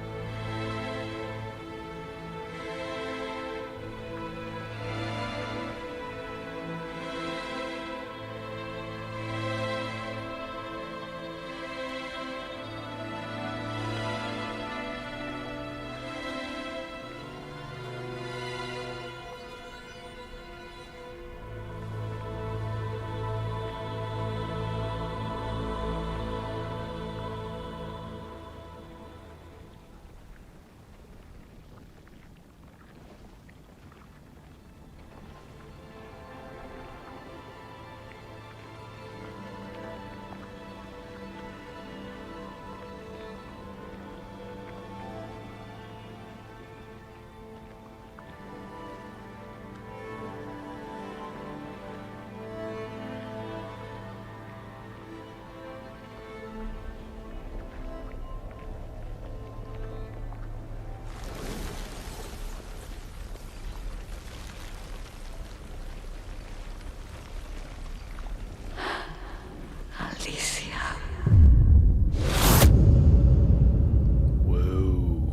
Whoa.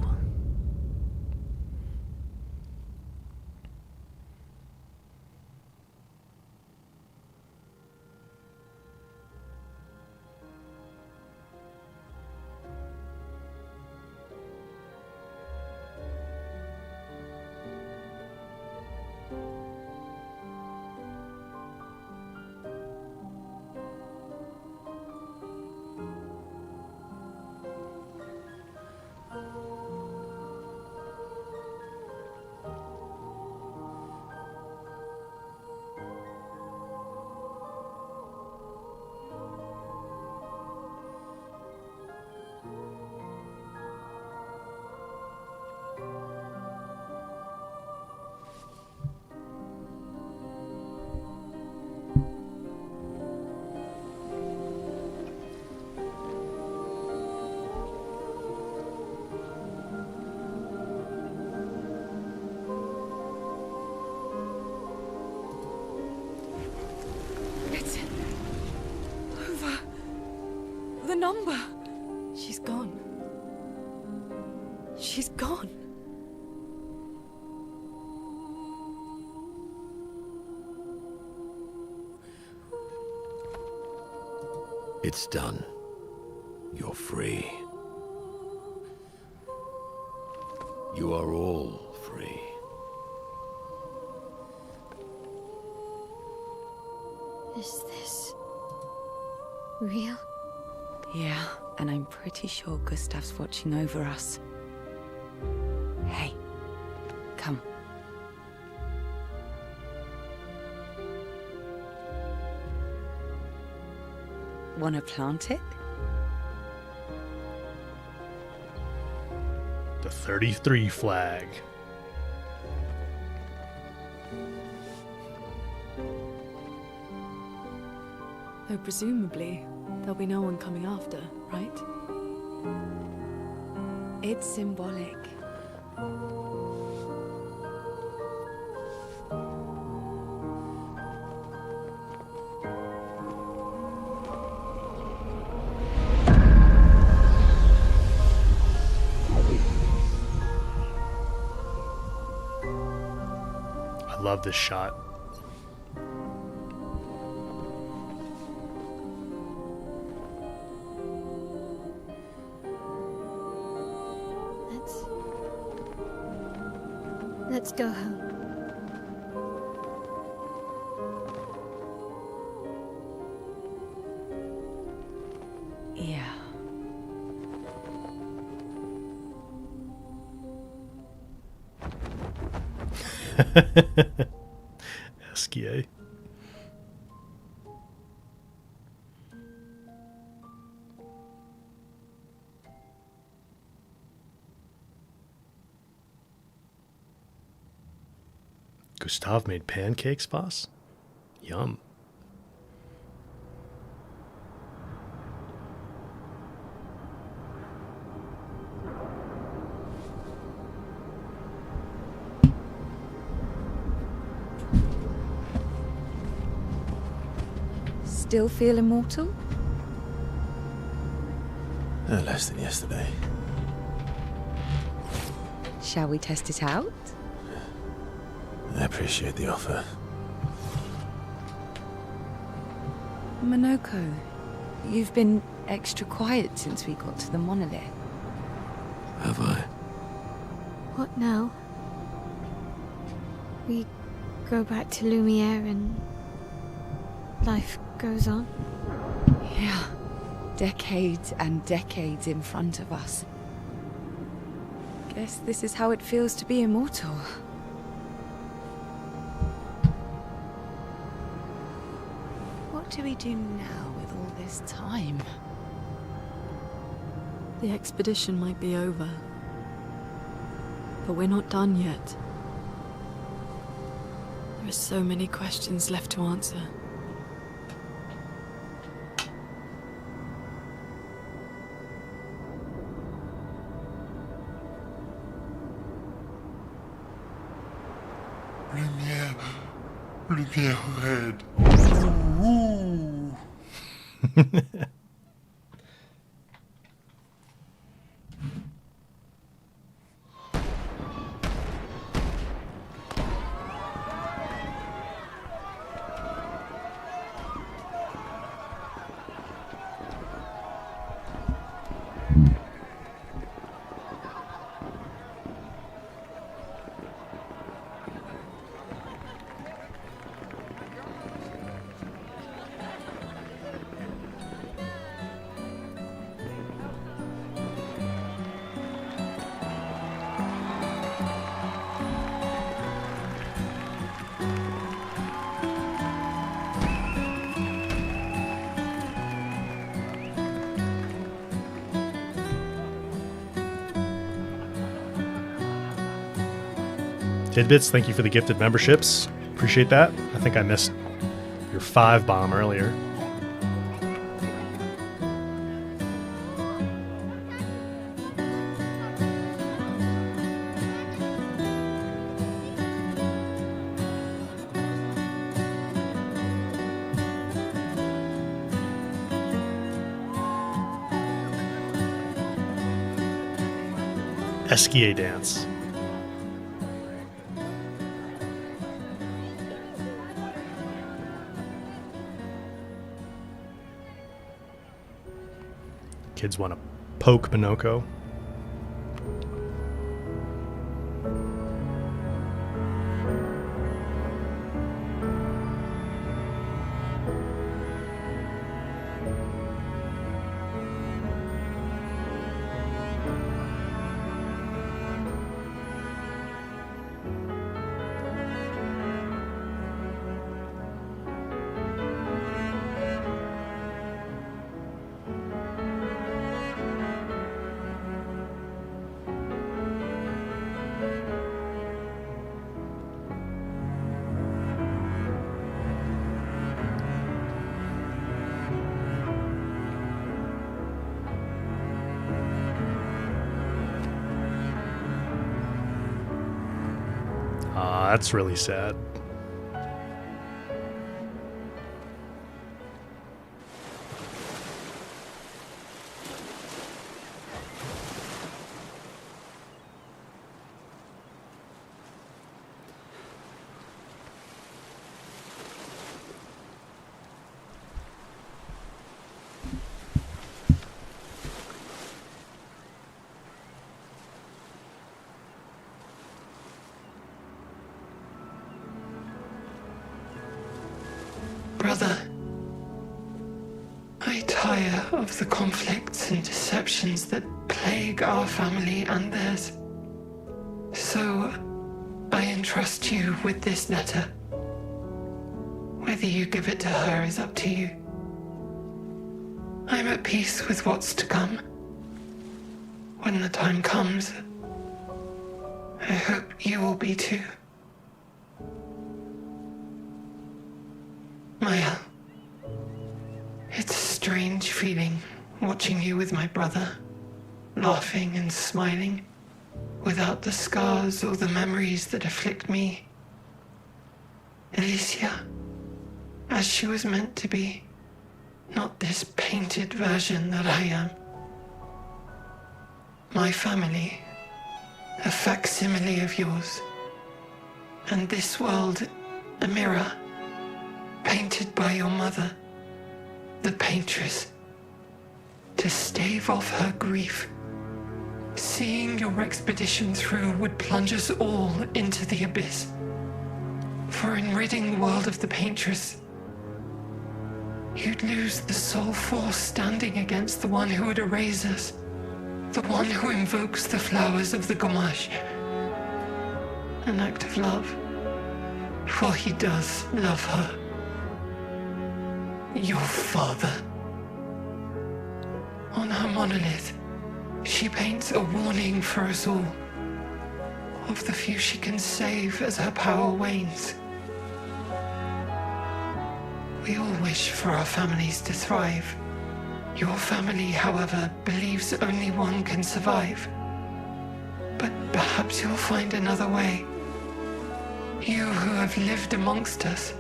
It's over. The number. She's gone. She's gone. It's done. You're free. You are all free. Is this real? Yeah, and I'm pretty sure Gustav's watching over us. Hey, come. Wanna plant it? The 33 flag. Though presumably, there'll be no one coming after, right? It's symbolic. I love this shot. Let's go home. Yeah. SKA. Gustav made pancakes, boss? Yum. Still feel immortal? Less than yesterday. Shall we test it out? I appreciate the offer. Monoko, you've been extra quiet since we got to the Monolith. Have I? What now? We go back to Lumiere and life goes on? Yeah. Decades and decades in front of us. Guess this is how it feels to be immortal. What do we do now with all this time? The expedition might be over, but we're not done yet. There are so many questions left to answer. Lumiere red. Tidbits, thank you for the gifted memberships. Appreciate that. I think I missed your 5 bomb earlier. SKA dance. Kids want to poke Minoko. That's really sad. Brother, I tire of the conflicts and deceptions that plague our family and theirs. So, I entrust you with this letter. Whether you give it to her is up to you. I'm at peace with what's to come. When the time comes, I hope you will be too. Maya, it's a strange feeling watching you with my brother, laughing and smiling, without the scars or the memories that afflict me. Alicia, as she was meant to be, not this painted version that I am. My family, a facsimile of yours, and this world, a mirror, painted by your mother, the paintress, to stave off her grief. Seeing your expedition through would plunge us all into the abyss. For in ridding the world of the paintress, you'd lose the sole force standing against the one who would erase us, the one who invokes the flowers of the gommage. An act of love, for he does love her. Your father. On her monolith, she paints a warning for us all, of the few she can save as her power wanes. We all wish for our families to thrive. Your family, however, believes only one can survive. But perhaps you'll find another way. You who have lived amongst us,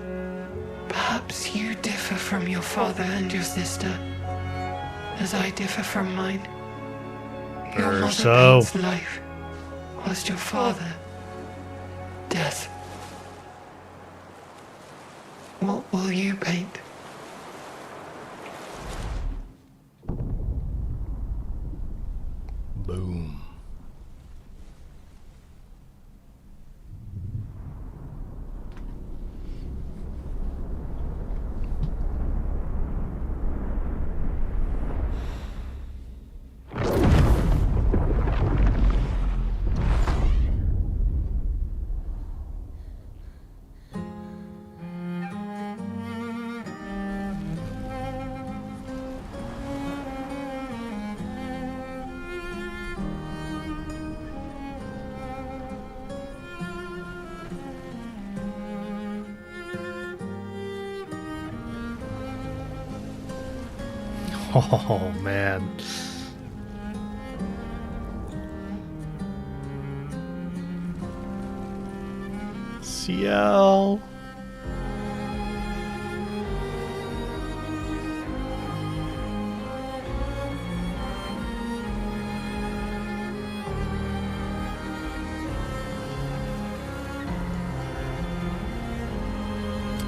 perhaps you differ from your father and your sister, as I differ from mine. Your mother paints life, whilst your father, death. What will you paint? Boom. Oh, man. CL.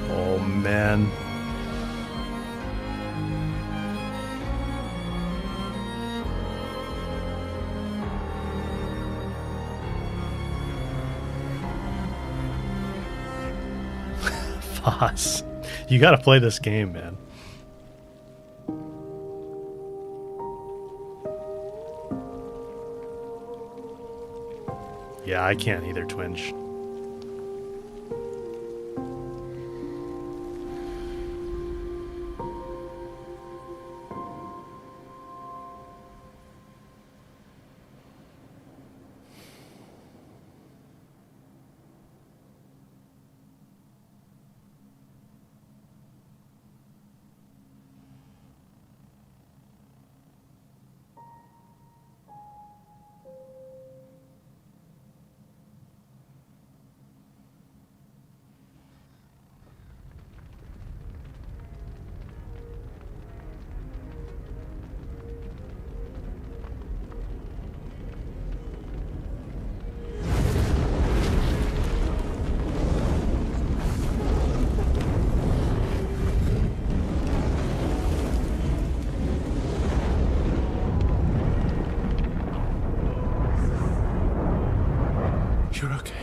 Oh, man. Boss, you gotta play this game, man. Yeah, I can't either, Twinge. You're okay.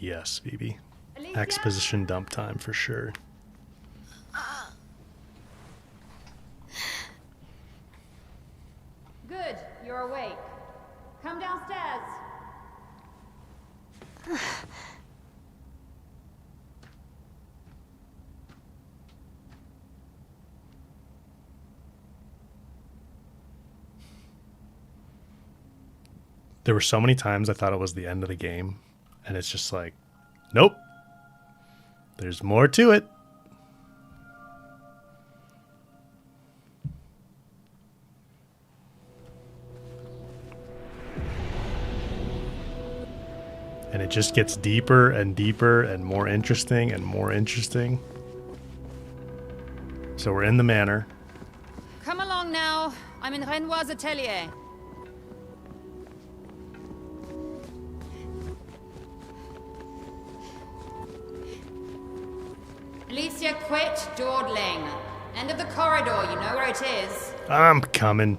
Yes, Phoebe. Exposition dump time for sure. Good, you're awake. Come downstairs. There were so many times I thought it was the end of the game, and it's just like, nope. There's more to it. And it just gets deeper and deeper and more interesting and more interesting. So we're in the manor. Come along now. I'm in Renoir's atelier. Alicia, quit dawdling. End of the corridor, you know where it is. I'm coming.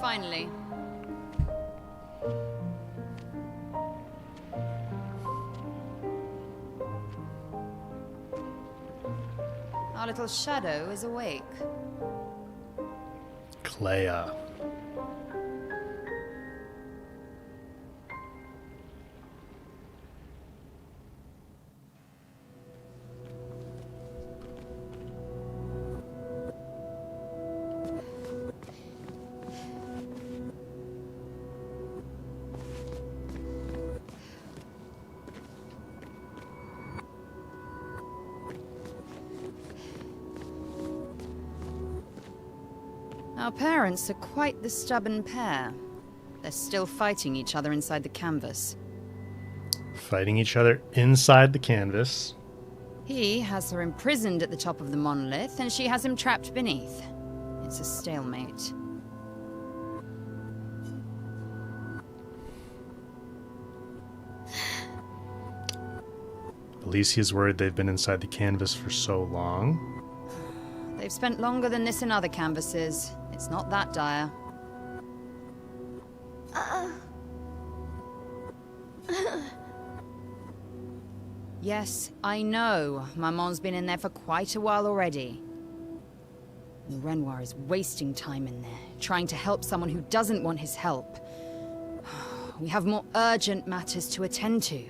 Finally. Our little shadow is awake. Clair. Our parents are quite the stubborn pair. They're still fighting each other inside the canvas. Fighting each other inside the canvas. He has her imprisoned at the top of the monolith, and she has him trapped beneath. It's a stalemate. Alicia's worried they've been inside the canvas for so long. They've spent longer than this in other canvases. It's not that dire. Yes, I know. Maman's been in there for quite a while already. And Renoir is wasting time in there, trying to help someone who doesn't want his help. We have more urgent matters to attend to.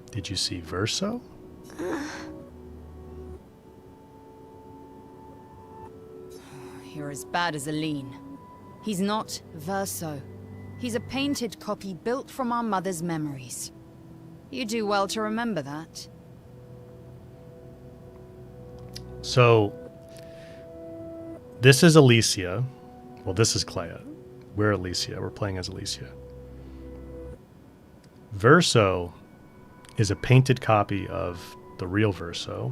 Did you see Verso? You're as bad as Aline. He's not Verso. He's a painted copy built from our mother's memories. You do well to remember that. So, this is Alicia. Well, this is Clair. We're Alicia. We're playing as Alicia. Verso is a painted copy of the real Verso.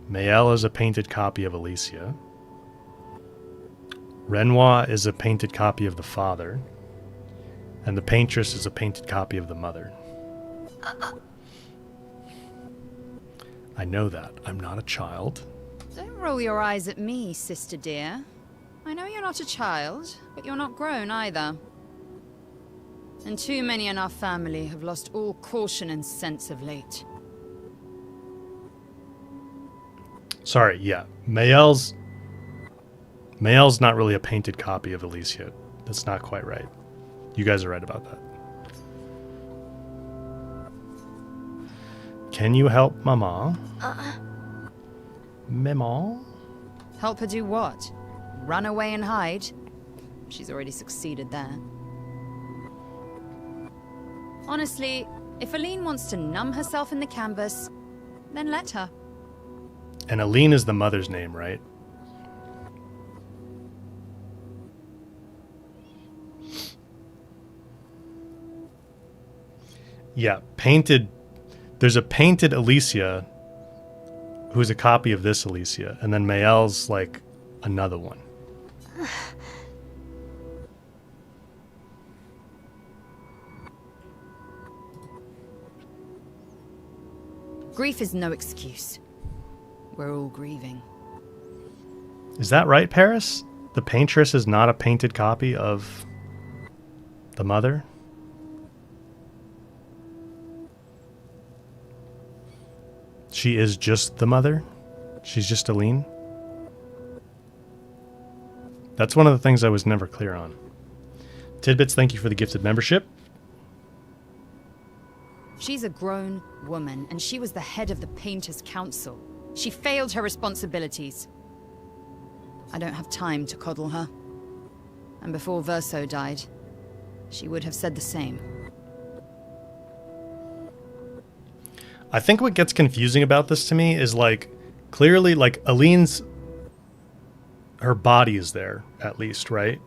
Maëlle is a painted copy of Alicia. Renoir is a painted copy of the father. And the paintress is a painted copy of the mother. I know that. I'm not a child. Don't roll your eyes at me, sister dear. I know you're not a child, but you're not grown either. And too many in our family have lost all caution and sense of late. Sorry, yeah. Maëlle's not really a painted copy of Alicia. That's not quite right. You guys are right about that. Can you help Mama? Maman? Help her do what? Run away and hide? She's already succeeded there. Honestly, if Aline wants to numb herself in the canvas, then let her. And Aline is the mother's name, right? Yeah, painted. There's a painted Alicia who's a copy of this Alicia, and then Maëlle's like another one. Grief is no excuse. We're all grieving. Is that right, Paris? The paintress is not a painted copy of the mother? She is just the mother? She's just Aline? That's one of the things I was never clear on. Tidbits, thank you for the gifted membership. She's a grown woman, and she was the head of the Painters' Council. She failed her responsibilities. I don't have time to coddle her. And before Verso died, she would have said the same. I think what gets confusing about this to me is, like, clearly, like, Aline's... her body is there, at least, right?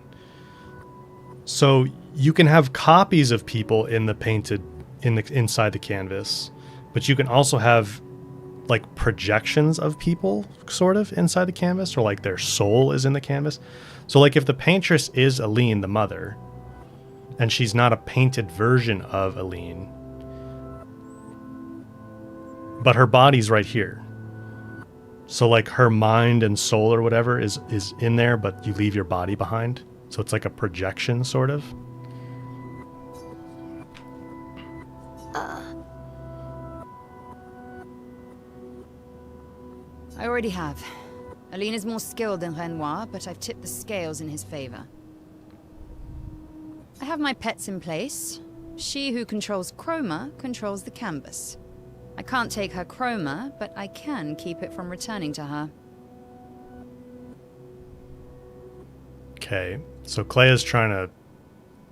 So you can have copies of people in the painted... inside the canvas, but you can also have like projections of people sort of inside the canvas, or like their soul is in the canvas. So like if the paintress is Aline, the mother, and she's not a painted version of Aline, but her body's right here. So like her mind and soul or whatever is in there, but you leave your body behind. So it's like a projection sort of. I already have. Aline is more skilled than Renoir, but I've tipped the scales in his favor. I have my pets in place. She who controls chroma controls the canvas. I can't take her chroma, but I can keep it from returning to her. Okay, so Claire's trying to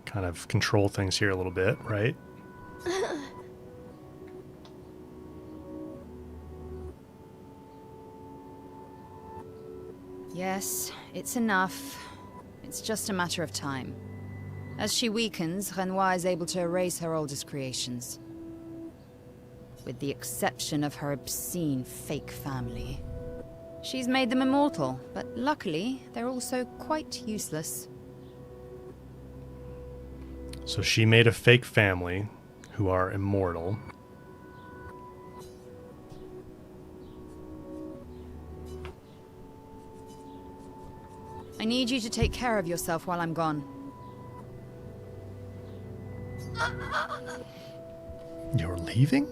kind of control things here a little bit, right? Yes, it's enough. It's just a matter of time. As she weakens, Renoir is able to erase her oldest creations. With the exception of her obscene fake family. She's made them immortal, but luckily, they're also quite useless. So she made a fake family who are immortal. I need you to take care of yourself while I'm gone. You're leaving?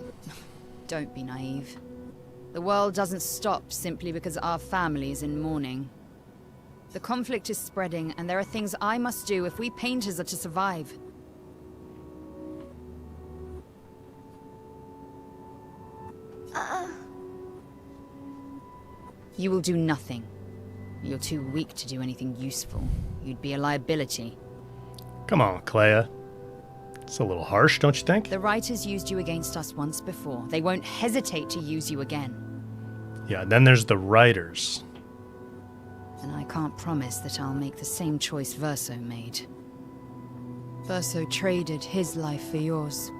Don't be naive. The world doesn't stop simply because our family is in mourning. The conflict is spreading, and there are things I must do if we painters are to survive. You will do nothing. You're too weak to do anything useful. You'd be a liability. Come on, Clair. It's a little harsh, don't you think? The writers used you against us once before. They won't hesitate to use you again. Yeah, then there's the writers. And I can't promise that I'll make the same choice Verso made. Verso traded his life for yours.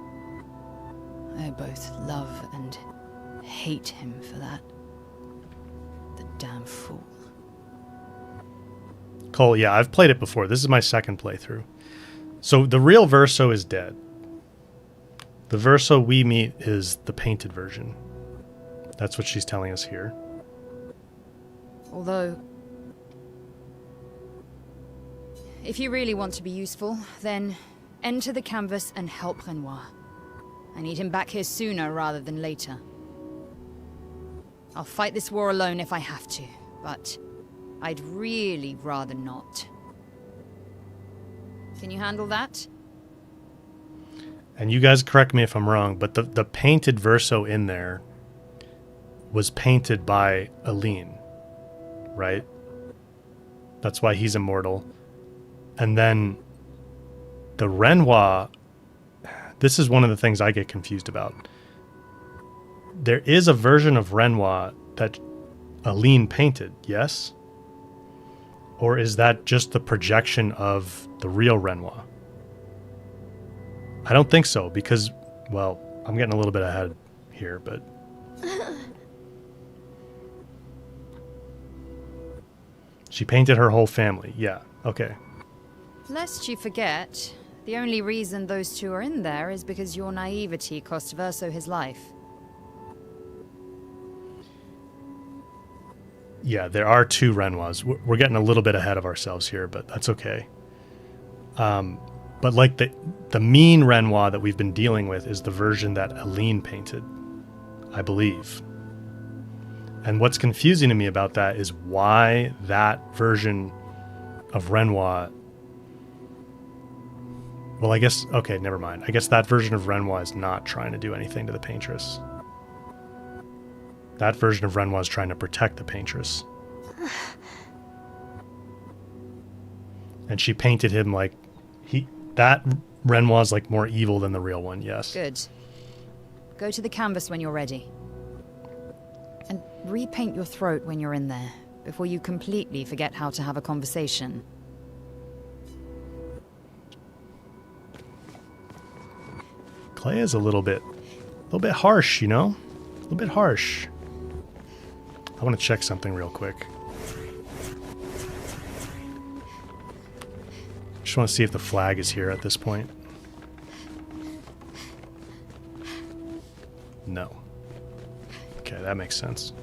I both love and hate him for that. The damn fool. Cole, yeah, I've played it before. This is my second playthrough. So the real Verso is dead. The Verso we meet is the painted version. That's what she's telling us here. Although, if you really want to be useful, then enter the canvas and help Renoir. I need him back here sooner rather than later. I'll fight this war alone if I have to, but I'd really rather not. Can you handle that? And you guys correct me if I'm wrong, but the painted Verso in there was painted by Aline, right? That's why he's immortal. And then the Renoir, this is one of the things I get confused about. There is a version of Renoir that Aline painted, yes? Or is that just the projection of the real Renoir? I don't think so, because, well, I'm getting a little bit ahead here, but... She painted her whole family. Yeah, okay. Lest you forget, the only reason those two are in there is because your naivety cost Verso his life. Yeah, there are two Renoirs. We're getting a little bit ahead of ourselves here, but that's okay. But like the mean Renoir that we've been dealing with is the version that Aline painted, I believe. And what's confusing to me about that is why that version of Renoir... Well, I guess... Okay, never mind. I guess that version of Renoir is not trying to do anything to the Paintress. That version of Renoir is trying to protect the Paintress. And she painted him like... That Renoir is like more evil than the real one, yes. Good. Go to the canvas when you're ready. And repaint your throat when you're in there, before you completely forget how to have a conversation. Clay is a little bit harsh, you know? A little bit harsh. I want to check something real quick. Just want to see if the flag is here at this point. No. Okay, that makes sense.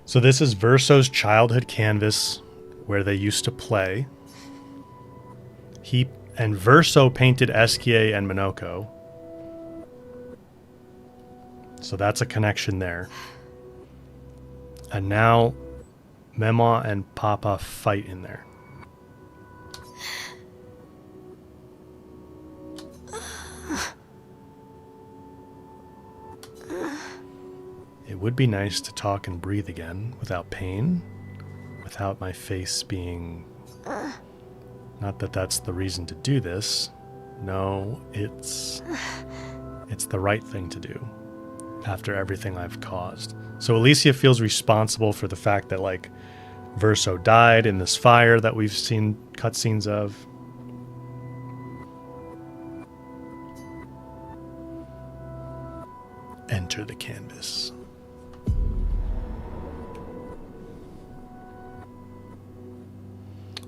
So this is Verso's childhood canvas where they used to play. And Verso painted Esquier and Minoko. So that's a connection there. And now Mema and Papa fight in there. It would be nice to talk and breathe again without pain, without my face being... Not that that's the reason to do this. No, it's the right thing to do. after everything I've caused. So Alicia feels responsible for the fact that, like, Verso died in this fire that we've seen cutscenes of. Enter the canvas.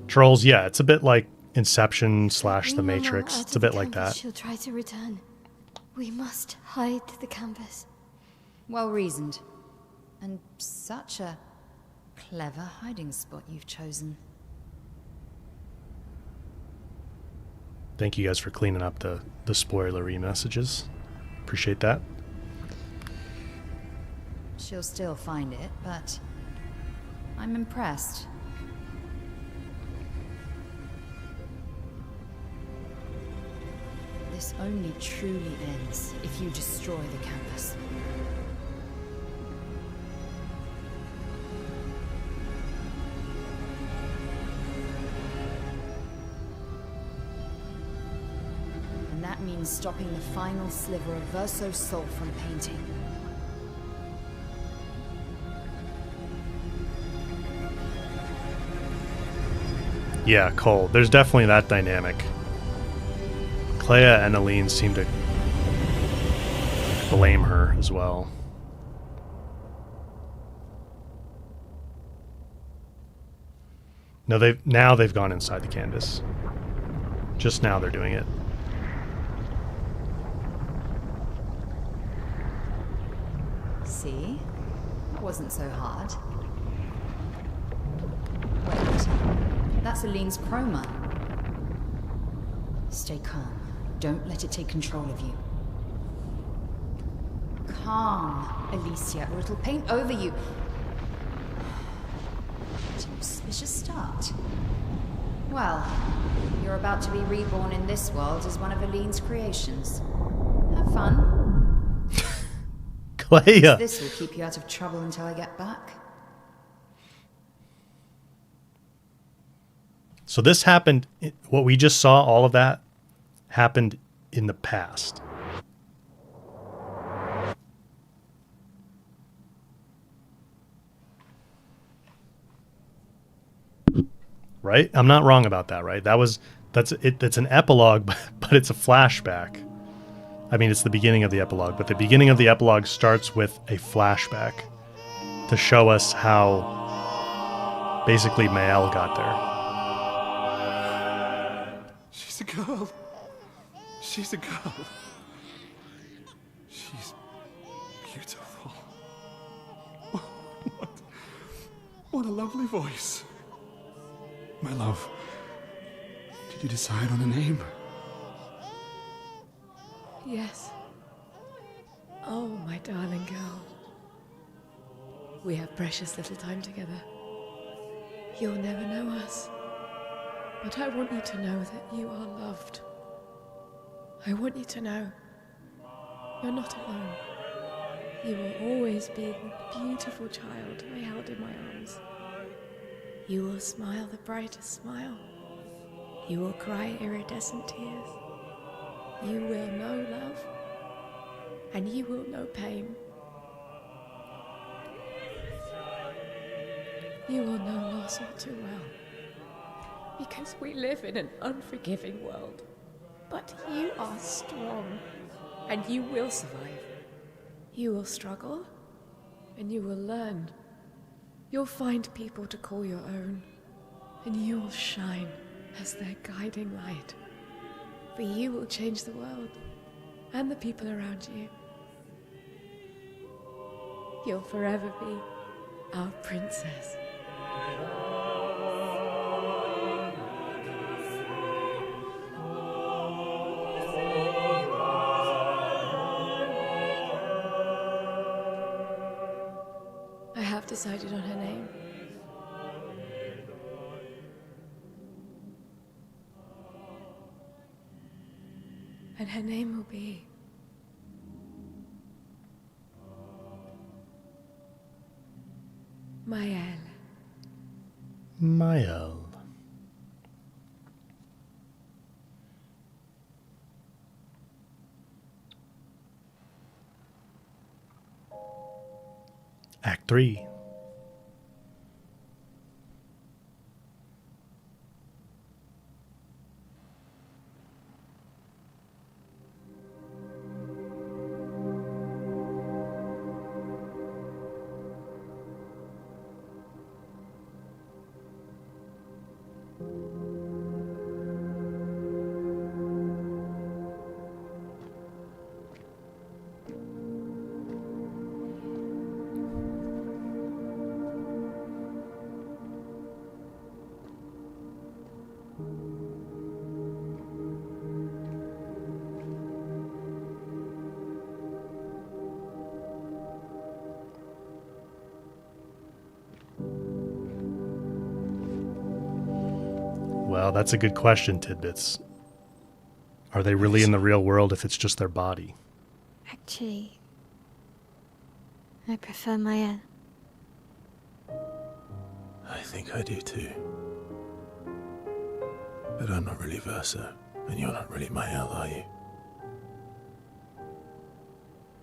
Trolls, yeah, it's a bit like Inception slash The Matrix. It's a bit like that. She'll try to return. We must hide the canvas. Well reasoned. And such a clever hiding spot you've chosen. Thank you guys for cleaning up the spoilery messages. Appreciate that. She'll still find it, but I'm impressed. This only truly ends if you destroy the campus. And that means stopping the final sliver of Verso's soul from painting. Yeah, Cole. There's definitely that dynamic. Clea and Aline seem to blame her as well. No, they've gone inside the canvas. Just now they're doing it. See? That wasn't so hard. Wait. That's Aline's chroma. Stay calm. Don't let it take control of you. Calm, Alicia, or it'll paint over you. What an auspicious start. Well, you're about to be reborn in this world as one of Aline's creations. Have fun. Clea! This will keep you out of trouble until I get back. So this happened, what we just saw, all of that, happened in the past. Right? I'm not wrong about that, right? That's an epilogue, but it's a flashback. I mean, it's the beginning of the epilogue, but the beginning of the epilogue starts with a flashback to show us how basically Mael got there. She's a girl. She's a girl. She's beautiful. What a lovely voice. My love, did you decide on a name? Yes. Oh, my darling girl. We have precious little time together. You'll never know us. But I want you to know that you are loved. I want you to know you're not alone. You will always be the beautiful child I held in my arms. You will smile the brightest smile. You will cry iridescent tears. You will know love, and you will know pain. You will know loss all too well, because we live in an unforgiving world. But you are strong, and you will survive. You will struggle, and you will learn. You'll find people to call your own, and you will shine as their guiding light. For you will change the world, and the people around you. You'll forever be our princess. I have decided on her name. And her name will be Mael. Mael. 3. Well, that's a good question, Tidbits. Are they really in the real world if it's just their body? Actually, I prefer Maya. I think I do too. But I'm not really Verso, and you're not really Mael, are you?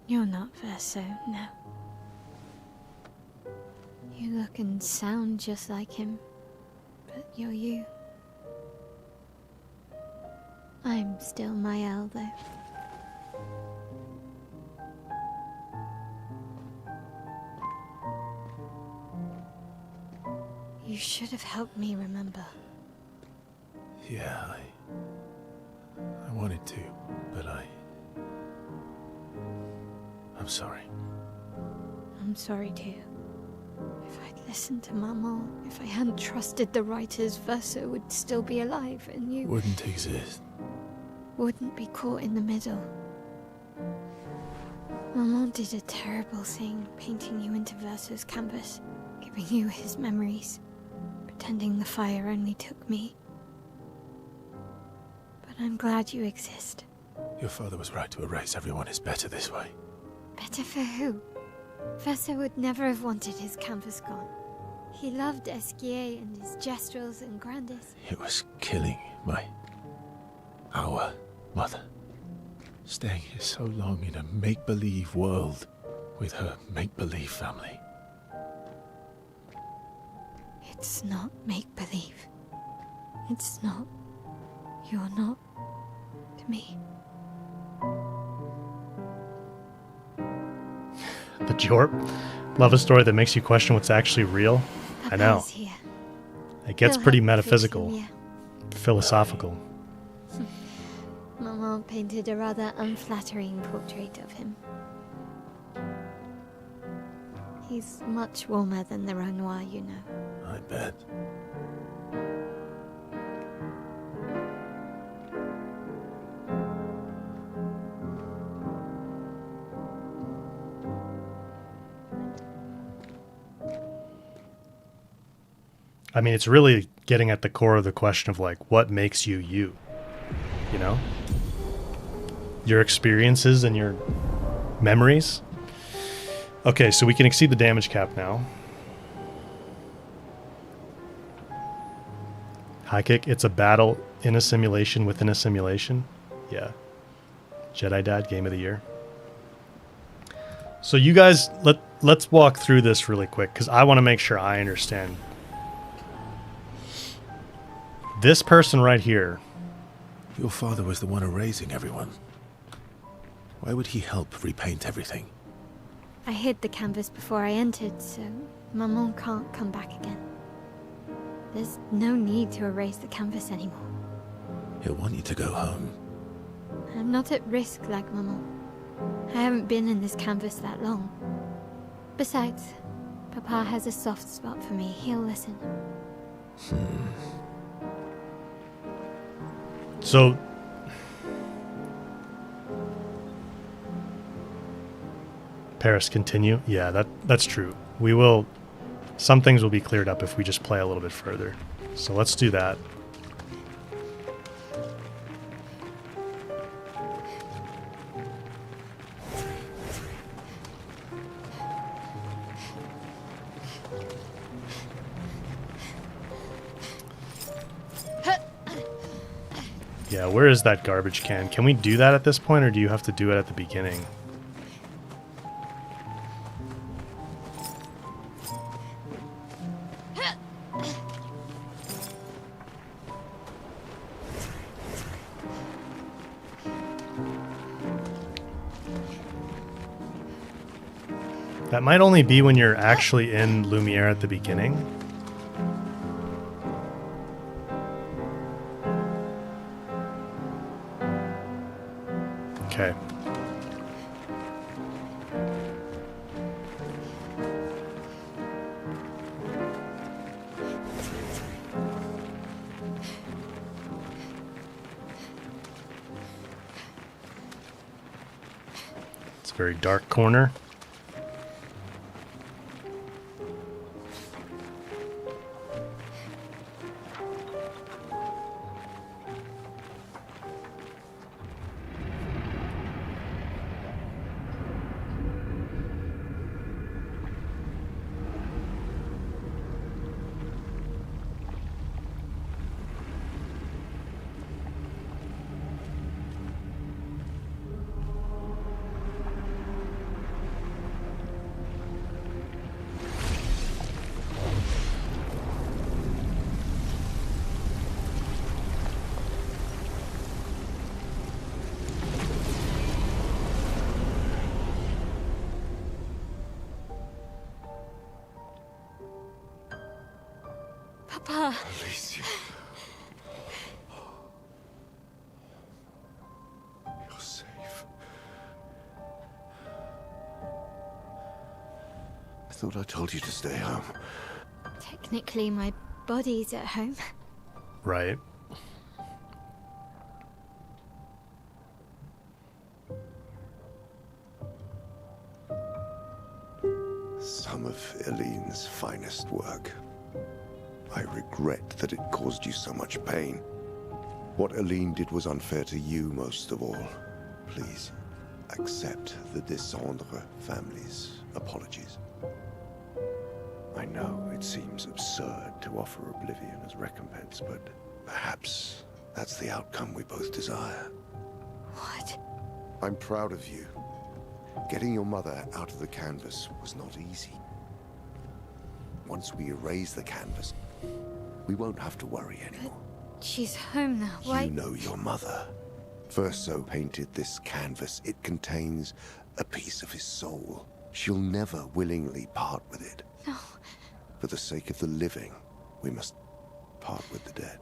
You're not Verso, no. You look and sound just like him, but you're you. I'm still Mael, though. You should have helped me remember. Yeah, I wanted to, but I'm sorry. I'm sorry too. If I'd listened to Mama, if I hadn't trusted the writers, Verso would still be alive, and you Wouldn't exist. wouldn't be caught in the middle. Mama did a terrible thing, painting you into Verso's canvas, giving you his memories, pretending the fire only took me. But I'm glad you exist. Your father was right to erase everyone. It's better this way. Better for who? Verso would never have wanted his canvas gone. He loved Esquier and his gestrels and grandes. It was killing our mother. Staying here so long in a make-believe world with her make-believe family. It's not make-believe. It's not. You're not to me. The Jorp? Love a story that makes you question what's actually real? I know. Papa's here. It gets He'll pretty help fix metaphysical, him, yeah. philosophical. Mama painted a rather unflattering portrait of him. He's much warmer than the Renoir, you know. I bet. I mean, it's really getting at the core of the question of, like, what makes you you? You know? Your experiences and your memories. Okay, so we can exceed the damage cap now. High kick, it's a battle in a simulation within a simulation. Yeah. Jedi Dad, game of the year. So you guys, let's walk through this really quick, because I want to make sure I understand. This person right here. Your father was the one erasing everyone. Why would he help repaint everything? I hid the canvas before I entered, so Maman can't come back again. There's no need to erase the canvas anymore. He'll want you to go home. I'm not at risk like Maman. I haven't been in this canvas that long. Besides, Papa has a soft spot for me. He'll listen. So, Paris, continue. Yeah, that's true. We will. Some things will be cleared up if we just play a little bit further. So let's do that. Yeah, where is that garbage can? Can we do that at this point, or do you have to do it at the beginning? That might only be when you're actually in Lumiere at the beginning. Okay. It's a very dark corner. Papa. Alicia. You're safe. I thought I told you to stay home. Technically, my body's at home. Right. Some of Eileen's finest work. I regret that it caused you so much pain. What Eileen did was unfair to you most of all. Please, accept the Descendre family's apologies. I know it seems absurd to offer oblivion as recompense, but perhaps that's the outcome we both desire. What? I'm proud of you. Getting your mother out of the canvas was not easy. Once we erase the canvas, we won't have to worry anymore. But she's home now. Why? You know your mother. Verso painted this canvas. It contains a piece of his soul. She'll never willingly part with it. No. For the sake of the living, we must part with the dead.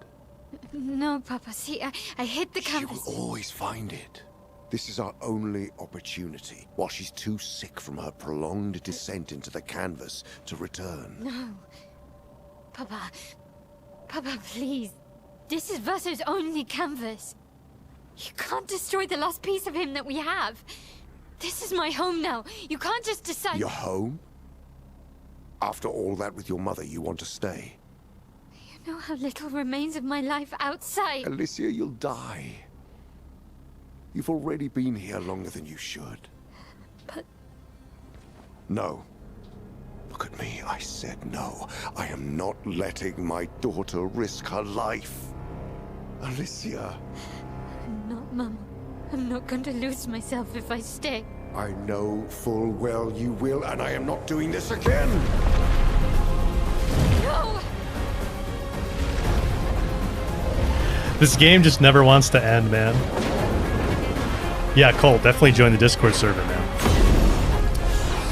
No, Papa. See, I hid the canvas. She will always find it. This is our only opportunity, while she's too sick from her prolonged descent into the canvas to return. No. Papa. Papa, please. This is Verso's only canvas. You can't destroy the last piece of him that we have. This is my home now. You can't just decide... Your home? After all that with your mother, you want to stay? You know how little remains of my life outside. Alicia, you'll die. You've already been here longer than you should. But... No. Look at me, I said no. I am not letting my daughter risk her life. Alicia. I'm not, Mama. I'm not going to lose myself if I stay. I know full well you will, and I am not doing this again! No! This game just never wants to end, man. Yeah, Colt, definitely join the Discord server, man.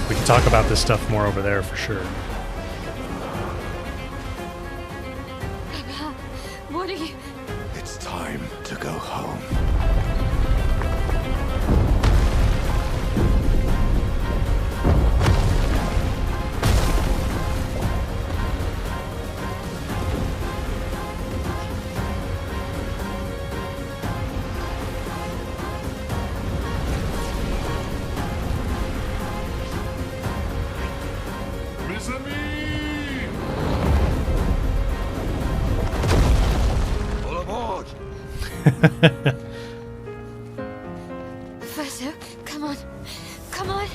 We can talk about this stuff more over there for sure. Papa, what are you... It's time to go home. Verso, come on. Come on.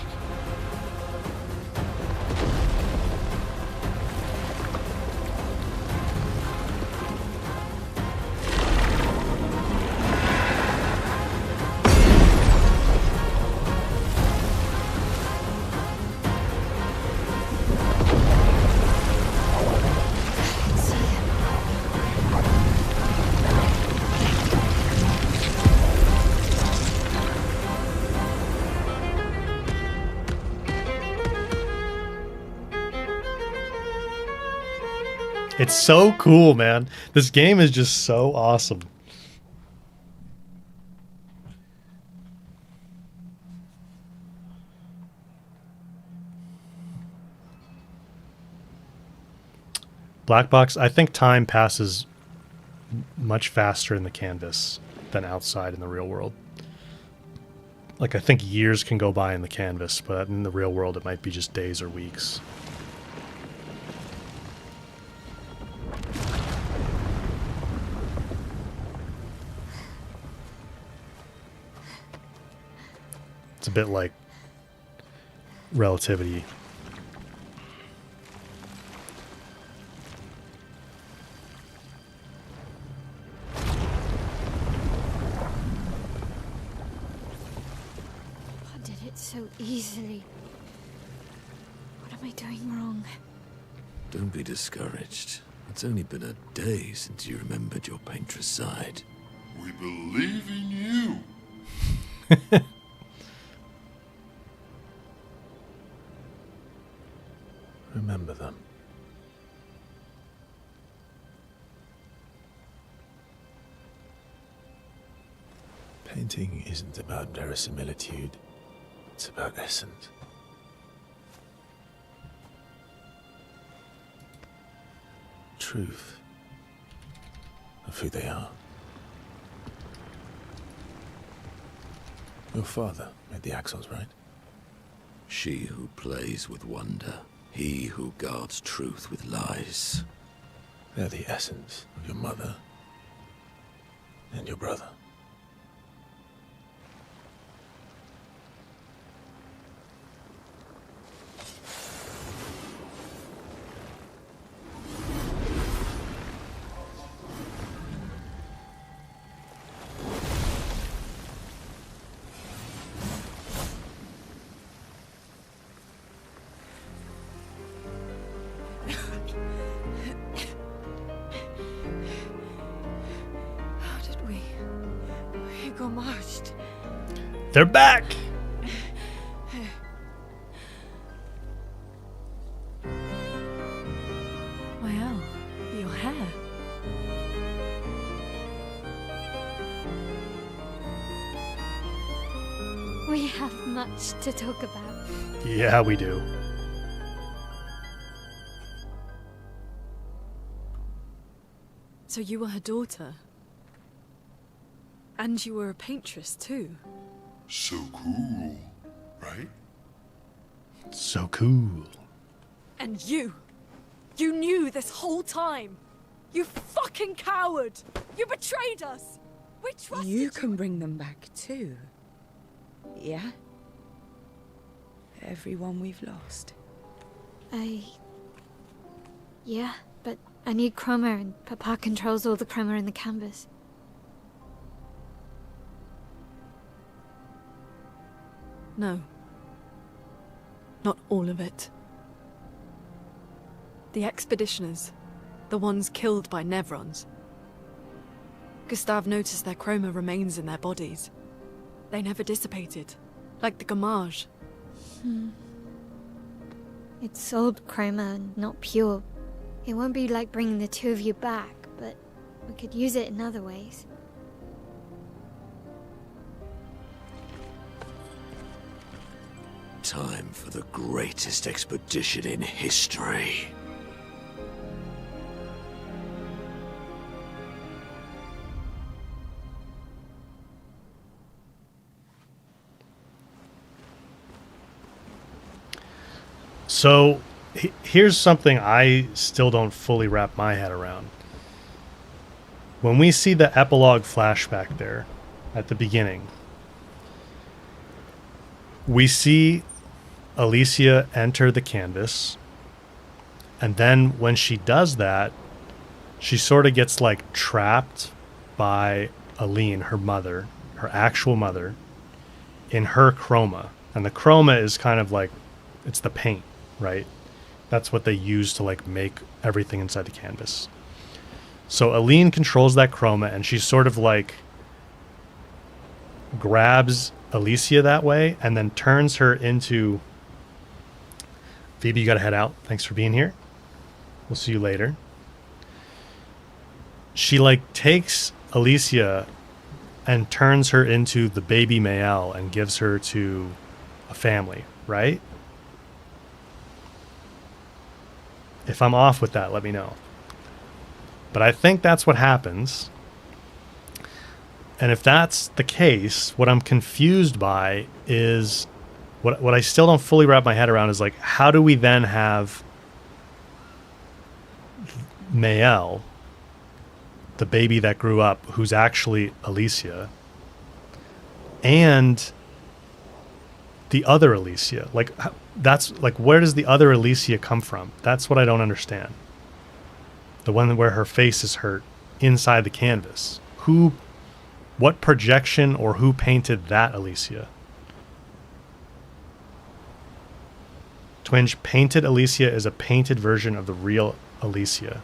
It's so cool, man. This game is just so awesome. Black box, I think time passes much faster in the canvas than outside in the real world. Like, I think years can go by in the canvas, but in the real world it might be just days or weeks. It's a bit like relativity. I did it so easily. What am I doing wrong? Don't be discouraged. It's only been a day since you remembered your painter's side. We believe in you. Remember them. Painting isn't about verisimilitude. It's about essence. Truth of who they are. Your father made the axles, right? She who plays with wonder. He who guards truth with lies. They're the essence of your mother and your brother. They're back! Wow, your hair. We have much to talk about. Yeah, we do. So you were her daughter? And you were a paintress too? So cool, right? So cool. And you knew this whole time! You fucking coward! You betrayed us! We trusted you! You can bring them back too. Yeah? Everyone we've lost. Yeah, but I need chroma and Papa controls all the chroma in the canvas. No. Not all of it. The expeditioners. The ones killed by Nevrons. Gustave noticed their chroma remains in their bodies. They never dissipated, like the Gamage. It's sold chroma and not pure. It won't be like bringing the two of you back, but we could use it in other ways. Time for the greatest expedition in history. So, here's something I still don't fully wrap my head around. When we see the epilogue flashback there at the beginning, we see Alicia enter the canvas, and then when she does that, she sort of gets like trapped by Aline, her mother, her actual mother, in her chroma. And the chroma is kind of like, it's the paint, right? That's what they use to like make everything inside the canvas. So Aline controls that chroma, and she sort of like grabs Alicia that way and then turns her into... Phoebe, you gotta head out. Thanks for being here. We'll see you later. she like takes Alicia and turns her into the baby Mael and gives her to a family, right? If I'm off with that, let me know. But I think that's what happens. And if that's the case, what I'm confused by is what I still don't fully wrap my head around is like, how do we then have Mael, the baby that grew up, who's actually Alicia, and the other Alicia? Like, that's like, where does the other Alicia come from? That's what I don't understand. The one where her face is hurt inside the canvas. What projection or who painted that Alicia? Twinge, painted Alicia is a painted version of the real Alicia.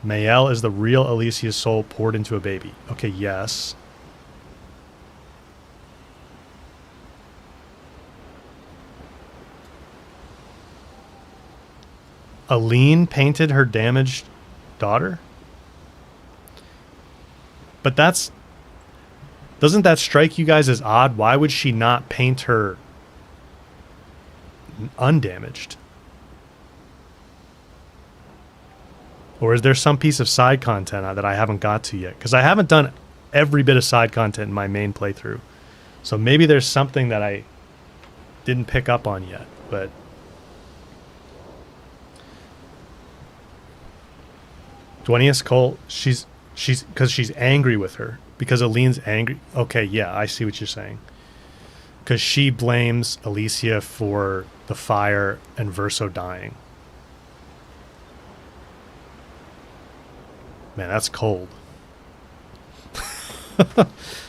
Mael is the real Alicia's soul poured into a baby. Okay, yes. Aline painted her damaged daughter? But doesn't that strike you guys as odd? Why would she not paint her undamaged? Or is there some piece of side content that I haven't got to yet? Because I haven't done every bit of side content in my main playthrough. So maybe there's something that I didn't pick up on yet, but Dwenius Cole, she's because she's angry with her. Because Aline's angry. Okay, yeah, I see what you're saying. Because she blames Alicia for the fire and Verso dying. Man, that's cold.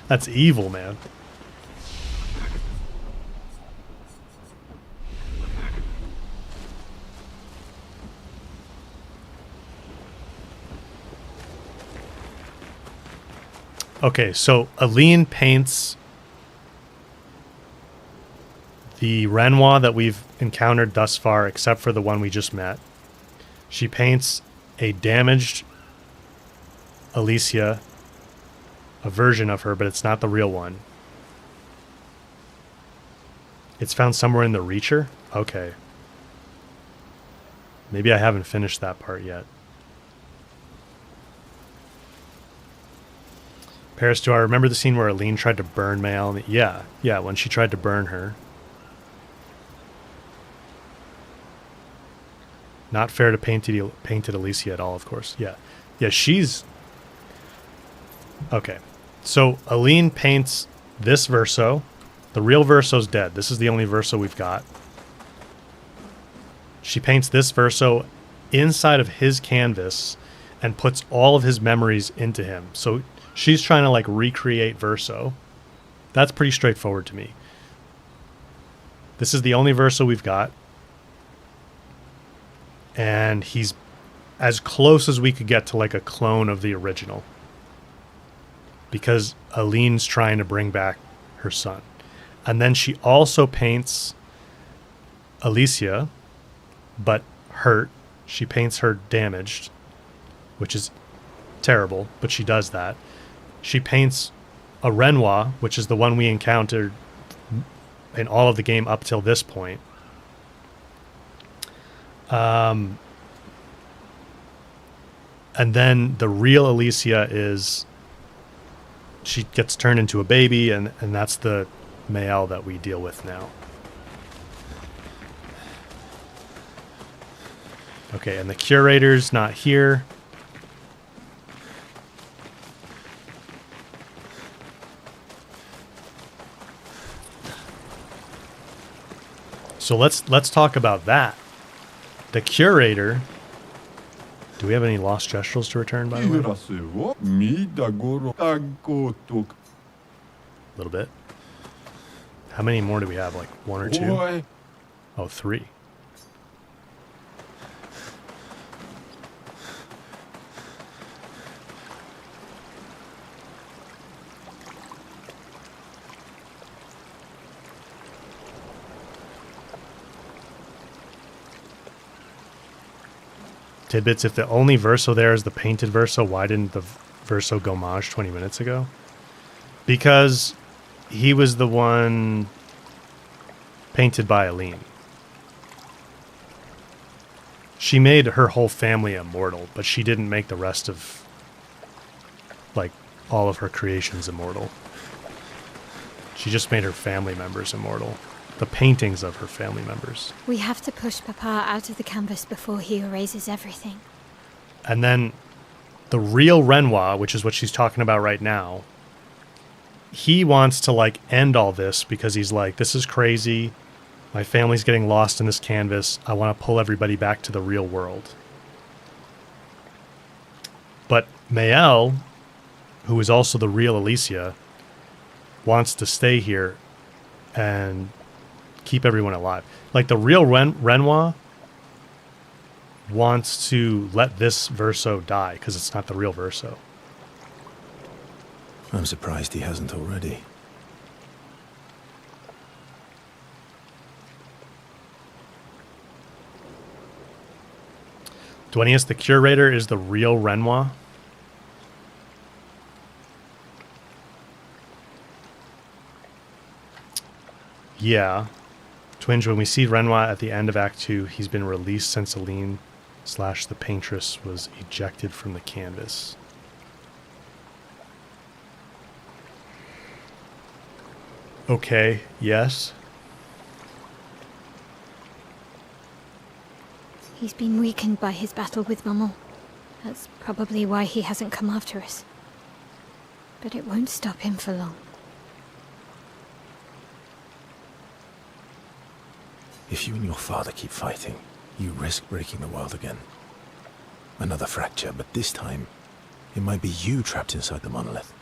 That's evil, man. Okay, so Aline paints the Renoir that we've encountered thus far, except for the one we just met. She paints a damaged Alicia, a version of her, but it's not the real one. It's found somewhere in the Reacher? Okay. Maybe I haven't finished that part yet. Paris, do I remember the scene where Aline tried to burn Mael? Yeah, when she tried to burn her. Not fair to painted Alicia at all, of course. Yeah, she's... Okay, so Aline paints this Verso. The real Verso's dead. This is the only Verso we've got. She paints this Verso inside of his canvas and puts all of his memories into him. So she's trying to like recreate Verso. That's pretty straightforward to me. This is the only Verso we've got. And he's as close as we could get to like a clone of the original. Because Aline's trying to bring back her son. And then she also paints Alicia, but hurt. She paints her damaged, which is terrible, but she does that. She paints a Renoir, which is the one we encountered in all of the game up till this point. And then the real Alicia is... She gets turned into a baby, and that's the Mael that we deal with now. Okay, and the curator's not here. So let's talk about that. The curator... Do we have any lost gestrels to return, by the way? A little bit. How many more do we have? Like 1 or 2? Oh, 3. tidbits. If the only verso there is the painted verso, why didn't the verso Gommage 20 minutes ago? Because he was the one painted by Aline. She made her whole family immortal, but she didn't make the rest of, like, all of her creations immortal. She just made her family members immortal. The paintings of her family members. We have to push Papa out of the canvas before he erases everything. And then the real Renoir, which is what she's talking about right now, he wants to, like, end all this because he's like, this is crazy. My family's getting lost in this canvas. I want to pull everybody back to the real world. But Mael, who is also the real Alicia, wants to stay here and keep everyone alive. Like, the real Renoir wants to let this verso die because it's not the real verso. I'm surprised he hasn't already. Duenius, the curator, is the real Renoir. Yeah. Twinge, when we see Renoir at the end of Act 2, he's been released since Aline / the paintress was ejected from the canvas. Okay, yes. He's been weakened by his battle with Maman. That's probably why he hasn't come after us. But it won't stop him for long. If you and your father keep fighting, you risk breaking the world again. Another fracture, but this time, it might be you trapped inside the monolith.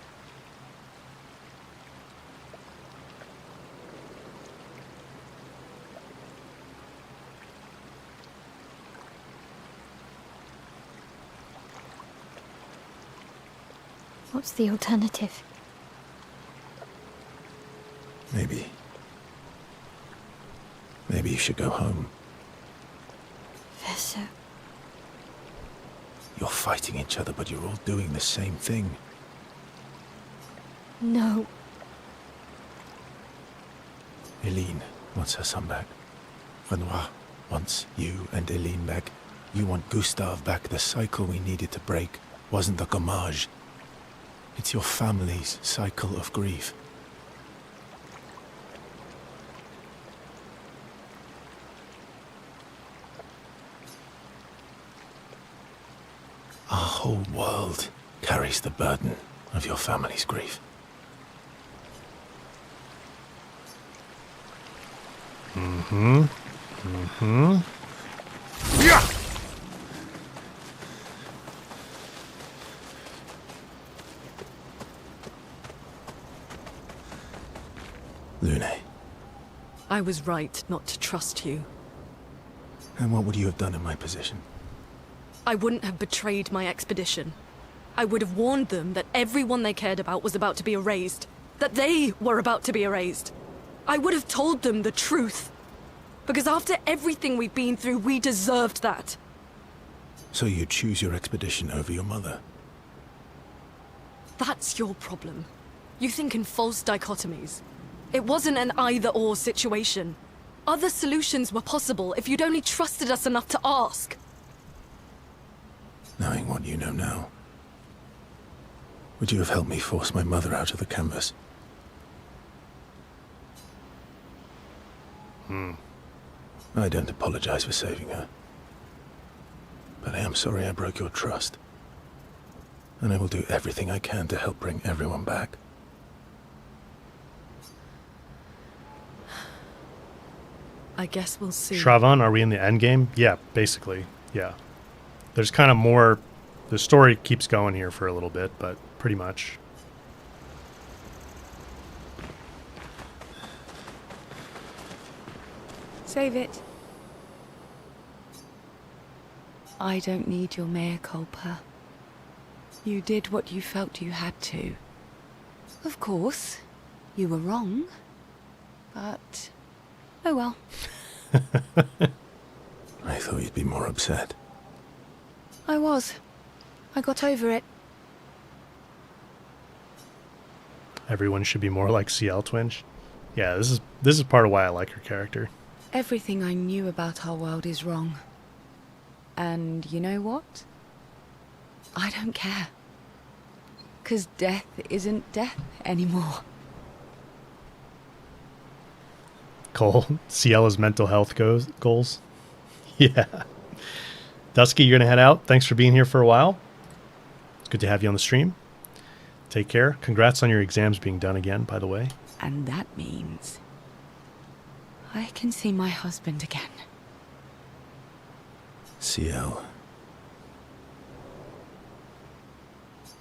What's the alternative? Maybe you should go home. Verso. You're fighting each other, but you're all doing the same thing. No. Eileen wants her son back. Renoir wants you and Eileen back. You want Gustave back. The cycle we needed to break wasn't the Gommage. It's your family's cycle of grief. Our whole world carries the burden of your family's grief. Yeah! Lune. I was right not to trust you. And what would you have done in my position? I wouldn't have betrayed my expedition. I would have warned them that everyone they cared about was about to be erased. That they were about to be erased. I would have told them the truth. Because after everything we've been through, we deserved that. So you choose your expedition over your mother? That's your problem. You think in false dichotomies. It wasn't an either-or situation. Other solutions were possible if you'd only trusted us enough to ask. Knowing what you know now, would you have helped me force my mother out of the canvas? I don't apologize for saving her. But I am sorry I broke your trust. And I will do everything I can to help bring everyone back. I guess we'll see. Shravan, are we in the end game? Yeah, basically. Yeah. There's kind of more. The story keeps going here for a little bit, but pretty much. Save it. I don't need your mea culpa. You did what you felt you had to. Of course, you were wrong. But, oh well. I thought you'd be more upset. I was. I got over it. Everyone should be more like CL Twinch. Yeah, this is part of why I like her character. Everything I knew about our world is wrong. And you know what? I don't care. 'Cause death isn't death anymore. Cole, Ciella's mental health goals. Yeah. Dusky, you're going to head out. Thanks for being here for a while. It's good to have you on the stream. Take care. Congrats on your exams being done again, by the way. And that means I can see my husband again. CL.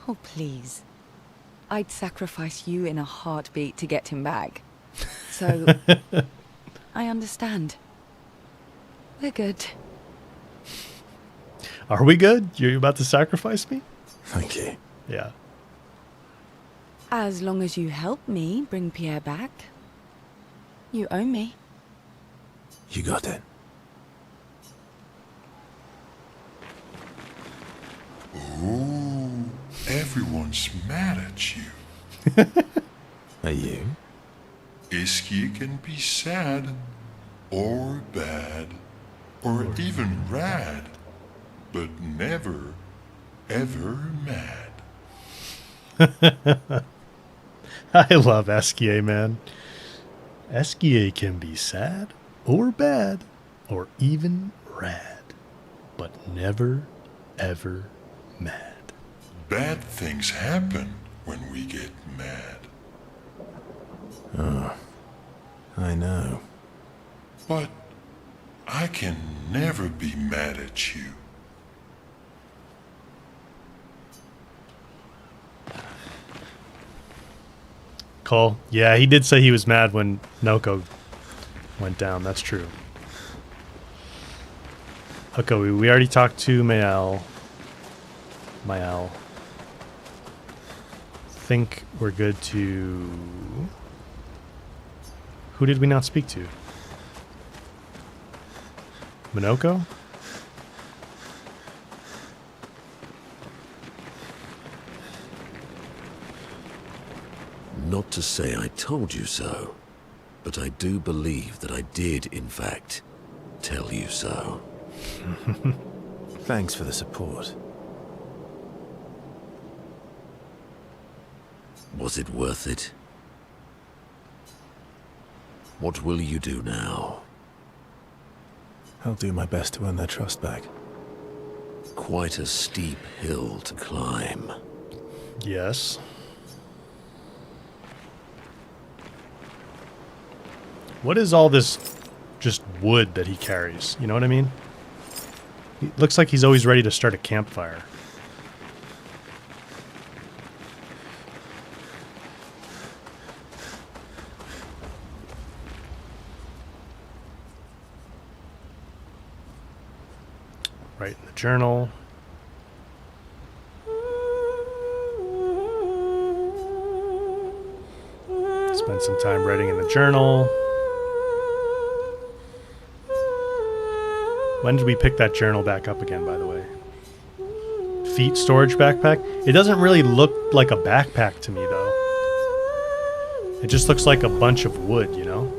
Oh, please. I'd sacrifice you in a heartbeat to get him back. So, I understand. We're good. Are we good? You're about to sacrifice me? Thank you. Yeah. As long as you help me bring Pierre back. You owe me. You got it. Oh, everyone's mad at you. Are you? Iskia can be sad, or bad, or even rad, but never, ever mad. I love Eskia, man. Eskia can be sad, or bad, or even rad, but never, ever mad. Bad things happen when we get mad. Oh, I know. But I can never be mad at you. Cole, yeah, he did say he was mad when Noko went down. That's true. Okay, we already talked to Mael. Think we're good to... Who did we not speak to? Minoko? Not to say I told you so, but I do believe that I did, in fact, tell you so. Thanks for the support. Was it worth it? What will you do now? I'll do my best to earn their trust back. Quite a steep hill to climb. Yes. What is all this just wood that he carries? You know what I mean? It looks like he's always ready to start a campfire. Write in the journal. Spend some time writing in the journal. When did we pick that journal back up again, by the way? Feet storage backpack? It doesn't really look like a backpack to me, though. It just looks like a bunch of wood, you know?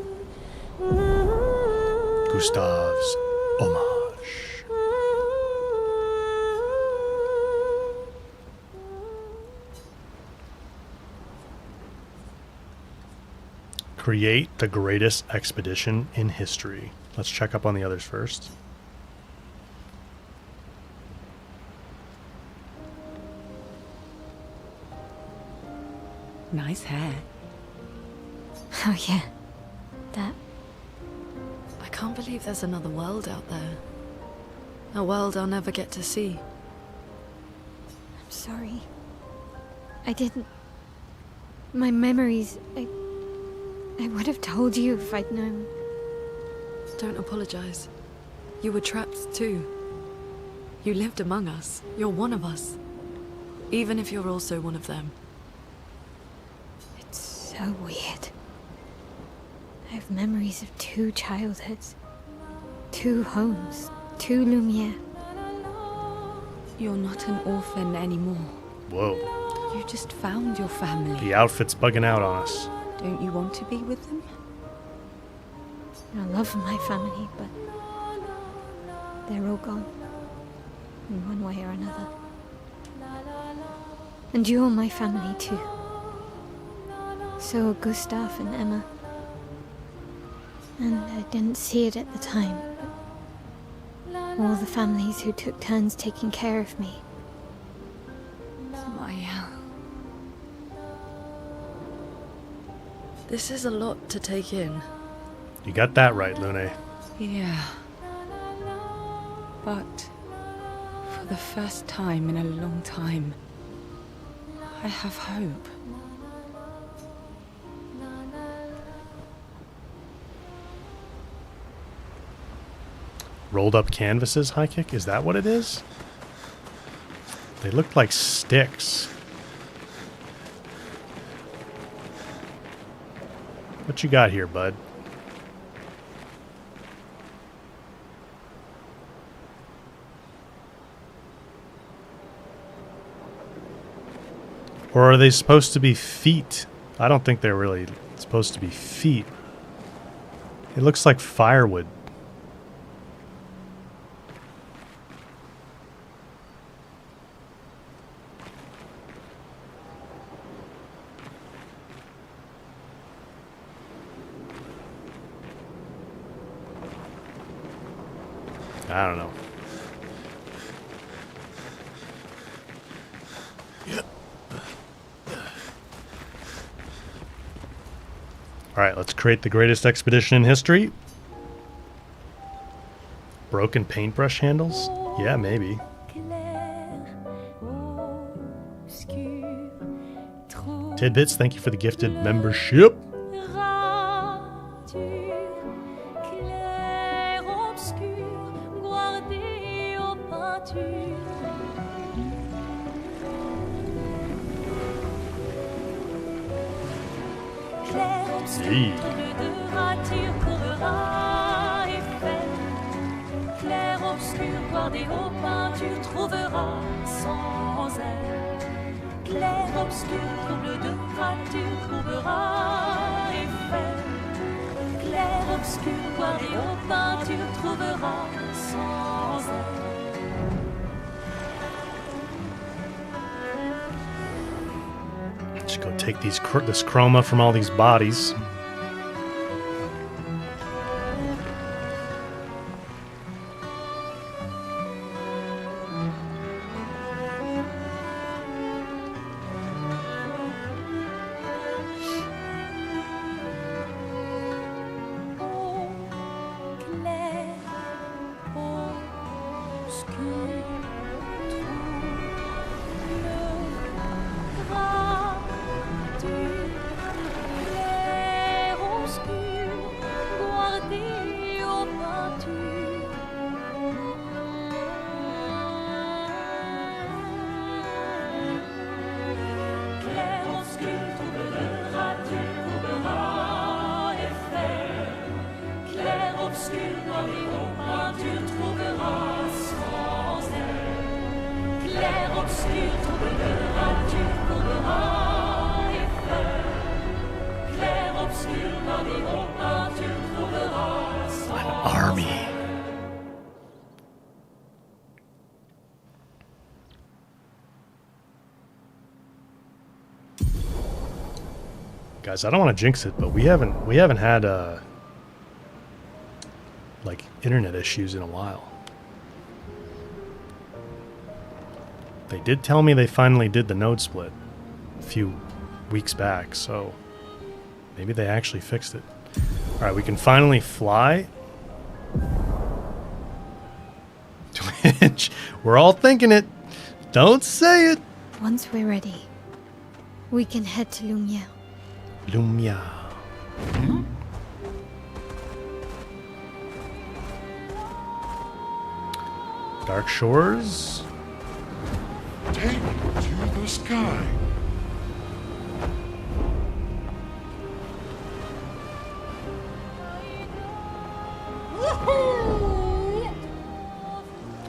Gustav's homage. Create the greatest expedition in history. Let's check up on the others first. Nice hair. Oh yeah, that. I can't believe there's another world out there. A world I'll never get to see. I'm sorry. I didn't... My memories... I would have told you if I'd known. Don't apologize. You were trapped too. You lived among us. You're one of us. Even if you're also one of them. So weird. I have memories of 2 childhoods, 2 homes, 2 Lumiere. You're not an orphan anymore. Whoa. You just found your family. The outfit's bugging out on us. Don't you want to be with them? I love my family, but they're all gone. In one way or another. And you're my family too. So are Gustav and Emma. And I didn't see it at the time, but all the families who took turns taking care of me. Maya. This is a lot to take in. You got that right, Lune. Yeah. But for the first time in a long time, I have hope. Rolled up canvases, high kick? Is that what it is? They look like sticks. What you got here, bud? Or are they supposed to be feet? I don't think they're really supposed to be feet. It looks like firewood. I don't know. Alright, let's create the greatest expedition in history. Broken paintbrush handles? Yeah, maybe. Tidbits, thank you for the gifted membership. Clair obscur, guardé aux peintures, trouvera sans elle. Clair obscur, trouble de rature, trouvera effet. Clair obscur, guardé aux peintures, trouvera sans elle. Just go take this chroma from all these bodies. Guys, I don't want to jinx it, but we haven't had like internet issues in a while. They did tell me they finally did the node split a few weeks back, so maybe they actually fixed it. All right, we can finally fly. Twitch, we're all thinking it. Don't say it. Once we're ready, we can head to Lumiere. Lumia. Dark Shores. Take it to the sky.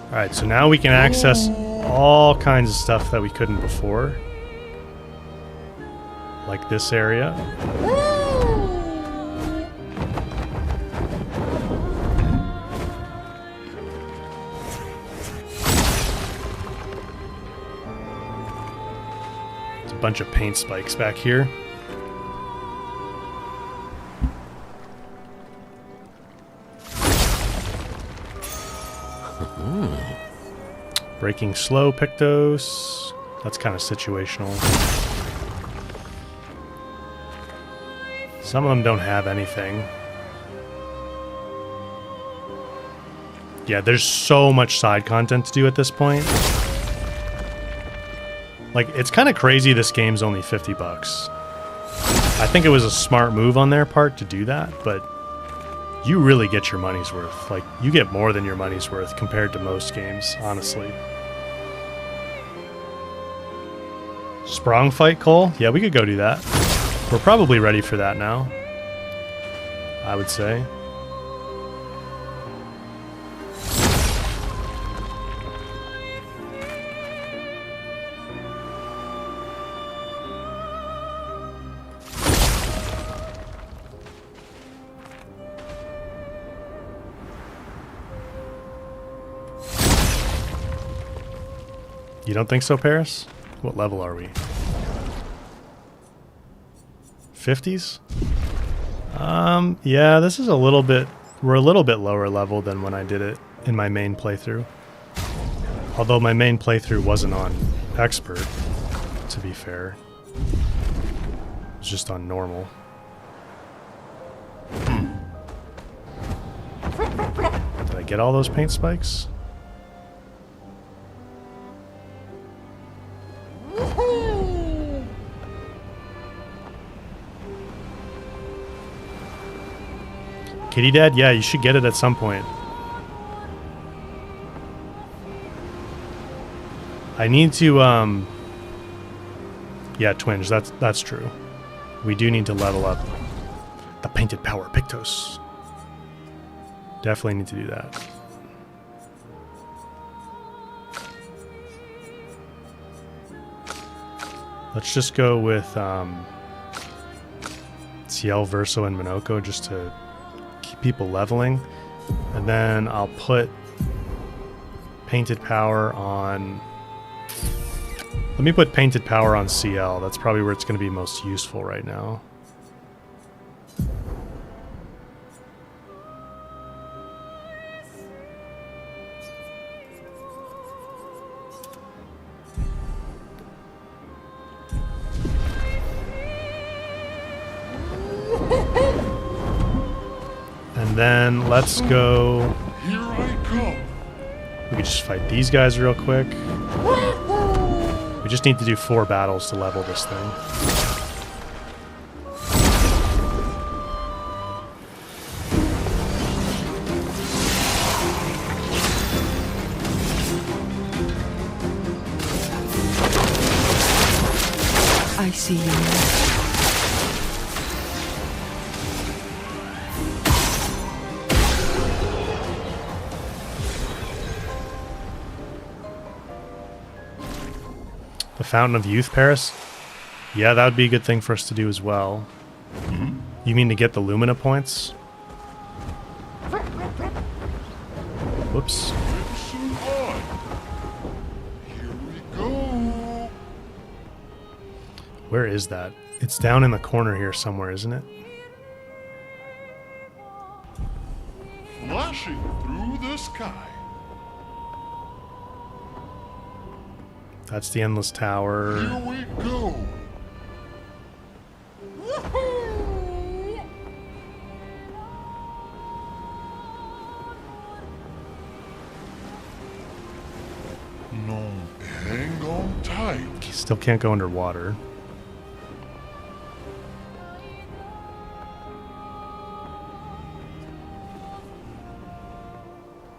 Alright, so now we can access all kinds of stuff that we couldn't before. Like this area. There's a bunch of paint spikes back here. Breaking slow, Pictos. That's kind of situational. Some of them don't have anything. Yeah, there's so much side content to do at this point. Like, it's kind of crazy this game's only $50. I think it was a smart move on their part to do that, but you really get your money's worth. Like, you get more than your money's worth compared to most games, honestly. Sprong fight, Cole? Yeah, we could go do that. We're probably ready for that now, I would say. You don't think so, Paris? What level are we? 50s? Yeah, this is a little bit... We're a little bit lower level than when I did it in my main playthrough. Although my main playthrough wasn't on expert, to be fair. It was just on normal. Did I get all those paint spikes? Kitty Dad? Yeah, you should get it at some point. I need to, yeah, Twinge, that's true. We do need to level up the Painted Power Pictos. Definitely need to do that. Let's just go with Ciel, Verso, and Minoko just to keep people leveling. And then I'll put Painted Power on... Let me put Painted Power on CL. That's probably where it's going to be most useful right now. And then let's go... Here I come. We could just fight these guys real quick. We just need to do 4 battles to level this thing. I see you now. The Fountain of Youth, Paris? Yeah, that would be a good thing for us to do as well. Mm-hmm. You mean to get the Lumina points? Whoops. Here we go. Where is that? It's down in the corner here somewhere, isn't it? Flashing through the sky. That's the Endless Tower. Here we go. No, hang on tight. Still can't go underwater.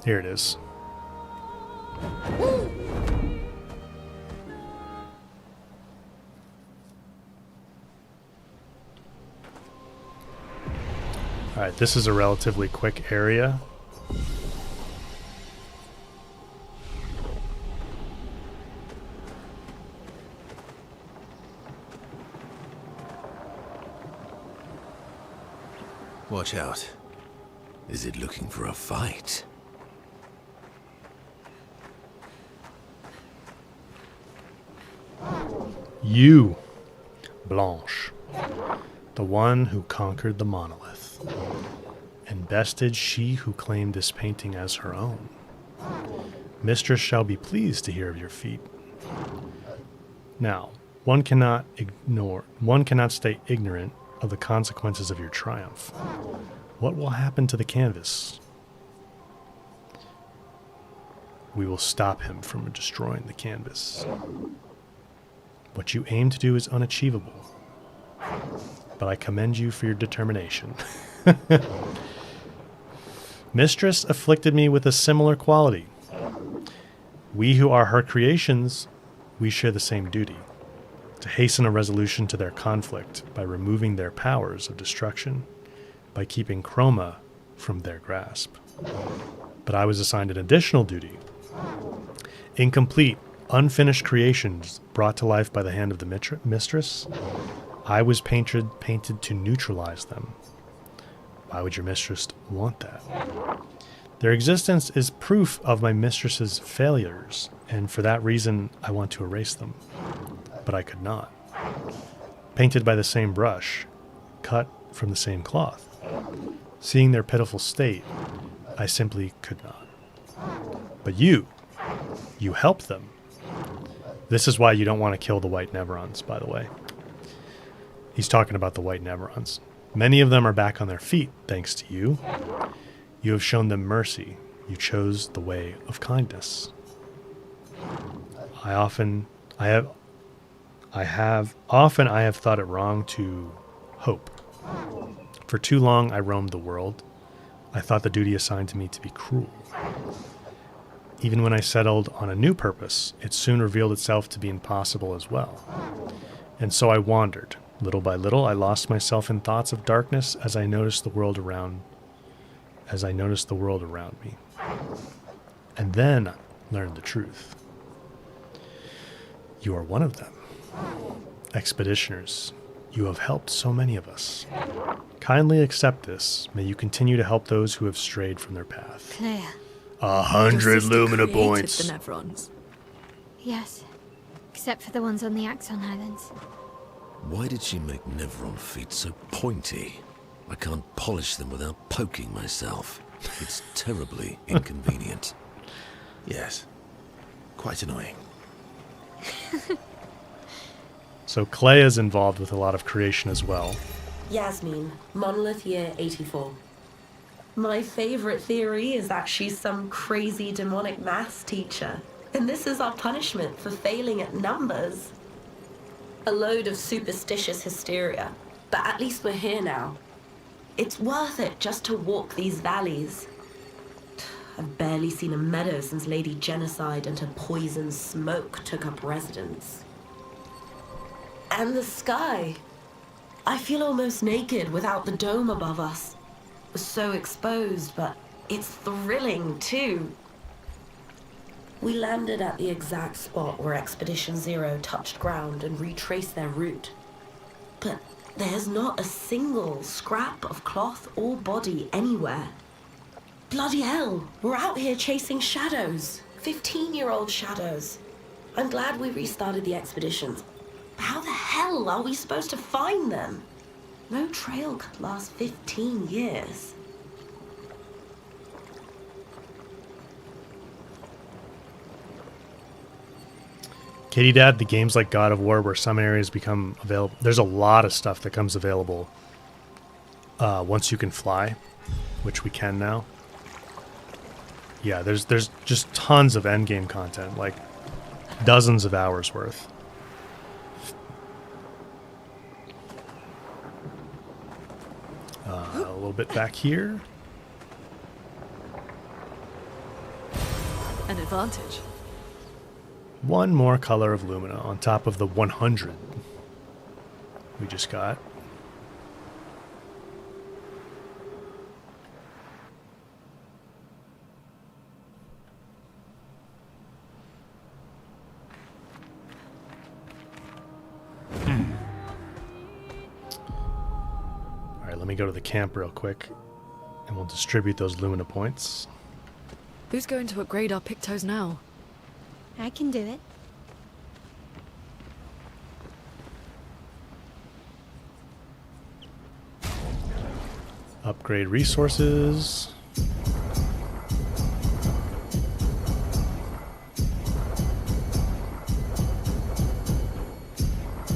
Here it is. Alright, this is a relatively quick area. Watch out. Is it looking for a fight? You, Blanche, the one who conquered the monolith, and bested she who claimed this painting as her own. Mistress shall be pleased to hear of your feat. Now, one cannot stay ignorant of the consequences of your triumph. What will happen to the canvas? We will stop him from destroying the canvas. What you aim to do is unachievable, but I commend you for your determination. Mistress afflicted me with a similar quality. We who are her creations, we share the same duty, to hasten a resolution to their conflict by removing their powers of destruction, by keeping Chroma from their grasp. But I was assigned an additional duty. Incomplete, unfinished creations brought to life by the hand of the mistress, I was painted to neutralize them. Why would your mistress want that? Their existence is proof of my mistress's failures, and for that reason I want to erase them. But I could not. Painted by the same brush, cut from the same cloth. Seeing their pitiful state, I simply could not. But you helped them. This is why you don't want to kill the white Neverons, by the way. He's talking about the white Neverons. Many of them are back on their feet, thanks to you. You have shown them mercy. You chose the way of kindness. I have thought it wrong to hope. For too long I roamed the world. I thought the duty assigned to me to be cruel. Even when I settled on a new purpose, it soon revealed itself to be impossible as well. And so I wandered. Little by little, I lost myself in thoughts of darkness as I noticed the world around me. And then learned the truth. You are one of them. Expeditioners, you have helped so many of us. Kindly accept this. May you continue to help those who have strayed from their path. Claire. 100 Lumina points. The Nevrons. Yes. Except for the ones on the Axon Islands. Why did she make Nevron feet so pointy? I can't polish them without poking myself. It's terribly inconvenient. Yes. Quite annoying. So Clay is involved with a lot of creation as well. Yasmin, Monolith Year 84. My favorite theory is that she's some crazy demonic maths teacher, and this is our punishment for failing at numbers. A load of superstitious hysteria, but at least we're here now. It's worth it just to walk these valleys. I've barely seen a meadow since Lady Genocide and her poison smoke took up residence. And the sky. I feel almost naked without the dome above us. We're so exposed, but it's thrilling too. We landed at the exact spot where Expedition Zero touched ground and retraced their route. But there's not a single scrap of cloth or body anywhere. Bloody hell, we're out here chasing shadows. 15-year-old shadows. I'm glad we restarted the expeditions. But how the hell are we supposed to find them? No trail could last 15 years. Kitty Dad, the game's like God of War where some areas become available. There's a lot of stuff that comes available once you can fly, which we can now. Yeah, there's just tons of endgame content, like dozens of hours worth. A little bit back here. An advantage. One more color of Lumina on top of the 100 we just got. Alright, let let me go to the camp real quick, and we'll distribute those Lumina points. Who's going to upgrade our Pictos now? I can do it. Upgrade resources.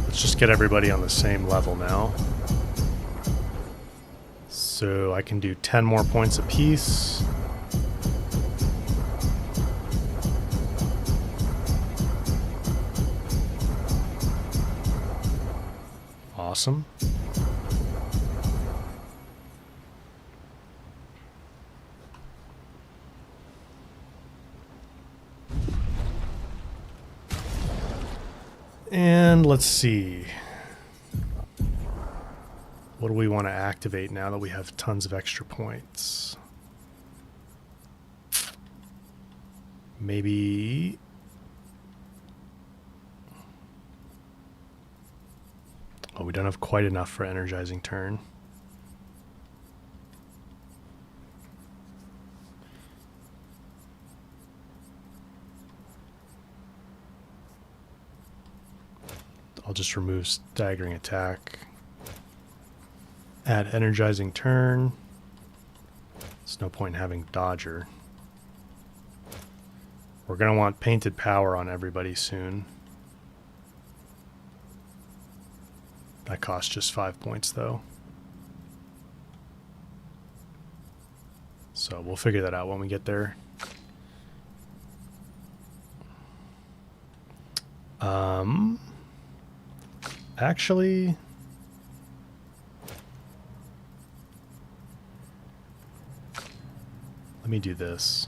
Let's just get everybody on the same level now. So I can do 10 more points apiece. Awesome. And let's see. What do we want to activate now that we have tons of extra points? Maybe... Oh, we don't have quite enough for energizing turn. I'll just remove staggering attack. Add energizing turn. There's no point in having dodger. We're going to want painted power on everybody soon. That costs just 5 points though. So we'll figure that out when we get there. Actually, let me do this.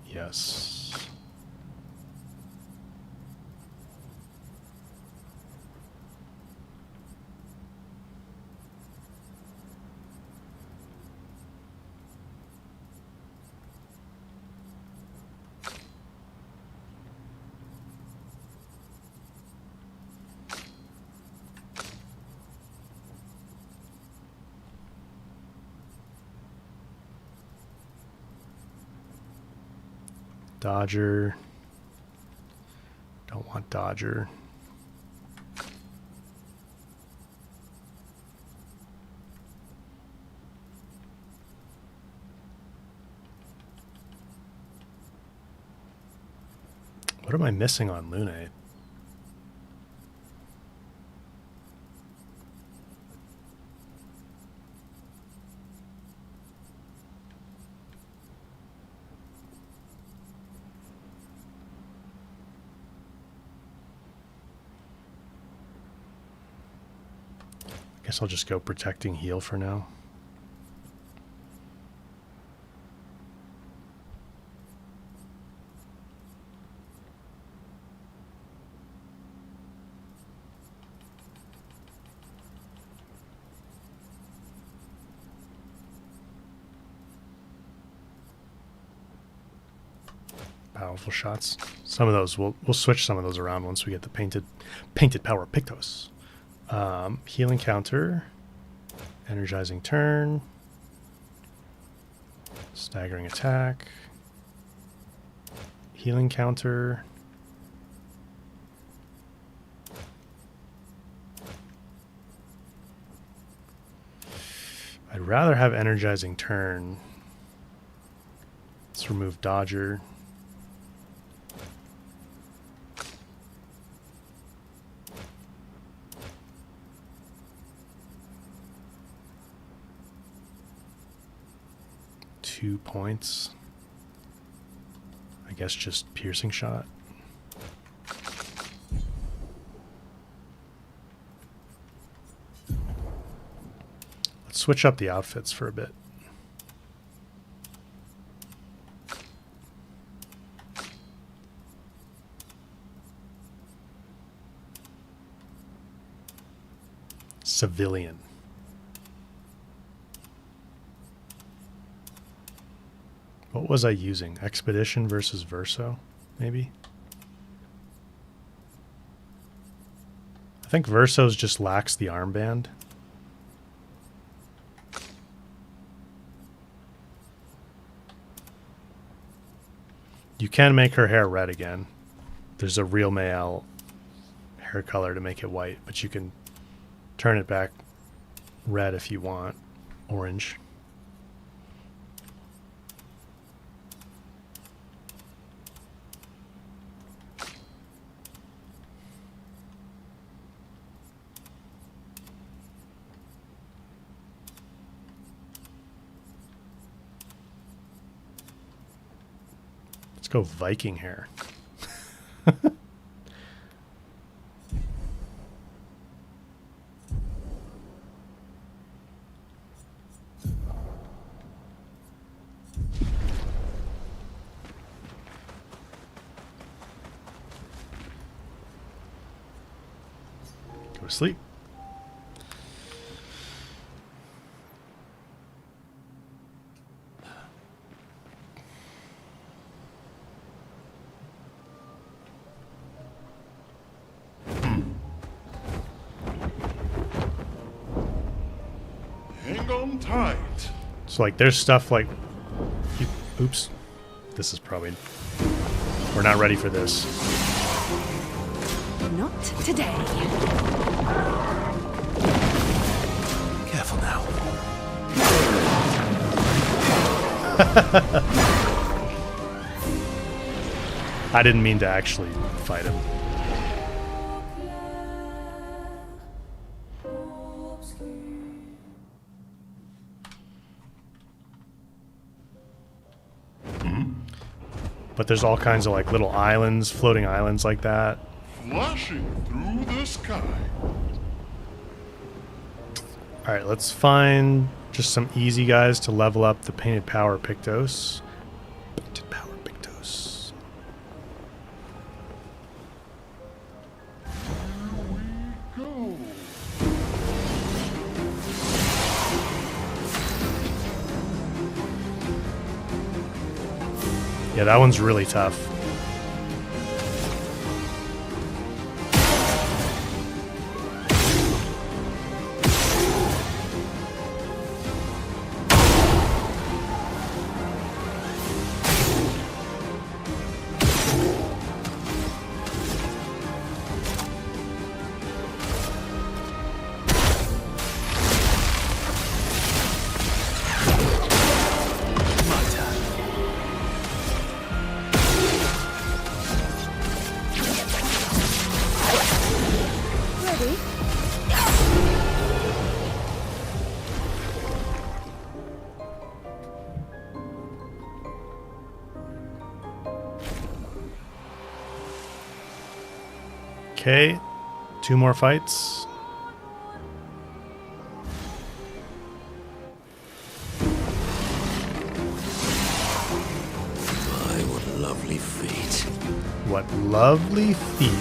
Yes. Dodger. Don't want dodger. What am I missing on Lunate? Guess I'll just go protecting heal for now. Powerful shots. Some of those we'll switch some of those around once we get the painted power Pictos. Healing counter, energizing turn, staggering attack, healing counter, I'd rather have energizing turn. Let's remove dodger. .2 points. I guess just piercing shot. Let's switch up the outfits for a bit. Civilian. What was I using? Expedition versus Verso, maybe? I think Verso's just lacks the armband. You can make her hair red again. There's a real male hair color to make it white, but you can turn it back red if you want. Orange. Let's go Viking hair. Go to sleep. Hang on tight. So like there's stuff like oops. This is probably we're not ready for this. Not today. Careful now. I didn't mean to actually fight him. But there's all kinds of like little islands, floating islands like that. Flashing through the sky. All right, let's find just some easy guys to level up the Painted Power Pictos. Painted Power Pictos. Yeah, that one's really tough. Okay, 2 more fights. My, what lovely feet. What lovely feet.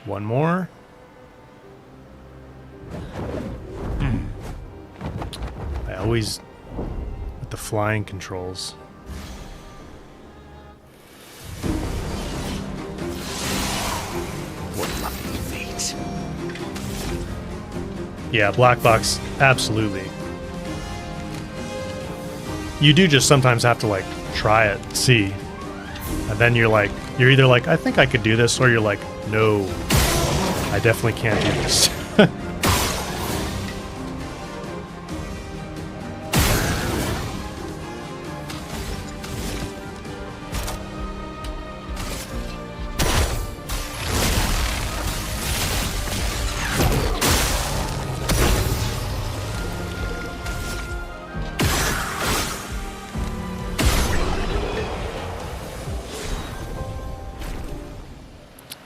One more. I always with the flying controls. What lovely feet. Yeah, black box, absolutely. You do just sometimes have to like try it, see. And then you're either like, I think I could do this, or you're like, no, I definitely can't do this.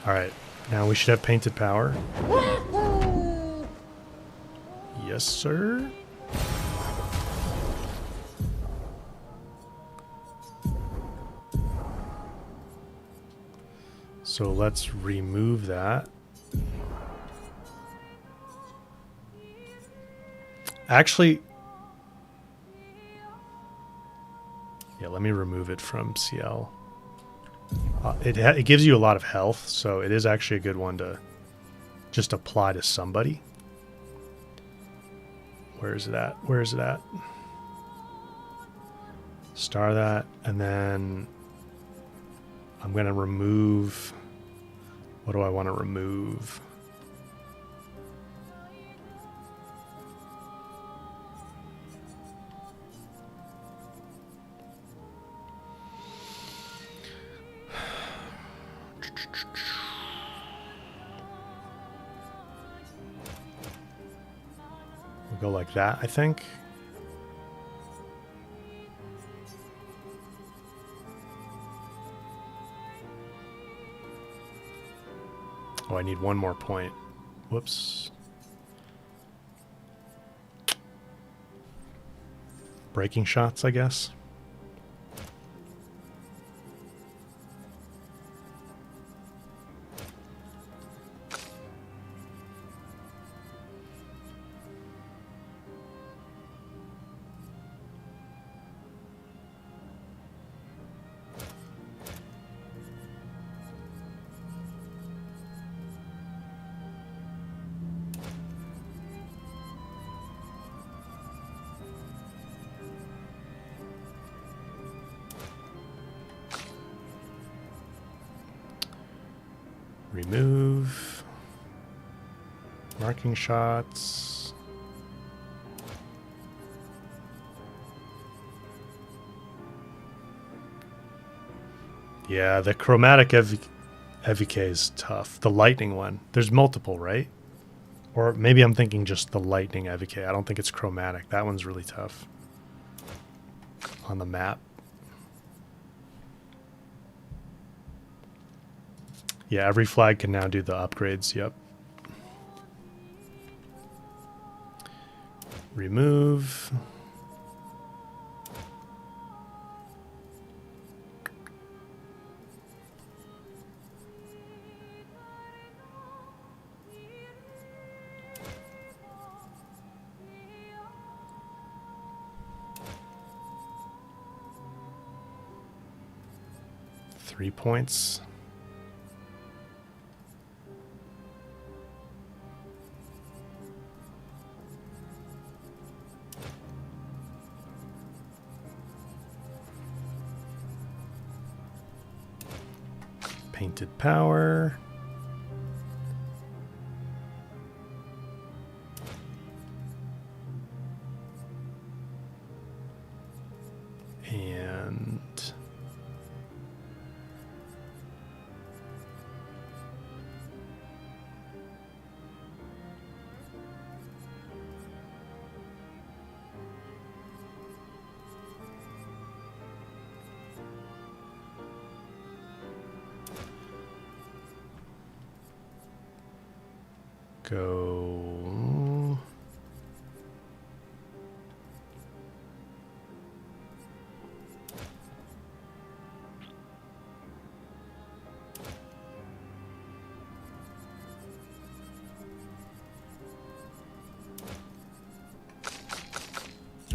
Alright, now we should have Painted Power. Yes, sir. So let's remove that. Actually, yeah, let me remove it from CL. It gives you a lot of health, so it is actually a good one to just apply to somebody. Where is it at? Where is it at? Star that, and then I'm going to remove... What do I want to remove? We'll go like that, I think. Oh, I need one more point. Whoops. Breaking shots, I guess. Remove marking shots. Yeah, the chromatic EVK is tough. The lightning one. There's multiple, right? Or maybe I'm thinking just the lightning EVK. I don't think it's chromatic. That one's really tough on the map. Yeah, every flag can now do the upgrades. Yep. Remove. Three points. Painted power. And go.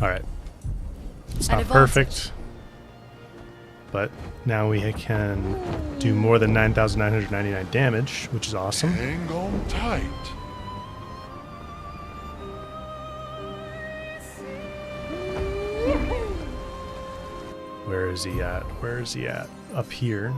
All right. It's not perfect, but now we can do more than 9,999 damage, which is awesome. Hang on tight. Where is he at? Where is he at? Up here.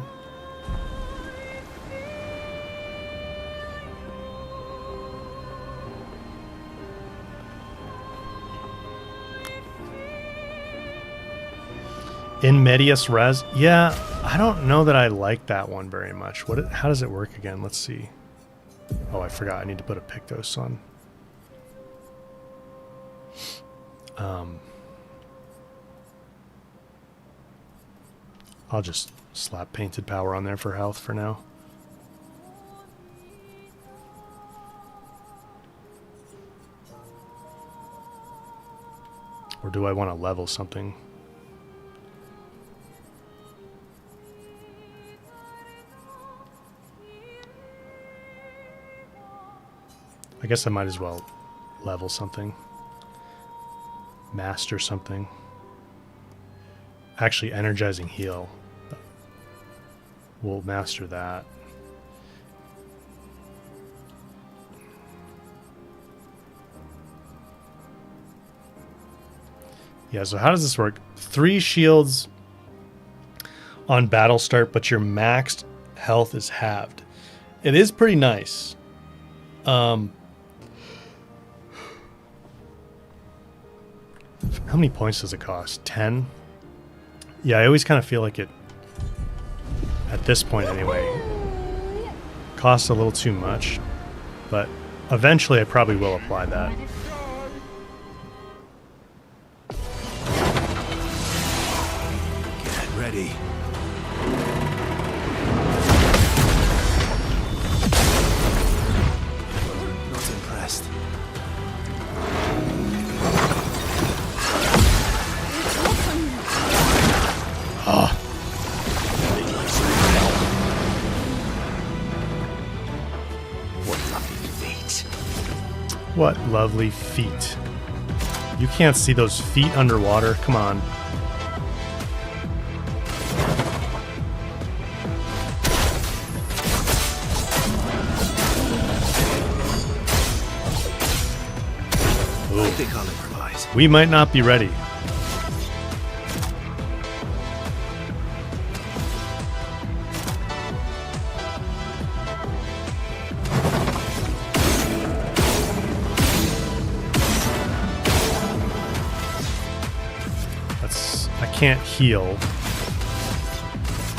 In medias res? Yeah, I don't know that I like that one very much. How does it work again? Let's see. Oh, I forgot. I need to put a Pictos on. I'll just slap painted power on there for health for now. Or do I want to level something? I guess I might as well level something. Master something. Actually, energizing heal. We'll master that. Yeah, so how does this work? 3 shields on battle start, but your maxed health is halved. It is pretty nice. How many points does it cost? 10? Yeah, I always kind of feel like it, at this point anyway, costs a little too much. But eventually I probably will apply that. Get ready. Not impressed. Ah. What lovely feet. What lovely feet. You can't see those feet underwater. Come on. I think I'll improvise. We might not be ready. I can't heal.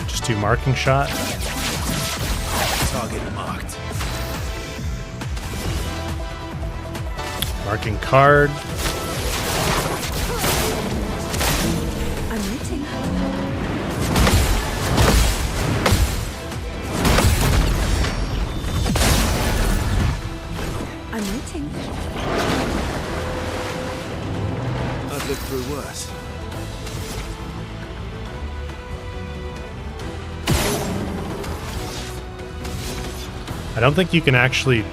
Just do marking shot. Target marked. Marking card. I'm waiting. I'm waiting. I've lived through worse. I don't think you can actually.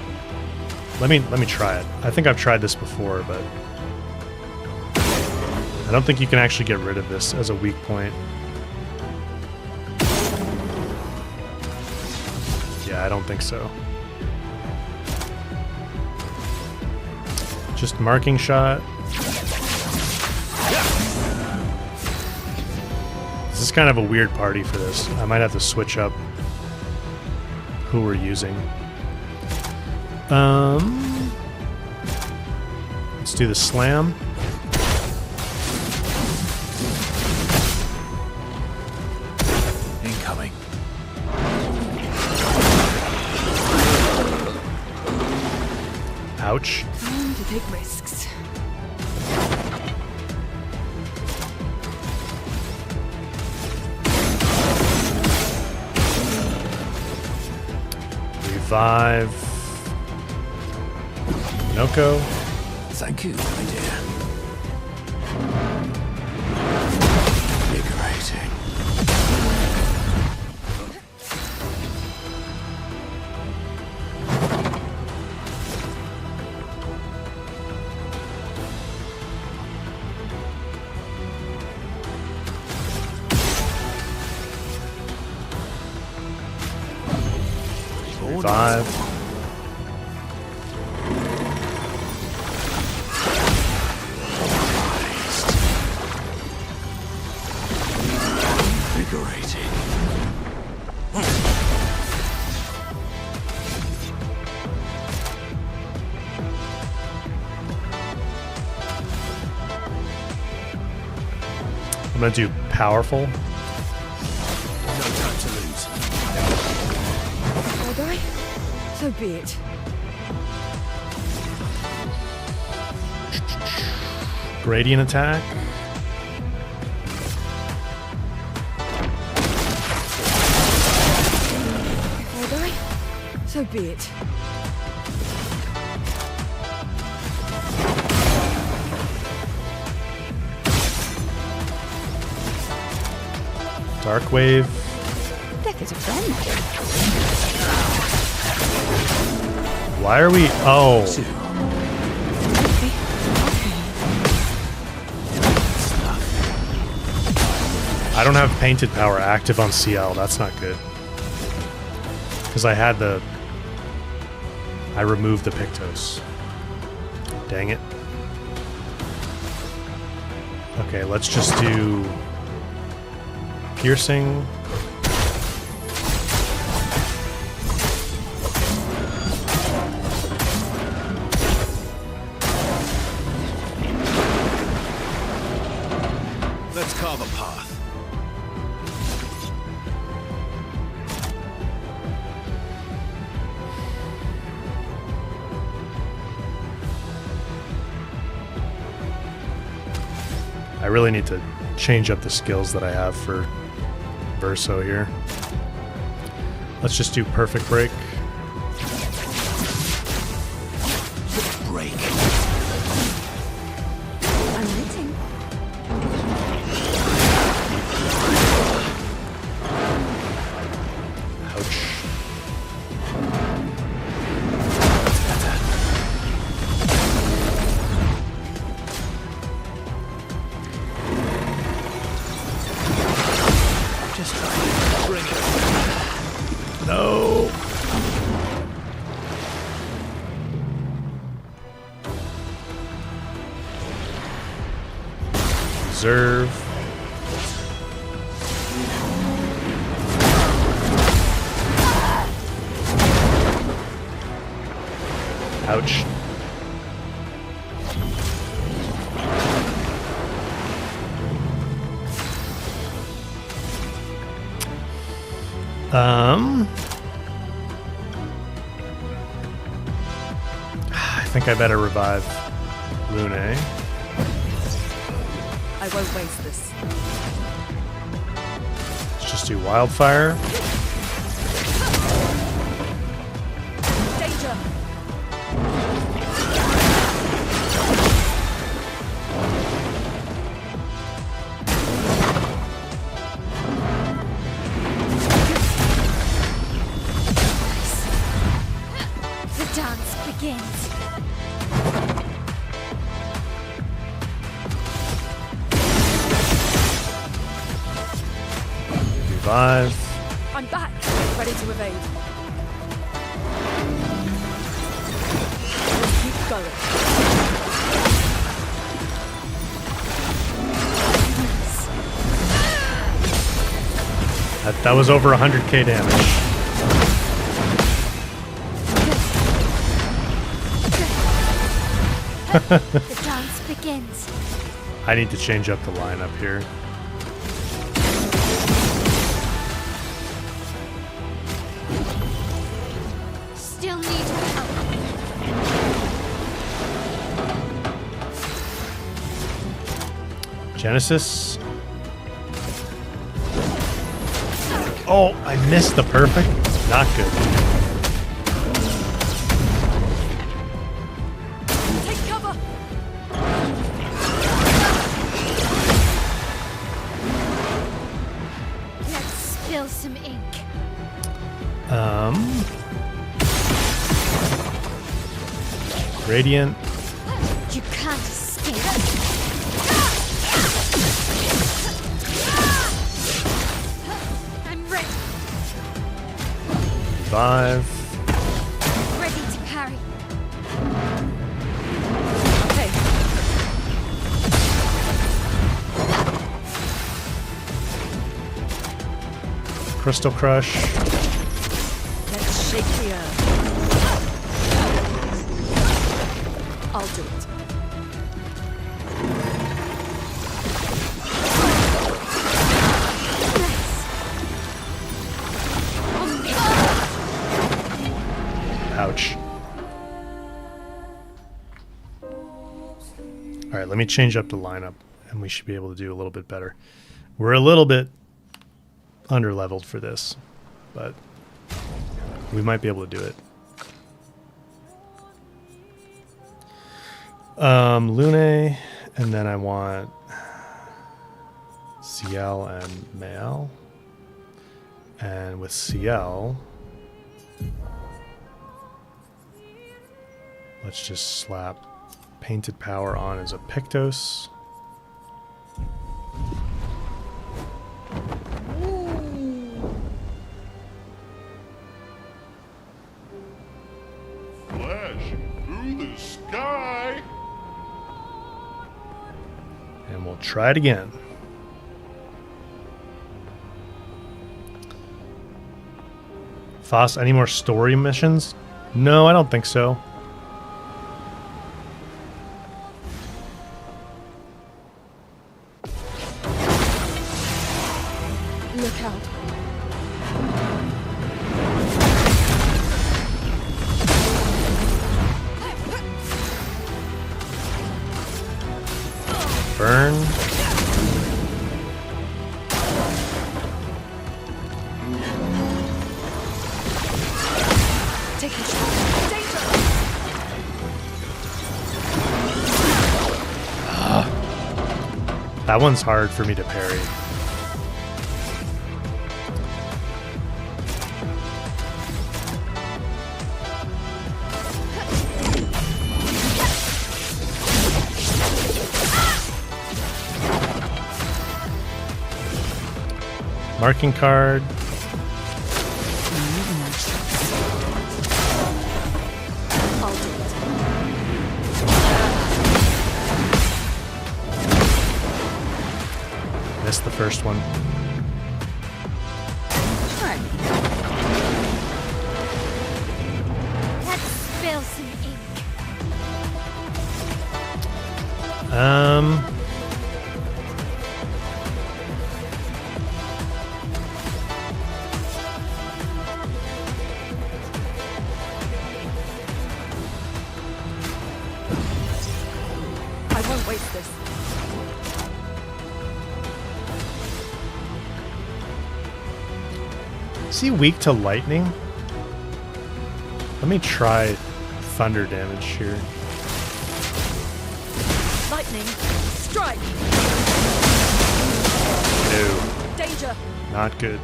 Let me try it. I think I've tried this before, but I don't think you can actually get rid of this as a weak point. Yeah, I don't think so. Just marking shot. This is kind of a weird party for this. I might have to switch up who we're using. Let's do the slam. Incoming. Ouch. Time to take risks. Revive. Noko. Thank you, my dear. Invigorating. Revive. Invigorating. I'm gonna do powerful. No time to lose. I'll die. So be it. Gradient attack. If I die, so be it. Dark wave. Death is a friend. Why are we... Oh. I don't have painted power active on CL. That's not good. Because I had the... I removed the Pictos. Dang it. Okay, let's just do... Piercing. Let's carve a path. I really need to change up the skills that I have for Verso here. Let's just do Perfect Break. Break. I'm waiting. Ouch. Just try to bring it. No. Reserve. Ouch. I think I better revive Lune. I won't waste this. Let's just do Wildfire. Danger! The dance begins. Revive. I'm back, ready to evade. Let's keep going. That was over 100k damage. The dance begins. I need to change up the lineup here. Still need help. Genesis. Oh, I missed the perfect. Not good. Take cover! Let's spill some ink. Radiant. You can't escape. I'm ready. Revive. Ready to parry. Okay. Crystal Crush. Let's shake the earth. I'll do it. Ouch. Alright, let me change up the lineup and we should be able to do a little bit better. We're a little bit under-leveled for this, but we might be able to do it. Lune, and then I want CL and Mael. And with CL, Let's just slap painted power on as a Pictos. Flash through the sky. And we'll try it again. Foss, any more story missions? No, I don't think so. Look out. Burn. Take a shot. Danger! That one's hard for me to parry. Marking card. I'll do it. Missed the first one. Let's spill some ink. I won't waste this. Is he weak to lightning? Let me try thunder damage here. Lightning, strike! No, Danger! not good.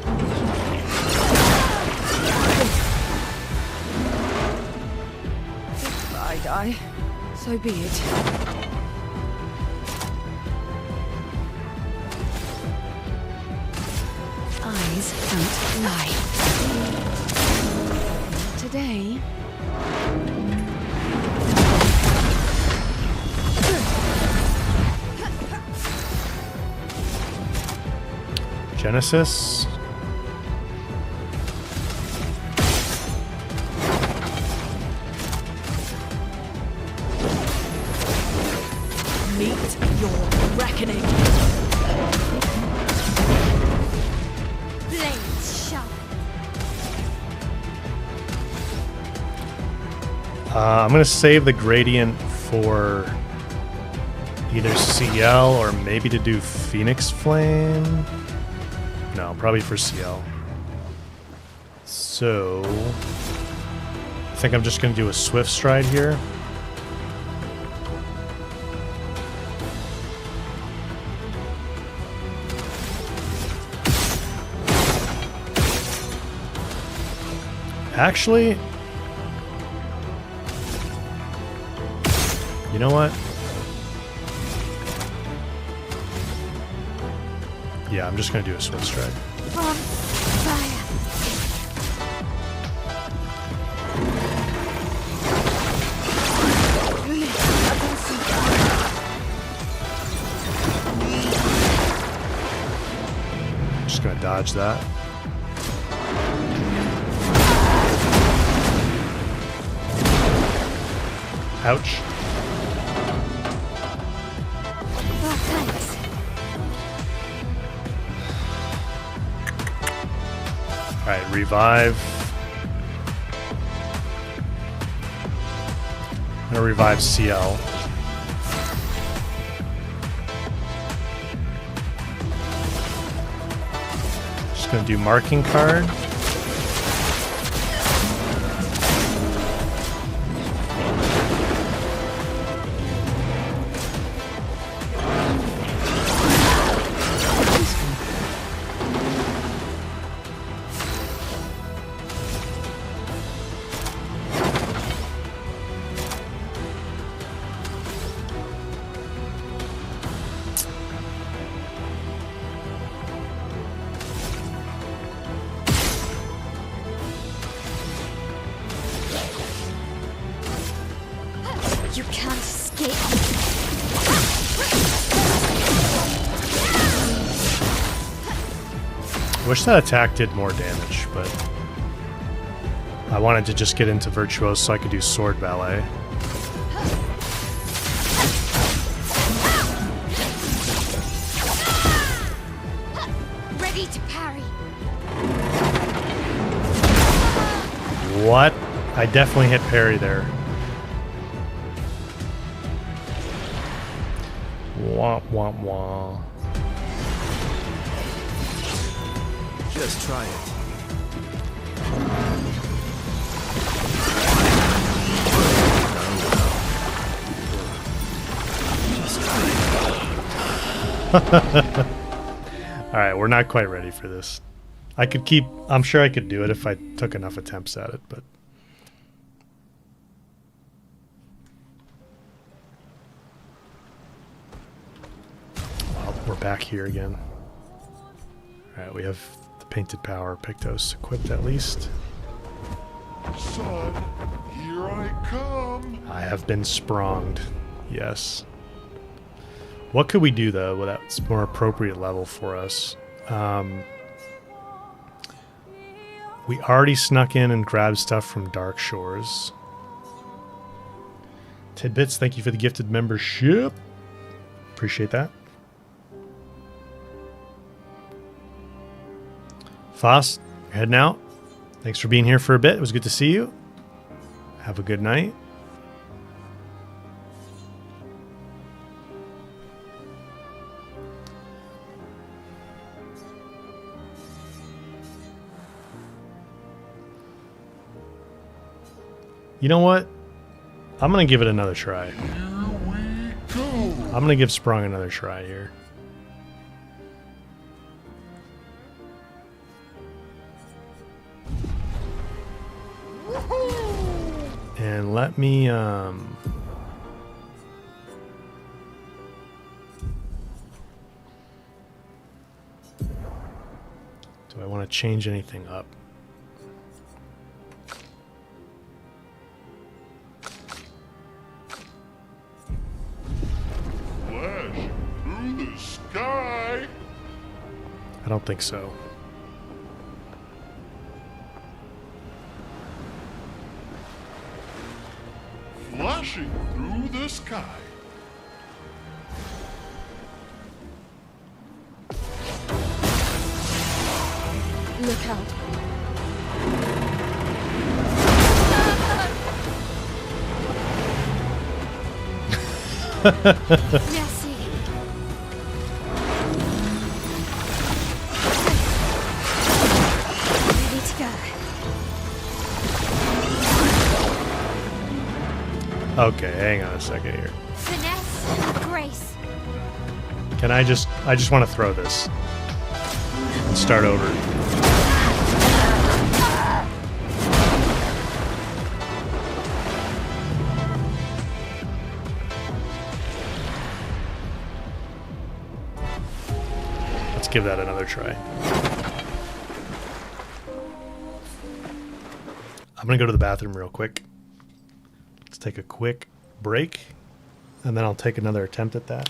If I die, so be it. Eyes don't lie. Not today. Genesis. Meet your reckoning. Blades sharp. I'm going to save the gradient for either CL or maybe to do Phoenix Flame. No, probably for CL. So, I think I'm just going to do a Swift Stride here. Actually, you know what? Yeah, I'm just going to do a Swift Stride. On fire. Just going to dodge that. Ouch. Oh, thanks. Alright, revive. I'm going to revive CL. Just going to do marking card. You can't escape. Wish that attack did more damage, but I wanted to just get into Virtuoso so I could do sword ballet. Ready to parry. What? I definitely hit parry there. Wah, wah, wah. Just try it. Just try it. Alright, we're not quite ready for this. I could keep... I'm sure I could do it if I took enough attempts at it, but... Well, we're back here again. Alright, we have the Painted Power Pictos equipped at least. Son, here I come. I have been spronged. Yes. What could we do, though, that's more appropriate level for us? We already snuck in and grabbed stuff from Dark Shores. Tidbits, thank you for the gifted membership. Appreciate that. Foss, you're heading out. Thanks for being here for a bit. It was good to see you. Have a good night. You know what? I'm going to give it another try. I'm going to give Sprung another try here. And let me, do I want to change anything up? Flash through the sky. I don't think so. Flashing through the sky. Look out. Merci. Ready to go. Okay, hang on a second here. Finesse and grace. Can I just want to throw this and start over. Let's give that another try. I'm gonna go to the bathroom real quick. Let's take a quick break, and then I'll take another attempt at that.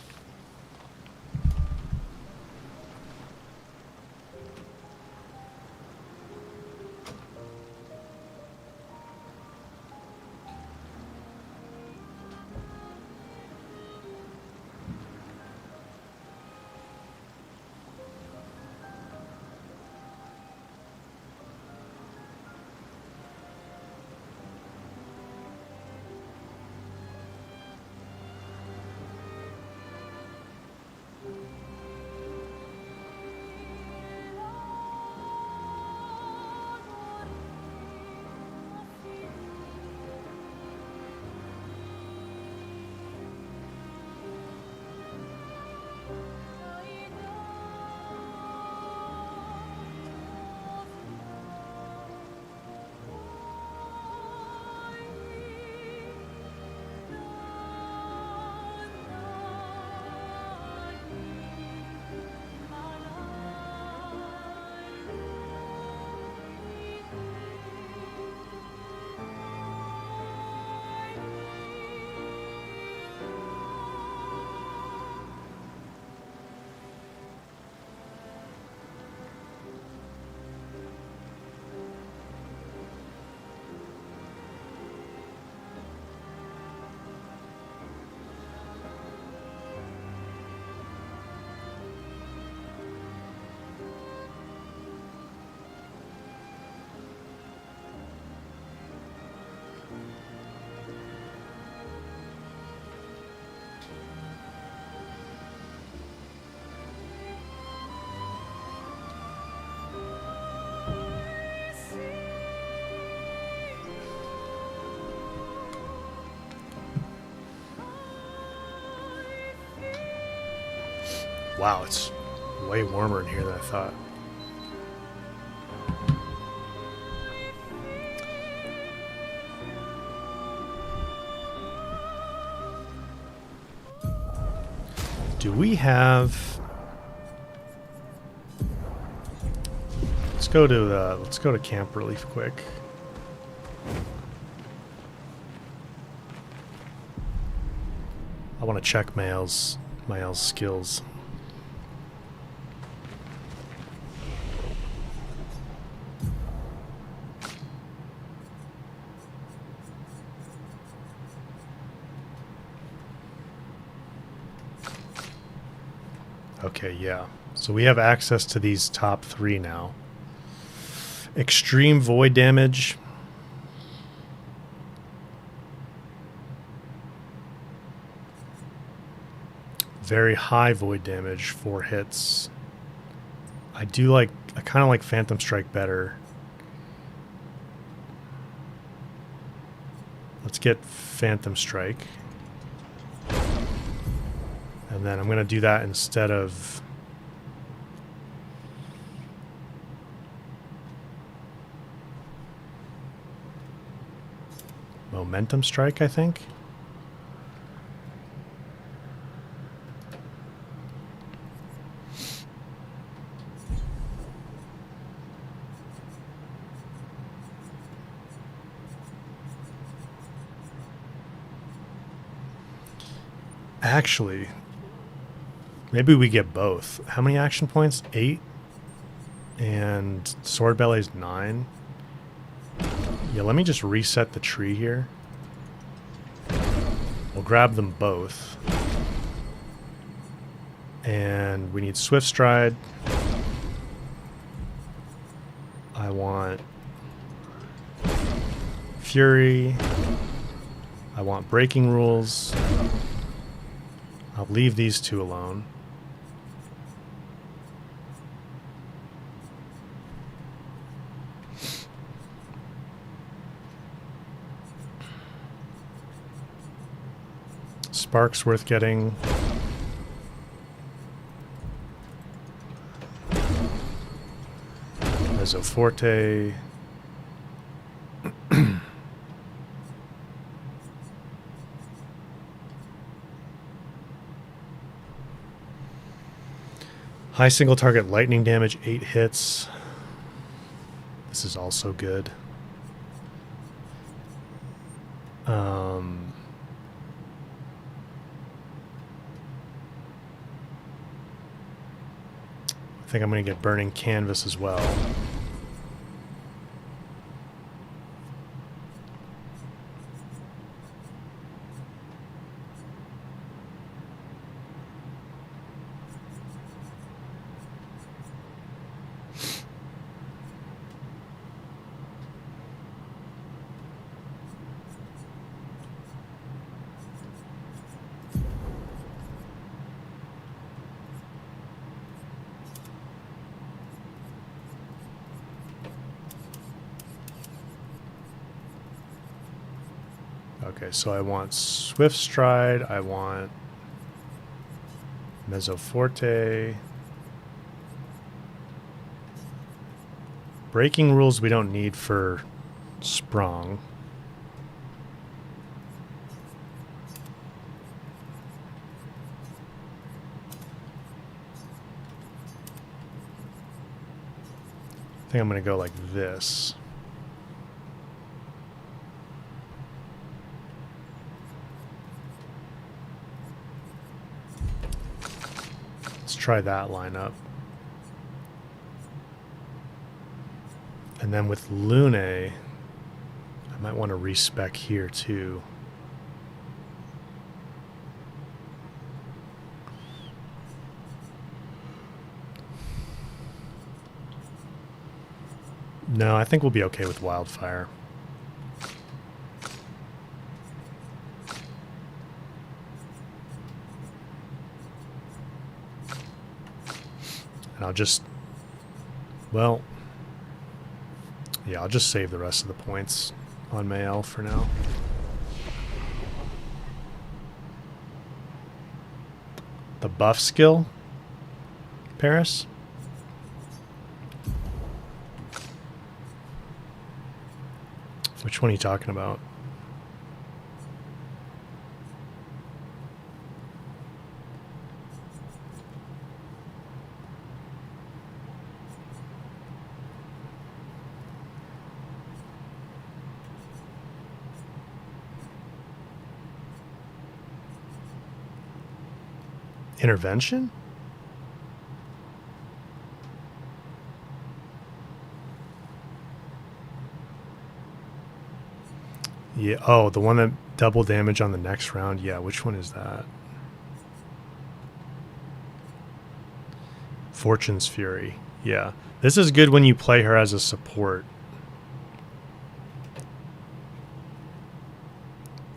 Wow, it's way warmer in here than I thought. Do we have... Let's go to Camp Relief quick. I want to check Mael's skills. Okay, yeah. So we have access to these top 3 now. Extreme void damage. Very high void damage, 4 hits. I kind of like Phantom Strike better. Let's get Phantom Strike. And then I'm going to do that instead of... Momentum Strike, I think. Actually, maybe we get both. How many action points? 8. And Sword Belly's 9. Yeah, let me just reset the tree here. We'll grab them both. And we need Swift Stride. I want Fury. I want Breaking Rules. I'll leave these 2 alone. Spark's worth getting. Mesoforte. High single target lightning damage, 8 hits. This is also good. I think I'm going to get Burning Canvas as well. Okay, so I want Swift Stride, I want Mesoforte. Breaking Rules we don't need for Sprung. I think I'm going to go like this. Try that lineup. And then with Lune, I might want to respec here too. No, I think we'll be okay with Wildfire. And I'll just, well, yeah, I'll just save the rest of the points on Mael for now. The buff skill? Paris? Which one are you talking about? Intervention? Yeah. Oh, the one that double damage on the next round. Yeah, which one is that? Fortune's Fury. Yeah. This is good when you play her as a support.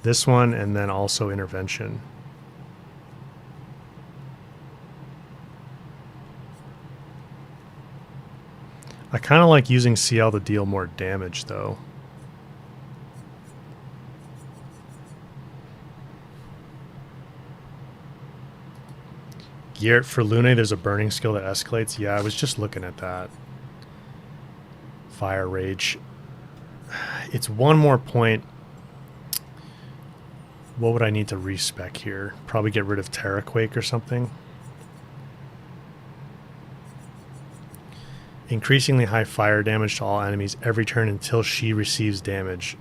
This one and then also Intervention. I kind of like using CL to deal more damage, though. Garrett, for Lune, there's a burning skill that escalates. Yeah, I was just looking at that. Fire Rage. It's one more point. What would I need to respec here? Probably get rid of Terraquake or something. Increasingly high fire damage to all enemies every turn until she receives damage.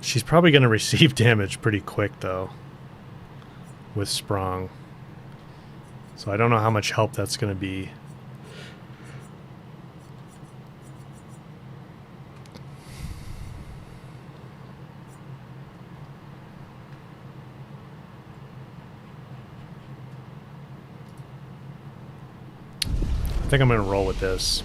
She's probably going to receive damage pretty quick, though, with Sprung. So I don't know how much help that's going to be. I think I'm going to roll with this.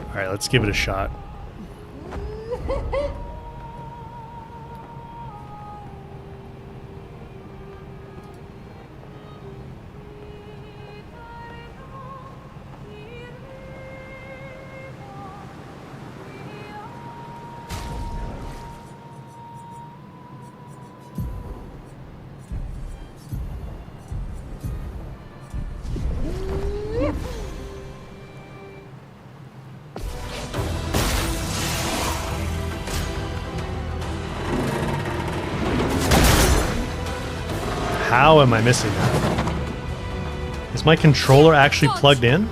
All right, let's give it a shot. How am I missing that? Is my controller actually plugged in?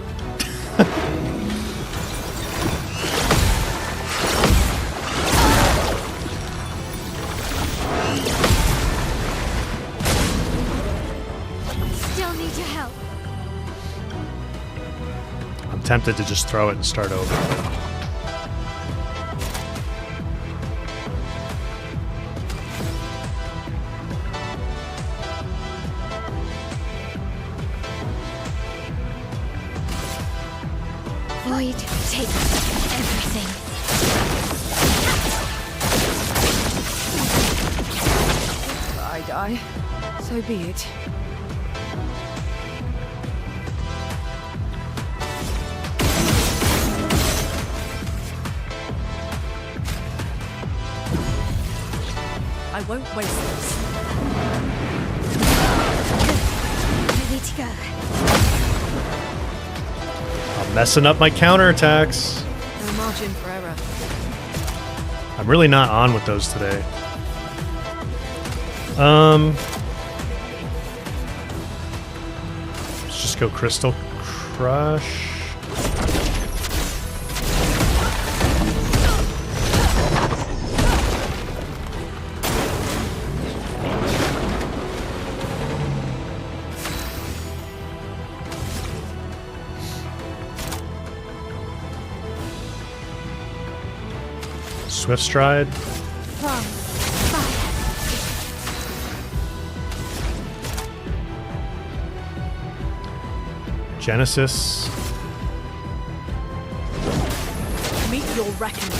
Still need your help. I'm tempted to just throw it and start over. Void takes everything. If I die, so be it. I won't waste this. Ready to go. I'm messing up my counterattacks. No margin for error. I'm really not on with those today. Let's just go Crystal Crush. Swift Stride. Genesis. Meet your reckoning.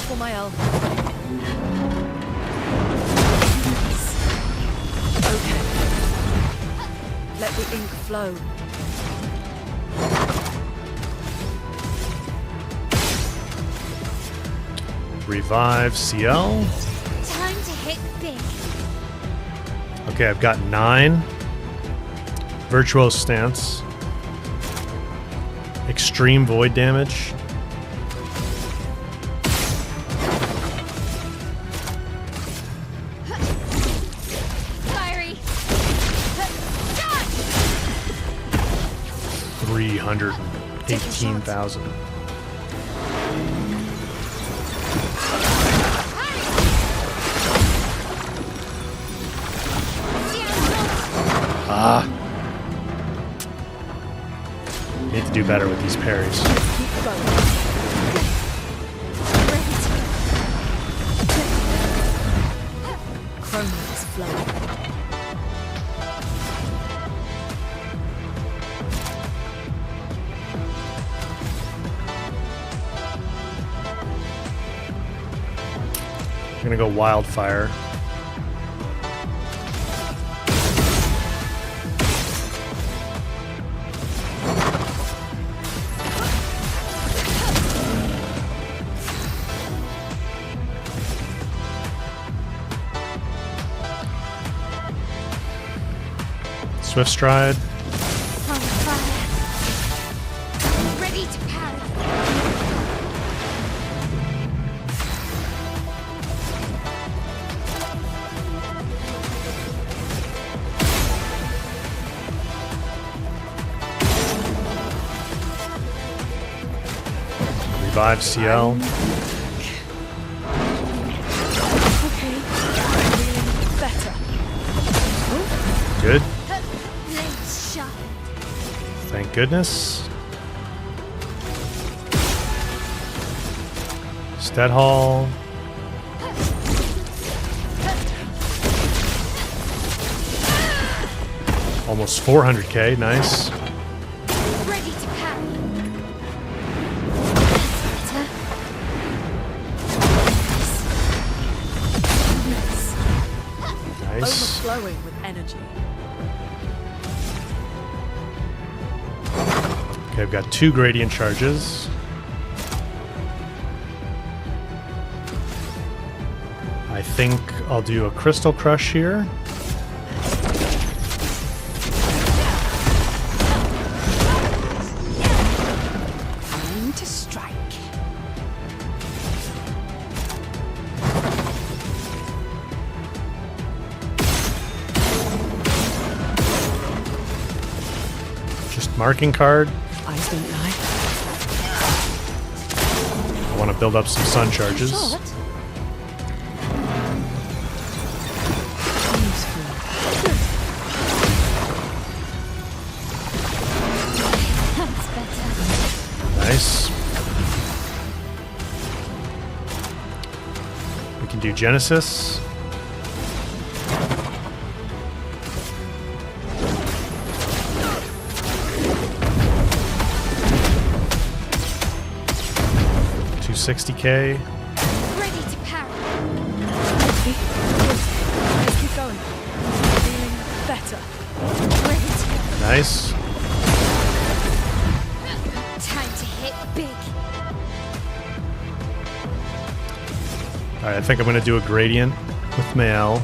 Careful, Mael. Okay. Let the ink flow. Revive CL. Time to hit big. Okay, I've got 9. Virtuoso Stance. Extreme void damage. Fiery. 318,000. Ah. Need to do better with these parries. Chroma is flowing. I'm gonna go Wildfire. Swift Stride. On fire. Ready to power. Revive CL. Okay. Better. Good. Blades sharp. Thank goodness. Steadhall. Almost 400k, nice. Ready to power. Nice. Overflowing with energy. Okay, I've got 2 gradient charges. I think I'll do a Crystal Crush here. Time to strike. Just marking card. Eyes don't lie. I want to build up some sun charges. That's better. Nice. We can do Genesis. $260k. Ready to power. Let's keep going. Feeling better. Ready to go. Nice. Time to hit big. Alright, I think I'm going to do a gradient with Mael.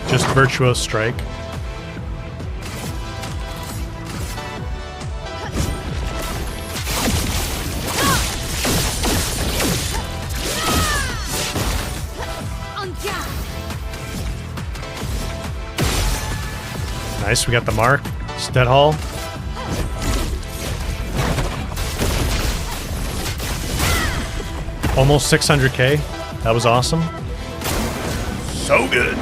Just Virtuoso Strike. On down. Nice, we got the mark. Steadhall. Almost 600k. That was awesome. So good.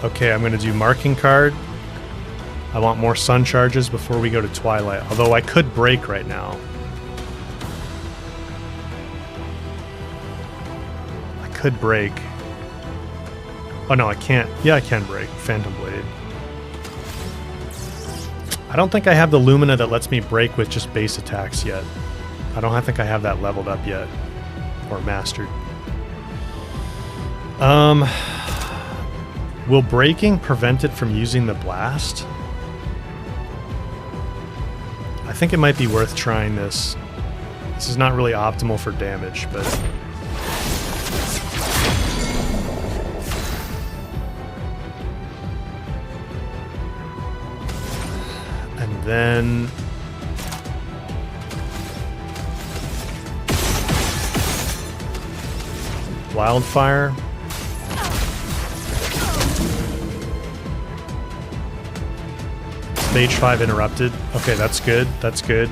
Okay, I'm going to do marking card. I want more sun charges before we go to Twilight. Although I could break right now. I could break. Oh no, I can't. Yeah, I can break. Phantom Blade. I don't think I have the Lumina that lets me break with just base attacks yet. I think I have that leveled up yet. Or mastered. Will breaking prevent it from using the blast? I think it might be worth trying this. This is not really optimal for damage, but... And then... Wildfire. Stage 5 interrupted. Okay, that's good. That's good.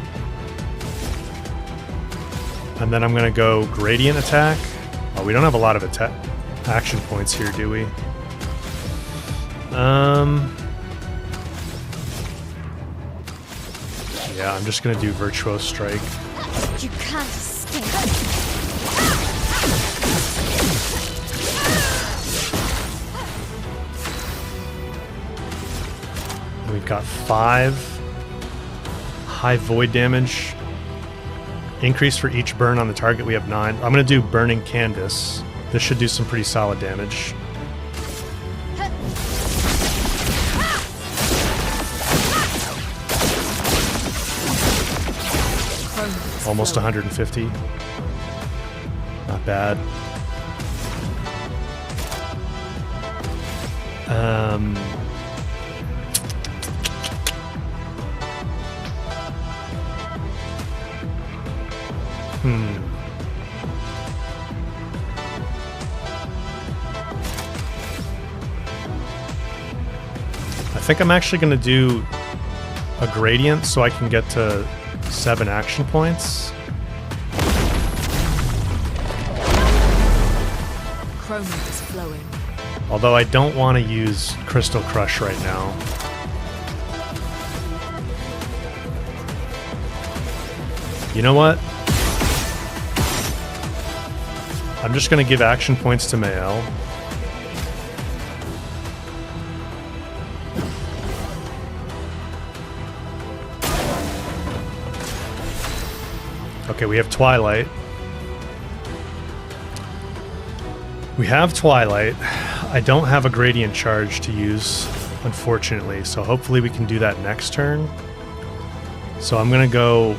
And then I'm going to go Gradient Attack. Oh, we don't have a lot of action points here, do we? Yeah, I'm just going to do Virtuose Strike. You can't escape. We've got 5 high void damage. Increase for each burn on the target. We have 9. I'm going to do Burning Canvas. This should do some pretty solid damage. Almost 150. Not bad. I think I'm actually going to do a gradient so I can get to 7 action points. Chroma is flowing. Although I don't want to use Crystal Crush right now. You know what? I'm just going to give action points to Mael. Okay, we have Twilight. We have Twilight. I don't have a Gradient Charge to use, unfortunately, so hopefully we can do that next turn. So I'm going to go...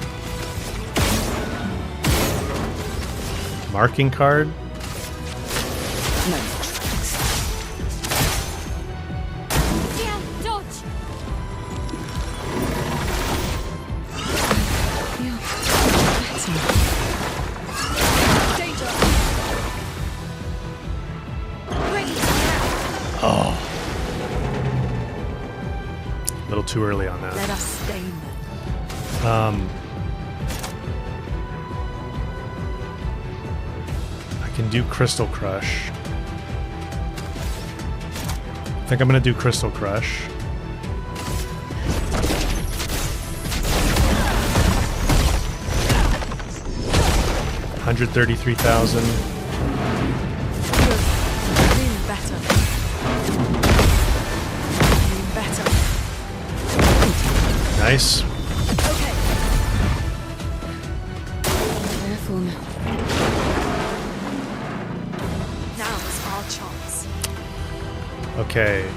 Marking Card. No. Yeah, dodge. Oh. A little too early on that. Let us stain them. I can do Crystal Crush. I think I'm going to do Crystal Crush. $133,000. Doing better. Doing better. Nice. Okay. Careful now. Now's our chance. Okay.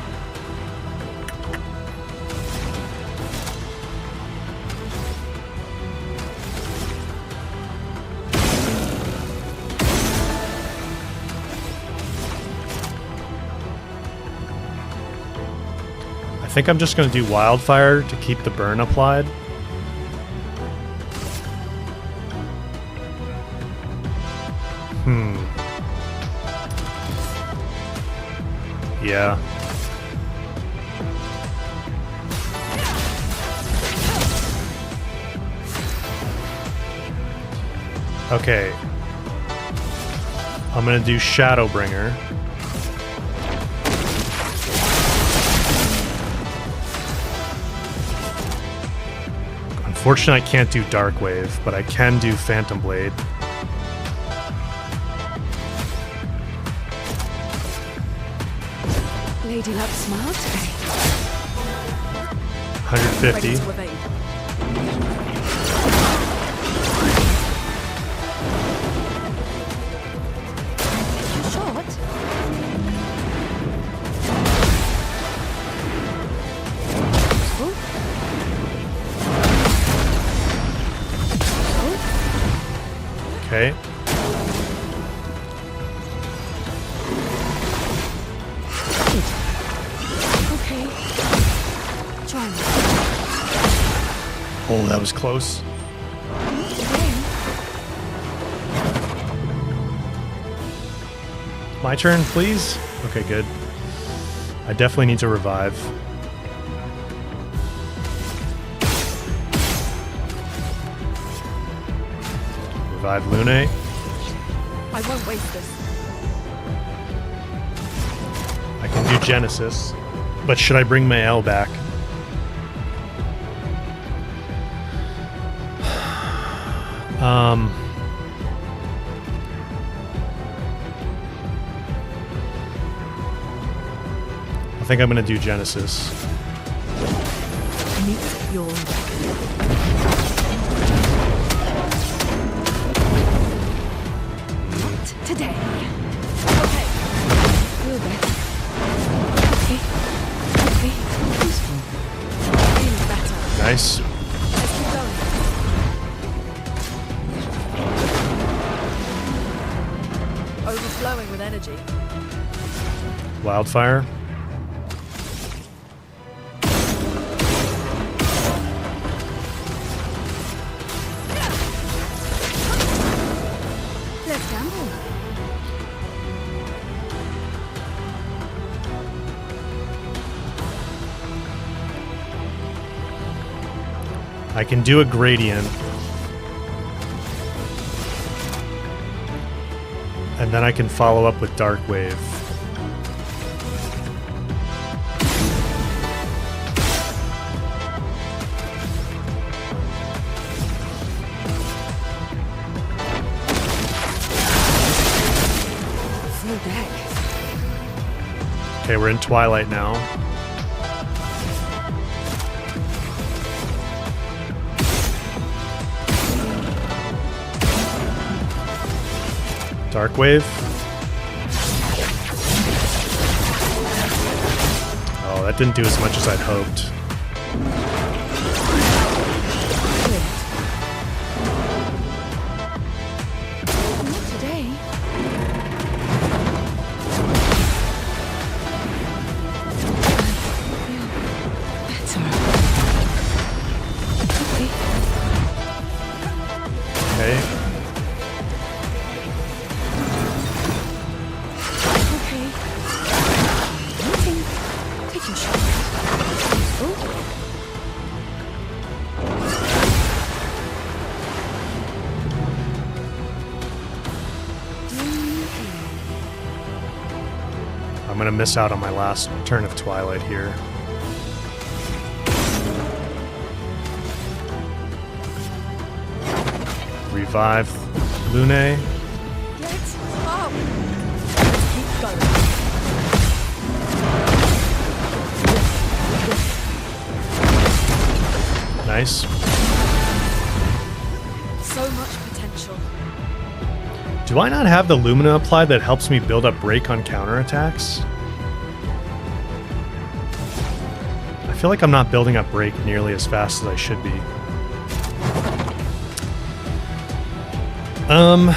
I think I'm just going to do Wildfire to keep the burn applied. Yeah. Okay. I'm going to do Shadowbringer. Unfortunately, I can't do Dark Wave, but I can do Phantom Blade. Lady Luck smiled today. 150. Ready to evade. Short. Okay. Okay. Try me. Oh, that was close. My turn, please? Okay, good. I definitely need to revive. Revive Lune. I won't waste this. I can do Genesis. But should I bring Mael back? I think I'm going to do Genesis. Meet your Not today. Okay. Feel better. Okay. Okay. Peaceful. feeling better. Nice. Let's keep going. Overflowing with energy. Wildfire. Let's gamble. I can do a gradient. And then I can follow up with Dark Wave. Full deck. Okay, we're in Twilight now. Dark Wave. Oh, that didn't do as much as I'd hoped. Not today. Okay. Okay. Nothing. Take your shot. Oh. I'm gonna miss out on my last turn of Twilight here. Revive Lune. Let's up. Let's keep going. Nice. So much potential. Do I not have the Lumina applied that helps me build up break on counterattacks? I feel like I'm not building up break nearly as fast as I should be. I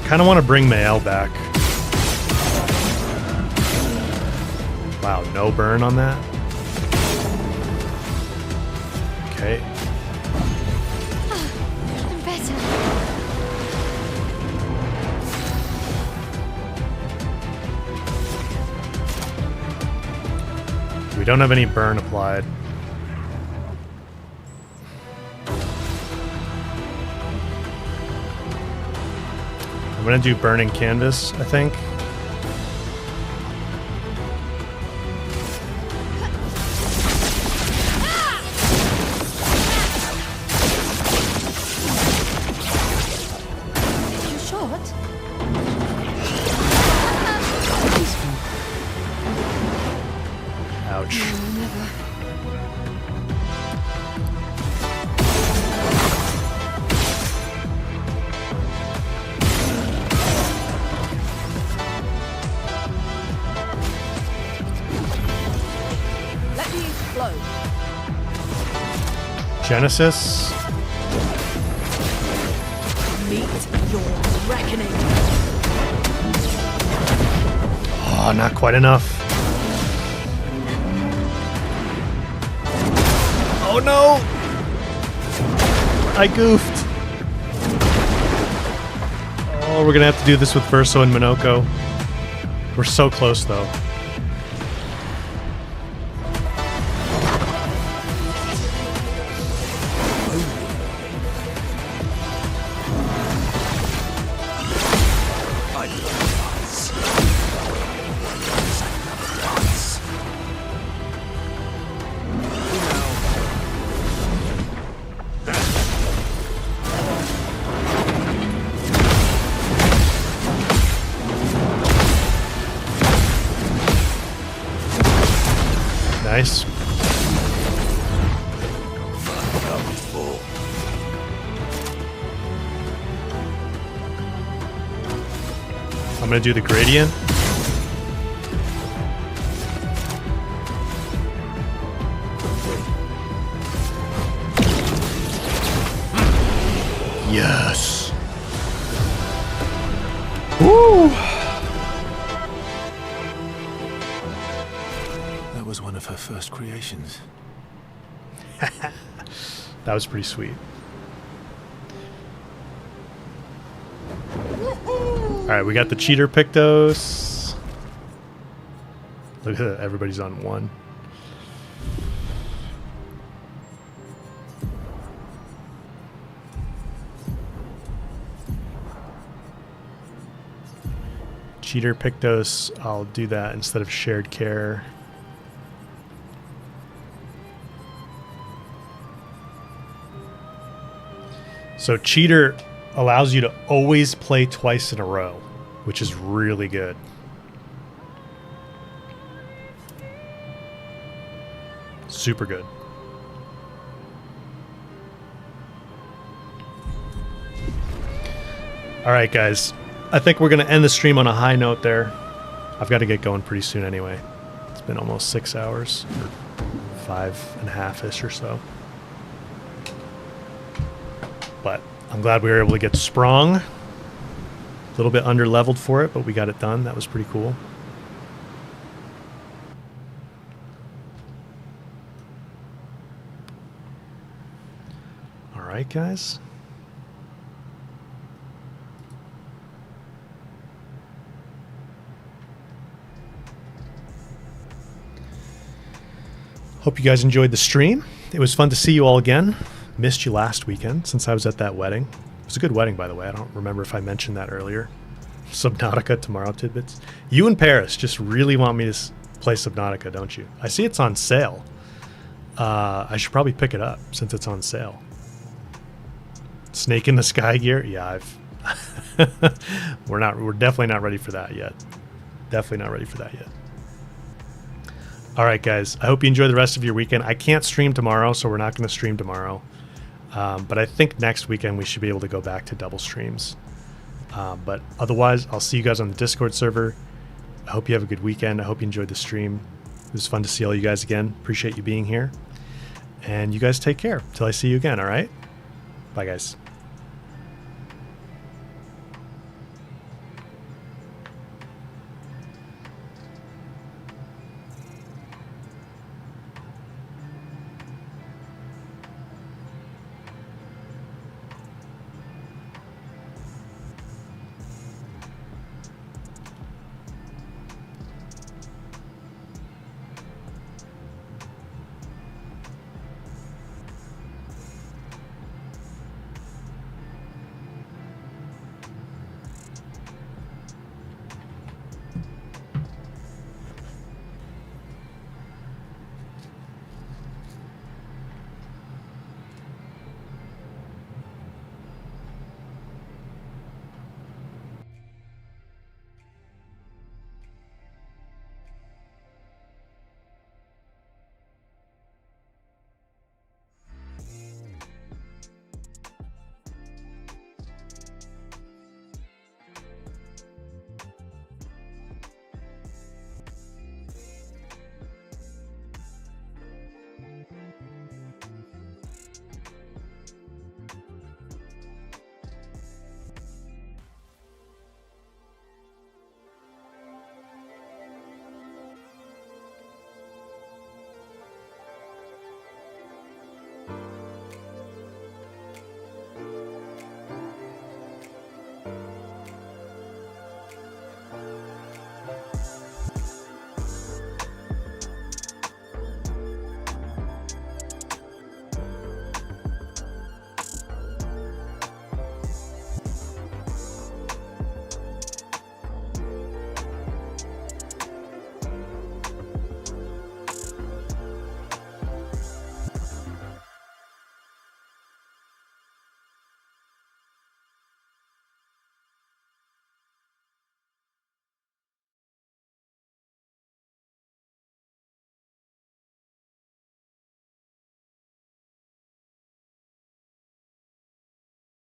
kind of want to bring Mael back. Wow, no burn on that. Okay. I'm better. We don't have any burn applied. I'm gonna do burning canvas, I think. Ouch. Never. Let me flow. Genesis. Meet your reckoning. Oh, not quite enough. Oh no! I goofed. Oh, we're gonna have to do this with Verso and Minoko. We're so close though. Nice. I'm gonna do the gradient. Yes. Woo! That was one of her first creations. That was pretty sweet. Alright, we got the cheater Pictos. Look at that, everybody's on one. Cheater Pictos, I'll do that instead of shared care. So cheater allows you to always play twice in a row, which is really good. Super good. All right, guys. I think we're going to end the stream on a high note there. I've got to get going pretty soon anyway. It's been almost 6 hours, or 5.5-ish or so. But I'm glad we were able to get sprung. A little bit under-leveled for it, but we got it done. That was pretty cool. All right, guys. Hope you guys enjoyed the stream. It was fun to see you all again. Missed you last weekend since I was at that wedding. It was a good wedding, by the way. I don't remember if I mentioned that earlier. Subnautica tomorrow tidbits. You and Paris just really want me to play Subnautica, don't you? I see it's on sale. I should probably pick it up since it's on sale. Snake in the Sky gear? Yeah, we're definitely not ready for that yet. Definitely not ready for that yet. All right, guys. I hope you enjoy the rest of your weekend. I can't stream tomorrow, so we're not going to stream tomorrow. But I think next weekend we should be able to go back to double streams. But otherwise, I'll see you guys on the Discord server. I hope you have a good weekend. I hope you enjoyed the stream. It was fun to see all you guys again. Appreciate you being here. And you guys take care. Till I see you again, all right? Bye, guys.